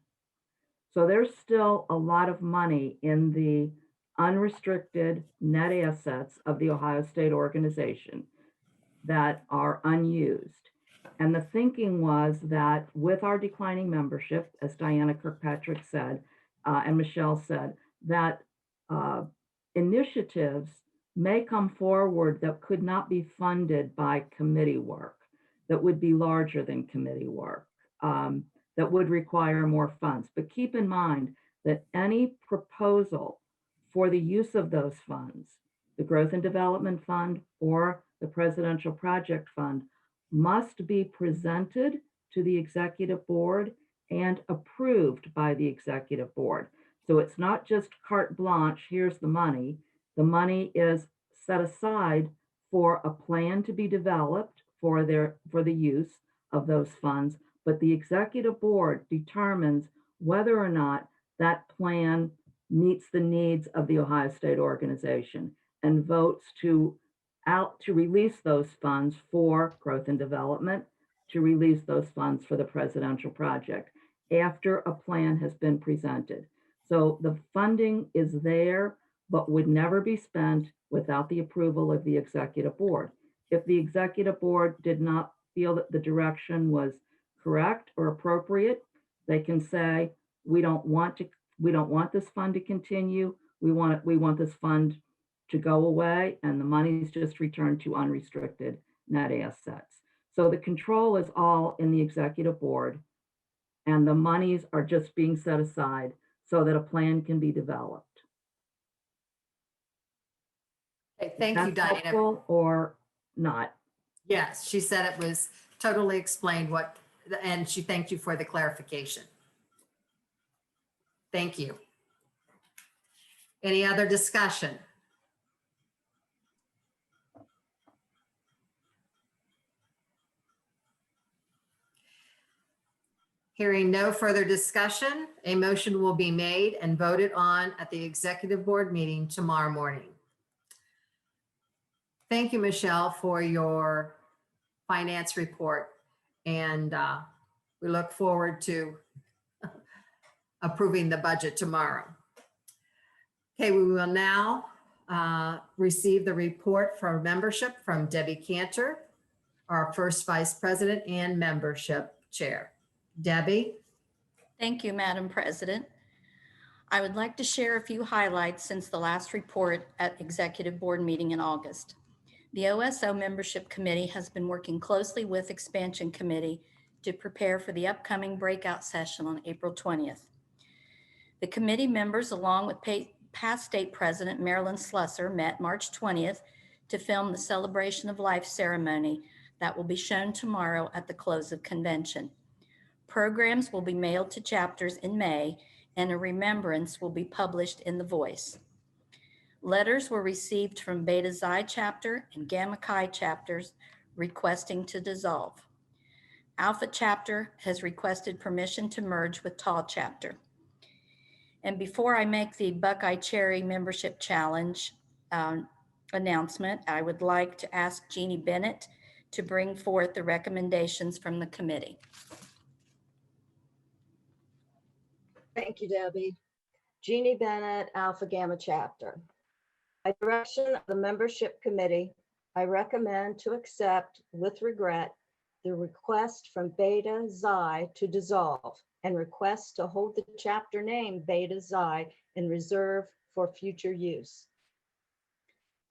So there's still a lot of money in the unrestricted net assets of the Ohio State organization that are unused. And the thinking was that with our declining membership, as Diana Kirkpatrick said, and Michelle said, that initiatives may come forward that could not be funded by committee work, that would be larger than committee work, that would require more funds. But keep in mind that any proposal for the use of those funds, the Growth and Development Fund or the Presidential Project Fund, must be presented to the executive board and approved by the executive board. So it's not just carte blanche, here's the money. The money is set aside for a plan to be developed for the use of those funds, but the executive board determines whether or not that plan meets the needs of the Ohio State organization and votes to release those funds for growth and development, to release those funds for the presidential project after a plan has been presented. So the funding is there, but would never be spent without the approval of the executive board. If the executive board did not feel that the direction was correct or appropriate, they can say, we don't want this fund to continue. We want this fund to go away, and the money is just returned to unrestricted net assets. So the control is all in the executive board, and the monies are just being set aside so that a plan can be developed. Okay, thank you, Diana. Helpful or not? Yes, she said it was totally explained and she thanked you for the clarification. Thank you. Any other discussion? Hearing no further discussion, a motion will be made and voted on at the executive board meeting tomorrow morning. Thank you, Michelle, for your finance report. And we look forward to approving the budget tomorrow. Okay, we will now receive the report for membership from Debbie Cantor, our first vice president and membership chair. Debbie. Thank you, Madam President. I would like to share a few highlights since the last report at Executive Board meeting in August. The OSO Membership Committee has been working closely with Expansion Committee to prepare for the upcoming breakout session on April 20th. The committee members, along with past State President Marilyn Slusser, met March 20th to film the Celebration of Life ceremony that will be shown tomorrow at the close of convention. Programs will be mailed to chapters in May, and a remembrance will be published in The Voice. Letters were received from Beta Xi chapter and Gamma Chi chapters requesting to dissolve. Alpha chapter has requested permission to merge with Tau chapter. And before I make the Buckeye Cherry Membership Challenge announcement, I would like to ask Jeannie Bennett to bring forth the recommendations from the committee. Thank you, Debbie. Jeannie Bennett, Alpha Gamma Chapter. By direction of the Membership Committee, I recommend to accept with regret the request from Beta Xi to dissolve and request to hold the chapter name Beta Xi in reserve for future use.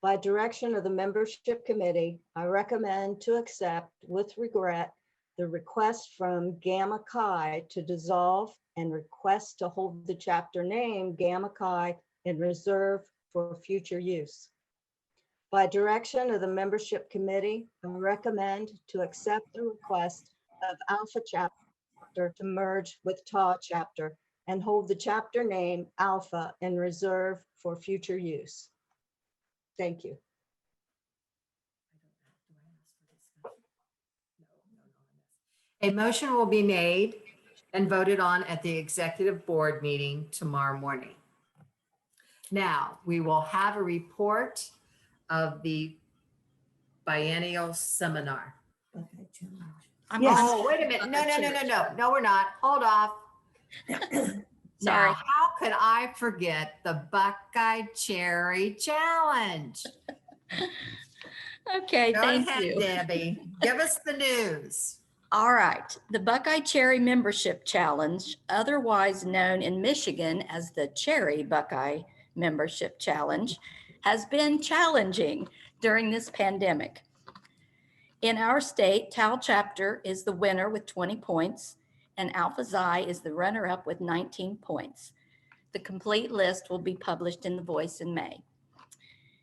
By direction of the Membership Committee, I recommend to accept with regret the request from Gamma Chi to dissolve and request to hold the chapter name Gamma Chi in reserve for future use. By direction of the Membership Committee, I recommend to accept the request of Alpha chapter to merge with Tau chapter and hold the chapter name Alpha in reserve for future use. Thank you. A motion will be made and voted on at the executive board meeting tomorrow morning. Now, we will have a report of the biennial seminar. Oh, wait a minute. No, we're not. Hold off. Sorry. Now, how could I forget the Buckeye Cherry Challenge? Okay, Go thank ahead, you. Debbie. Give us the news. All right, the Buckeye Cherry Membership Challenge, otherwise known in Michigan as the Cherry Buckeye Membership Challenge, has been challenging during this pandemic. In our state, Tau chapter is the winner with 20 points, and Alpha Xi is the runner-up with 19 points. The complete list will be published in The Voice in May.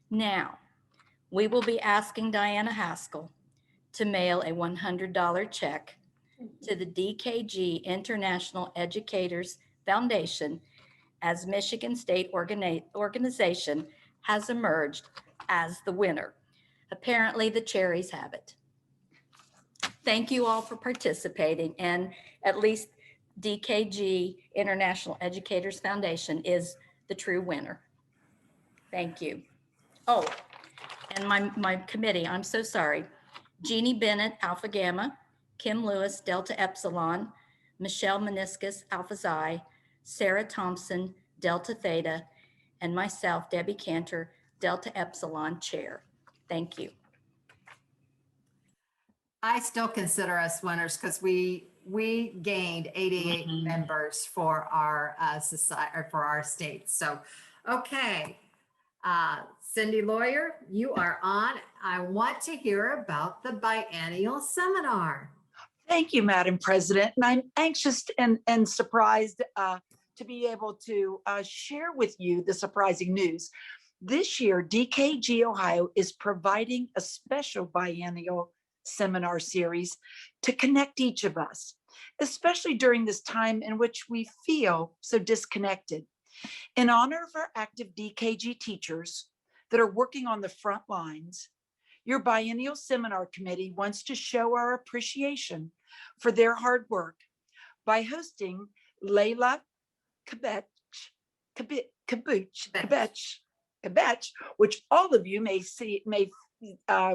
Now, we will be asking Diana Haskell to mail a $100 check to the DKG International Educators Foundation as Michigan State organization has emerged as the winner. Apparently, the cherries have it. Thank you all for participating, and at least DKG International Educators Foundation is the true winner. Thank you. Oh, and my committee, I'm so sorry. Jeannie Bennett, Alpha Gamma, Kim Lewis, Delta Epsilon, Michelle Meniscus, Alpha Xi, Sarah Thompson, Delta Theta, and myself, Debbie Cantor, Delta Epsilon Chair. Thank you. I still consider us winners because we gained 88 members for our society, or for our state. So, okay. Cindy Lawyer, you are on. I want to hear about the biennial seminar. Thank you, Madam President. And I'm anxious and surprised to be able to share with you the surprising news. This year, DKG Ohio is providing a special biennial seminar series to connect each of us, especially during this time in which we feel so disconnected. In honor of our active DKG teachers that are working on the front lines, your biennial seminar committee wants to show our appreciation for their hard work by hosting Lelia, Kubesch, which all of you may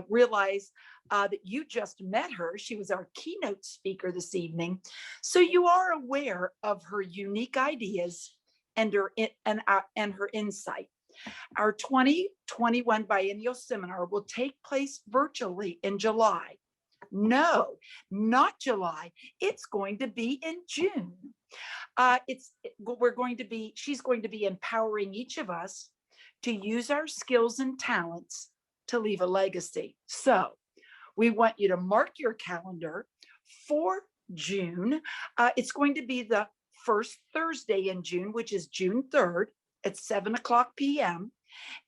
realize that you just met her. She was our keynote speaker this evening. So you are aware of her unique ideas and her insight. Our 2021 biennial seminar will take place virtually in July. No, not July. It's going to be in June. She's going to be empowering each of us to use our skills and talents to leave a legacy. So we want you to mark your calendar for June. It's going to be the first Thursday in June, which is June 3rd at 7:00 p.m.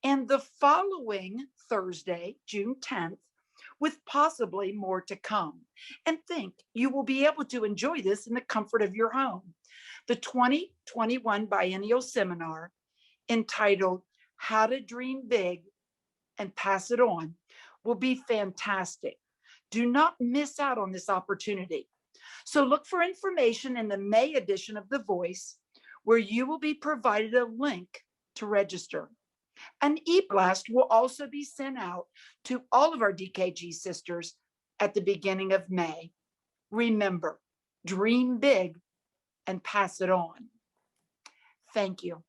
and the following Thursday, June 10th, with possibly more to come. And think you will be able to enjoy this in the comfort of your home. The 2021 biennial seminar, entitled How to Dream Big and Pass It On, will be fantastic. Do not miss out on this opportunity. So look for information in the May edition of The Voice, where you will be provided a link to register. An e-blast will also be sent out to all of our DKG sisters at the beginning of May. Remember, dream big and pass it on. Thank you.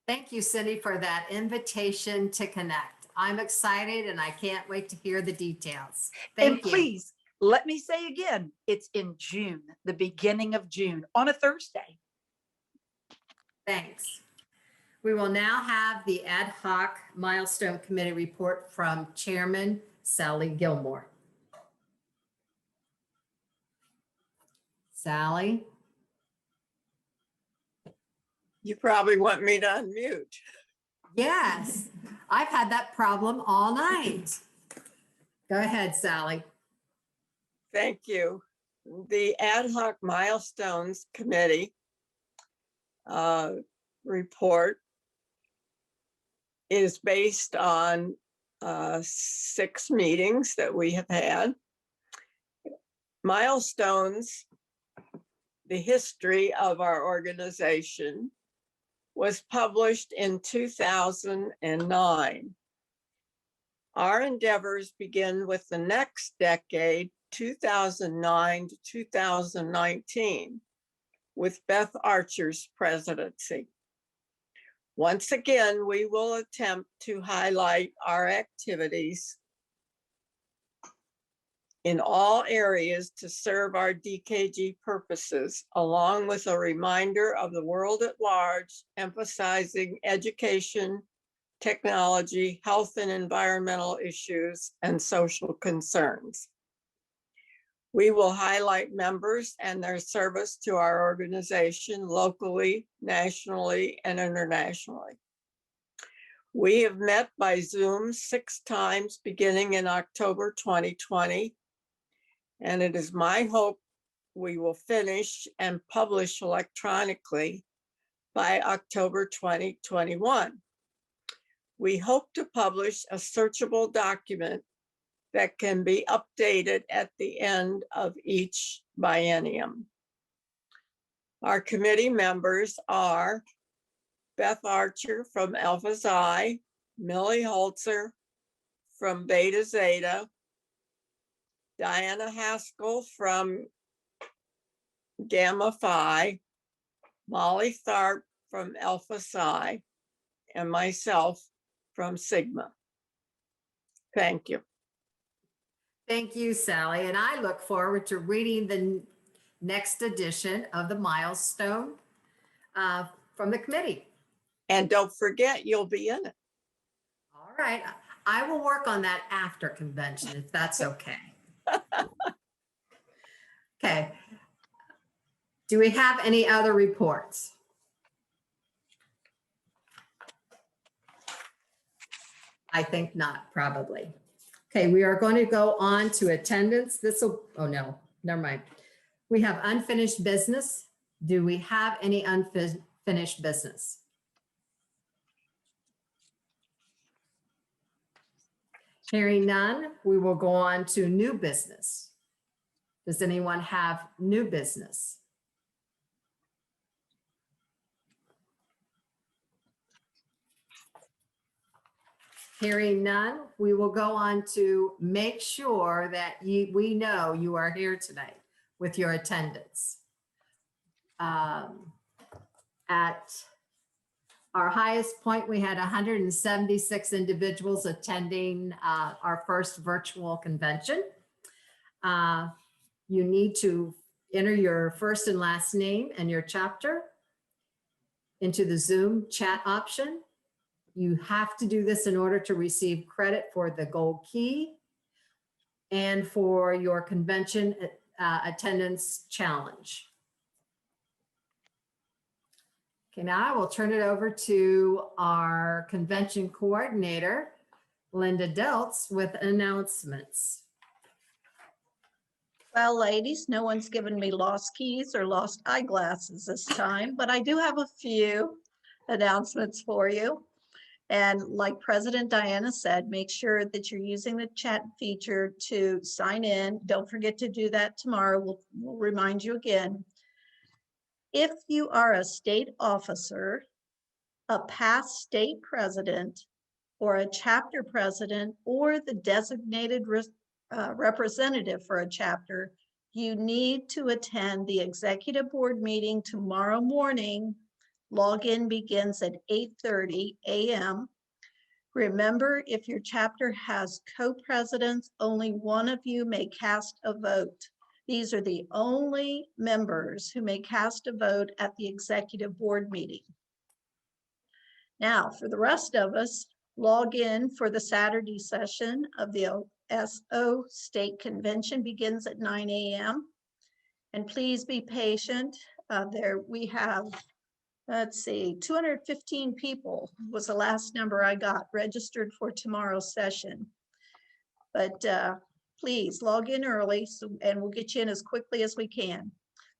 Thank you, Cindy, for that invitation to connect. I'm excited and I can't wait to hear the details. Thank you. And please, let me say again, it's in June, the beginning of June, on a Thursday. Thanks. We will now have the ad hoc milestone committee report from Chairman Sally Gilmore. Sally? You probably want me to unmute. Yes, I've had that problem all night. Go ahead, Sally. Thank you. The Ad hoc Milestones Committee report is based on 6 meetings that we have had. Milestones, the history of our organization, was published in 2009. Our endeavors begin with the next decade, 2009 to 2019, with Beth Archer's presidency. Once again, we will attempt to highlight our activities in all areas to serve our DKG purposes, along with a reminder of the world at large, emphasizing education, technology, health and environmental issues, and social concerns. We will highlight members and their service to our organization locally, nationally, and internationally. We have met by Zoom 6 times beginning in October 2020. And it is my hope we will finish and publish electronically by October 2021. We hope to publish a searchable document that can be updated at the end of each biennium. Our committee members are Beth Archer from Alpha Xi, Millie Holzer from Beta Zeta, Diana Haskell from Gamma Phi, Molly Tharp from Alpha Psi, and myself from Sigma. Thank you. Thank you, Sally. And I look forward to reading the next edition of the milestone from the committee. And don't forget, you'll be in it. All right. I will work on that after convention, if that's okay. Okay. Do we have any other reports? I think not, probably. Okay, we are going to go on to attendance. This will, oh no, never mind. We have unfinished business. Do we have any unfinished business? Hearing none, we will go on to new business. Does anyone have new business? Hearing none, we will go on to make sure that we know you are here tonight with your attendance. At our highest point, we had 176 individuals attending our first virtual convention. You need to enter your first and last name and your chapter into the Zoom chat option. You have to do this in order to receive credit for the gold key and for your convention attendance challenge. Okay, now I will turn it over to our convention coordinator, Linda Deltz, with announcements. Well, ladies, no one's given me lost keys or lost eyeglasses this time, but I do have a few announcements for you. And like President Diana said, make sure that you're using the chat feature to sign in. Don't forget to do that tomorrow. We'll remind you again. If you are a state officer, a past state president, or a chapter president, or the designated representative for a chapter, you need to attend the executive board meeting tomorrow morning. Login begins at 8:30 a.m. Remember, if your chapter has co-presidents, only one of you may cast a vote. These are the only members who may cast a vote at the executive board meeting. Now, for the rest of us, log in for the Saturday session of the OSO State Convention begins at 9 a.m. And please be patient. There we have, let's see, 215 people was the last number I got registered for tomorrow's session. But please log in early and we'll get you in as quickly as we can.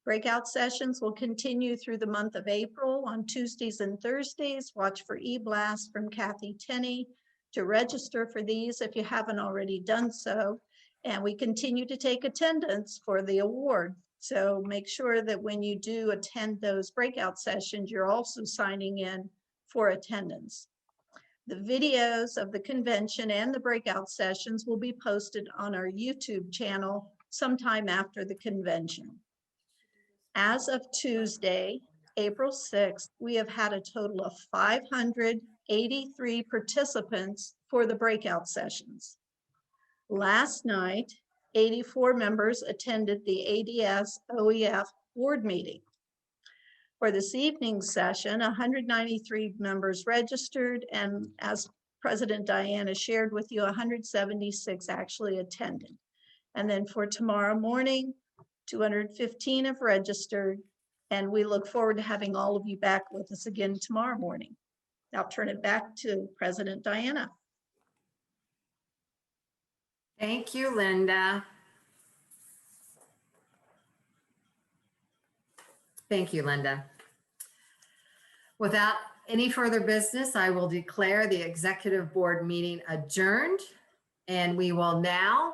Breakout sessions will continue through the month of April on Tuesdays and Thursdays. Watch for e-blast from Cathy Tenney to register for these if you haven't already done so. And we continue to take attendance for the award. So make sure that when you do attend those breakout sessions, you're also signing in for attendance. The videos of the convention and the breakout sessions will be posted on our YouTube channel sometime after the convention. As of Tuesday, April 6th, we have had a total of 583 participants for the breakout sessions. Last night, 84 members attended the ADS OEF board meeting. For this evening's session, 193 members registered, and as President Diana shared with you, 176 actually attended. And then for tomorrow morning, 215 have registered, and we look forward to having all of you back with us again tomorrow morning. I'll turn it back to President Diana. Thank you, Linda. Thank you, Linda. Without any further business, I will declare the executive board meeting adjourned. And we will now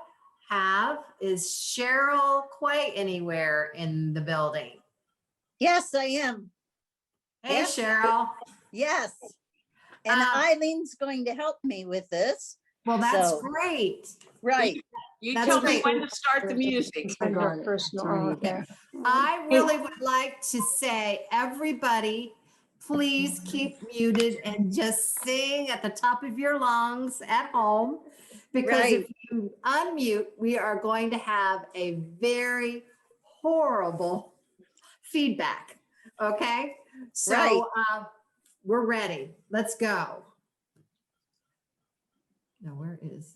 have, is Cheryl Quay anywhere in the building? Yes, I am. Hey, Yes. Cheryl. Yes. And Eileen's going to help me with this. Well, that's So- great. Right. You That's tell me great. when to start the music. I really would like to say, everybody, please keep muted and just sing at the top of your lungs at home. Because if you unmute, we are going to have a very horrible feedback. Okay? So we're ready. Let's go. Now, where is?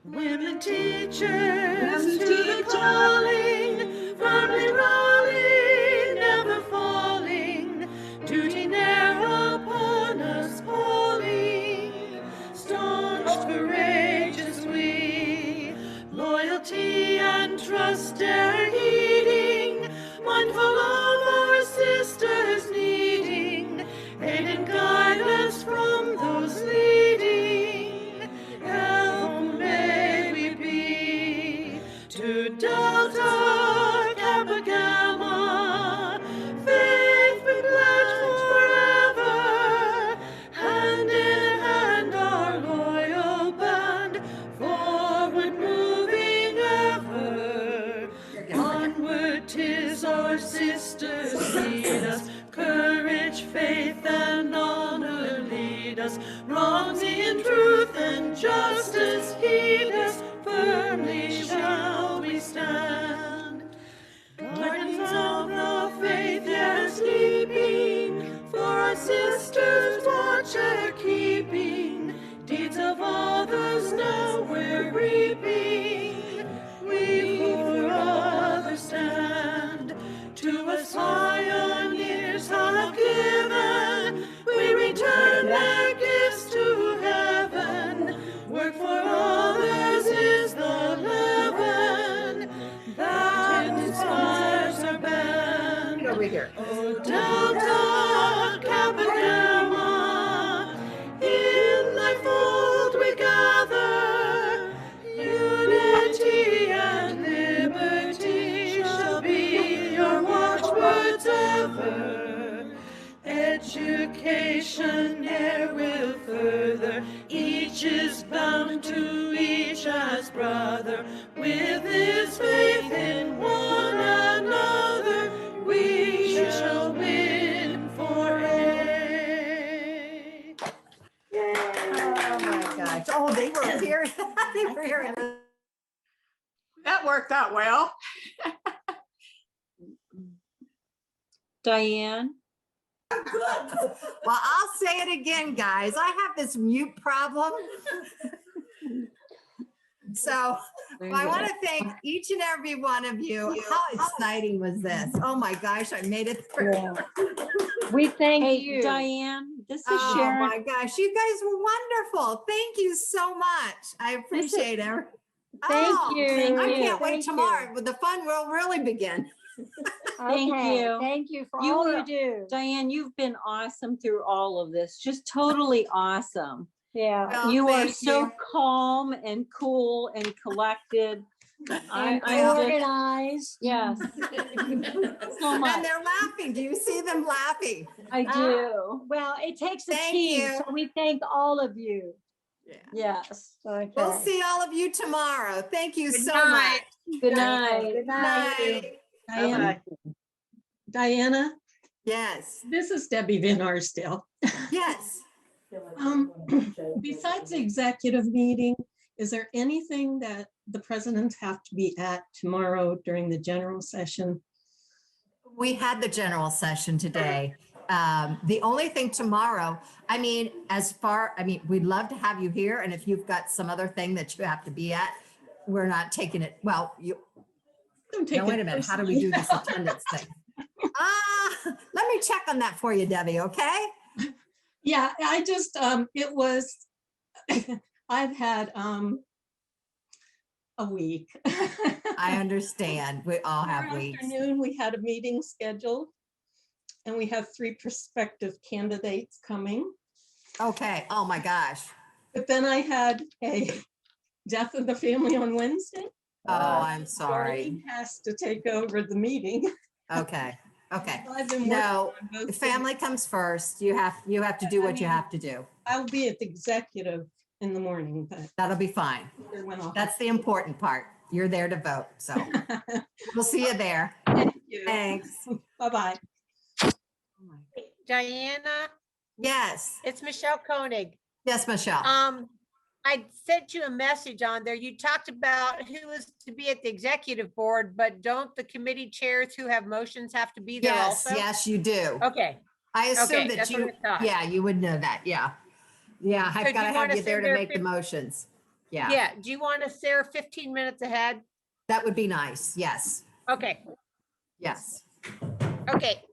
Women teachers to the calling, firmly rolling, never falling, duty ne'er upon us calling, staunch, courageous we, loyalty and trust dare heeding, mindful of our sisters needing, aid and guidance from those leading, help may we be, to Delta Kappa Gamma, faith we pledge forever, hand in hand our loyal band, forward moving ever, onward 'tis our sisters lead us, courage, faith and honor lead us, wrongs in truth and justice heed us, firmly shall we stand. Guardians of the faith yet sleeping, for our sisters watcher keeping, deeds of others now we're reaping, we for others stand. To us pioneers have given, we return their gifts to heaven, work for others is the leaven that inspires our band. Over here. Oh, Delta Kappa Gamma, in thy fold we gather, unity and liberty shall be your watchwords ever. Education ne'er will further, each is bound to each as brother, with his faith in one another, we shall win for aid. Oh my gosh. Oh, they were here. They were here. That worked out well. Diane? Well, I'll say it again, guys. I have this mute problem. So I want to thank each and every one of you. How exciting was this? Oh my gosh, I made it through. We thank Hey, you. Diane, this is Oh Sharon. my gosh, you guys were wonderful. Thank you so much. I appreciate it. Thank you. I can't wait Thank you. tomorrow, but the fun will really begin. Thank you. Thank you for all you do. Diane, you've been awesome through all of this, just totally awesome. Yeah. Well, You are thank so you. calm and cool and collected. And just- organized. Yes, so much. And they're laughing. Do you see them laughing? I do. Well, it takes a Thank team, you. so we thank all of you. Yes. Okay. We'll see all of you tomorrow. Thank you Good so night. much. Good night. Good night. Night. Diana, Diana, Yes. this is Debbie Van Arsdale. Yes. Besides the executive meeting, is there anything that the presidents have to be at tomorrow during the general session? We had the general session today. The only thing tomorrow, I mean, we'd love to have you here. And if you've got some other thing that you have to be at, we're not taking it. Well, Now, wait a minute. How do we do this attendance thing? Let me check on that for you, Debbie, okay? Yeah, I just, it was, I've had a week. I understand. We all have weeks. Afternoon, we had a meeting scheduled and we have 3 prospective candidates coming. Okay. Oh my gosh. But then I had a death in the family on Wednesday. Oh, I'm sorry. Daugherty has to take over the meeting. Okay. Okay. I've been No, working on both family comes first. You have to do what you have to do. I'll be at the executive in the morning, but That'll be fine. That's the important part. You're there to vote. So we'll see you there. Thank you. Thanks. Bye-bye. Diana, Yes. it's Michelle Koenig. Yes, Michelle. I sent you a message on there. You talked about who is to be at the executive board, but don't the committee chairs who have motions have to be there Yes, also? yes, you do. Okay. I assume Okay, that that's what you, I thought. yeah, you would know that. Yeah. Yeah, So I've do got to you wanna have you there send to her make the motions. Yeah. Yeah. Do you want us there 15 minutes ahead? That would be nice. Yes. Okay. Yes. Okay.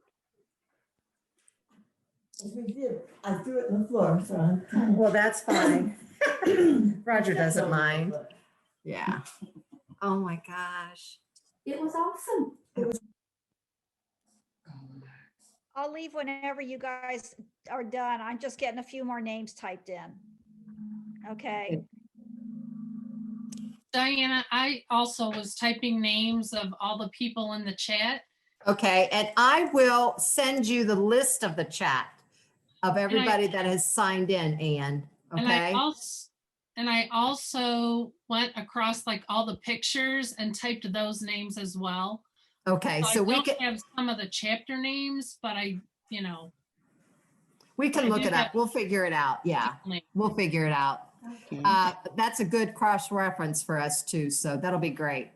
I threw it on the floor, so I'm. Well, that's fine. Roger doesn't mind. Yeah. Oh my gosh. It was awesome. I'll leave whenever you guys are done. I'm just getting a few more names typed in. Okay. Diana, I also was typing names of all the people in the chat. Okay, and I will send you the list of the chat of everybody that has signed in, Ann. Okay. And I also went across like all the pictures and typed those names as well. Okay, so we don't can have some of the chapter names, but we can I look do it up. have- We'll figure it out. Yeah, we'll figure it out. That's a good cross reference for us too. So that'll be great.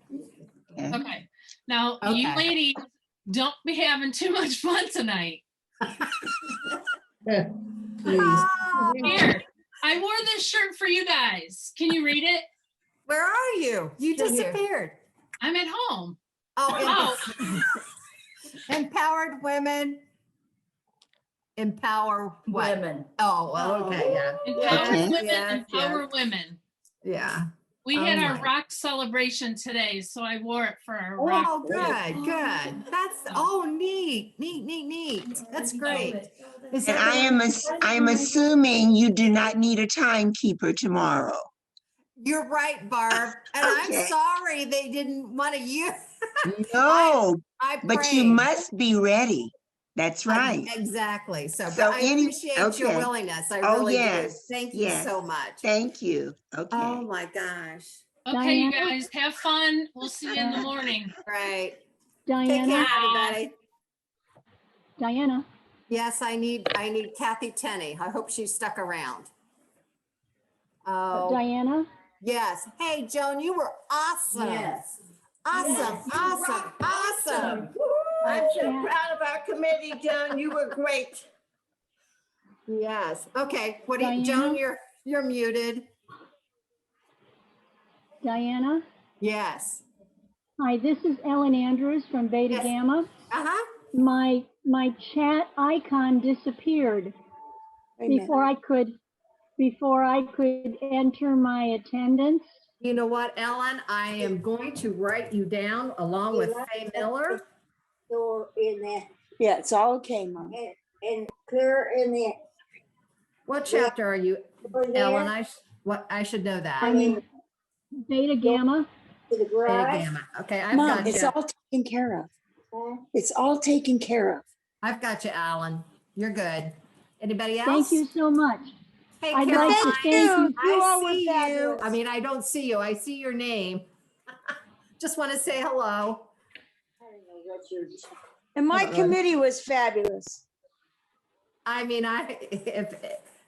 Okay. Now, you Okay. ladies, don't be having too much fun tonight. Please. Here, I wore this shirt for you guys. Can you read it? Where are you? You disappeared. I'm at home. Oh, empowered women. Empower what? Women. Oh, well, okay, yeah. Empower Okay. women, Yes, empower yes. women. Yeah. We Oh had our my. rock celebration today, so I wore it for our rock. Oh, good, good. That's, neat. That's great. Is And that I am assuming you do not need a timekeeper tomorrow. You're right, Barb. And I'm Okay. sorry they didn't want to use. No, I but you prayed. must be ready. That's right. Exactly. So, So but I any- appreciate your okay. willingness. I Oh, really yes, do. Thank you yes. so much. Thank you. Okay. Oh my gosh. Okay, you Diana? guys, have fun. We'll see you in the morning. Right. Take Diana, care, everybody. Diana, Yes, I need Cathy Tenney. I hope she's stuck around. Oh, Diana, yes. Hey, Joan, you were awesome. Yes. Awesome, Yes, you awesome, rocked. awesome. I'm so proud of our committee, Joan. You were great. Yes. Okay. What do you, Diana? Joan, you're muted. Diana. Yes. Hi, this is Ellen Andrews from Beta Yes. Gamma. Uh-huh. My chat icon disappeared before I could enter my attendance. You know what, Ellen? I am going to write you down along with Faye Miller. So in there Yeah, it's all okay, Mom. and clear in the. What chapter are you, over there Ellen? I should know that. I'm in Beta Gamma. To the Beta garage. Gamma. Okay, I've Mom, got it's you. all taken care of. Huh? It's all taken care of. I've got you, Alan. You're good. Anybody else? Thank you so much. Hey, I'd Caroline. like to thank you. I see you. I mean, I don't see you. I see your name. Just want to say hello. And my Uh-oh. committee was fabulous. I mean, if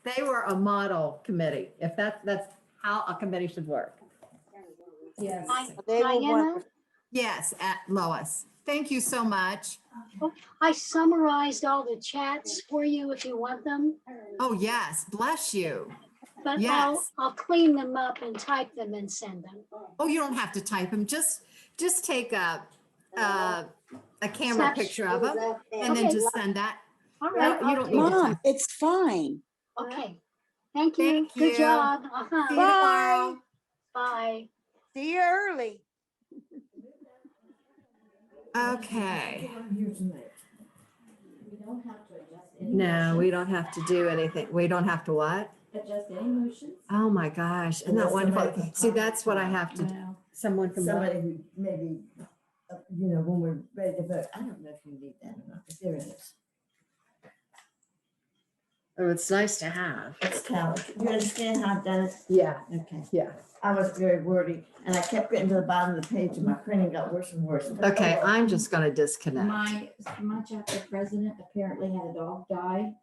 they were a model committee, if that's how a committee should work. Yes. They were Diana, wonderful. Yes, Lois. Thank you so much. I summarized all the chats for you if you want them, Oh, yes. Bless you. but Yes. I'll clean them up and type them and send them. Oh, you don't have to type them. Just take a camera Snap- picture of them and then Okay. just send that. All No, right. you don't I'll need do to that. Mom, it's fine. Okay. Thank you. Thank Good you. job. See you tomorrow. Bye. See you early. Okay. Here tonight. We don't have to adjust any No, we motions. don't have to do anything. We don't have to what? Adjust any motions. Oh my gosh, isn't that Unless somebody wonderful? can See, talk. that's what I have to do. Someone from what? Somebody who maybe, when we're ready to vote. I don't know if you need that or not, but there it is. Oh, it's nice to have. It's talent. You understand how I've done it? Yeah, Okay. yeah. I was very wordy and I kept getting to the bottom of the page and my printing got worse and worse. Okay, I'm just gonna disconnect. My chapter president apparently had a dog die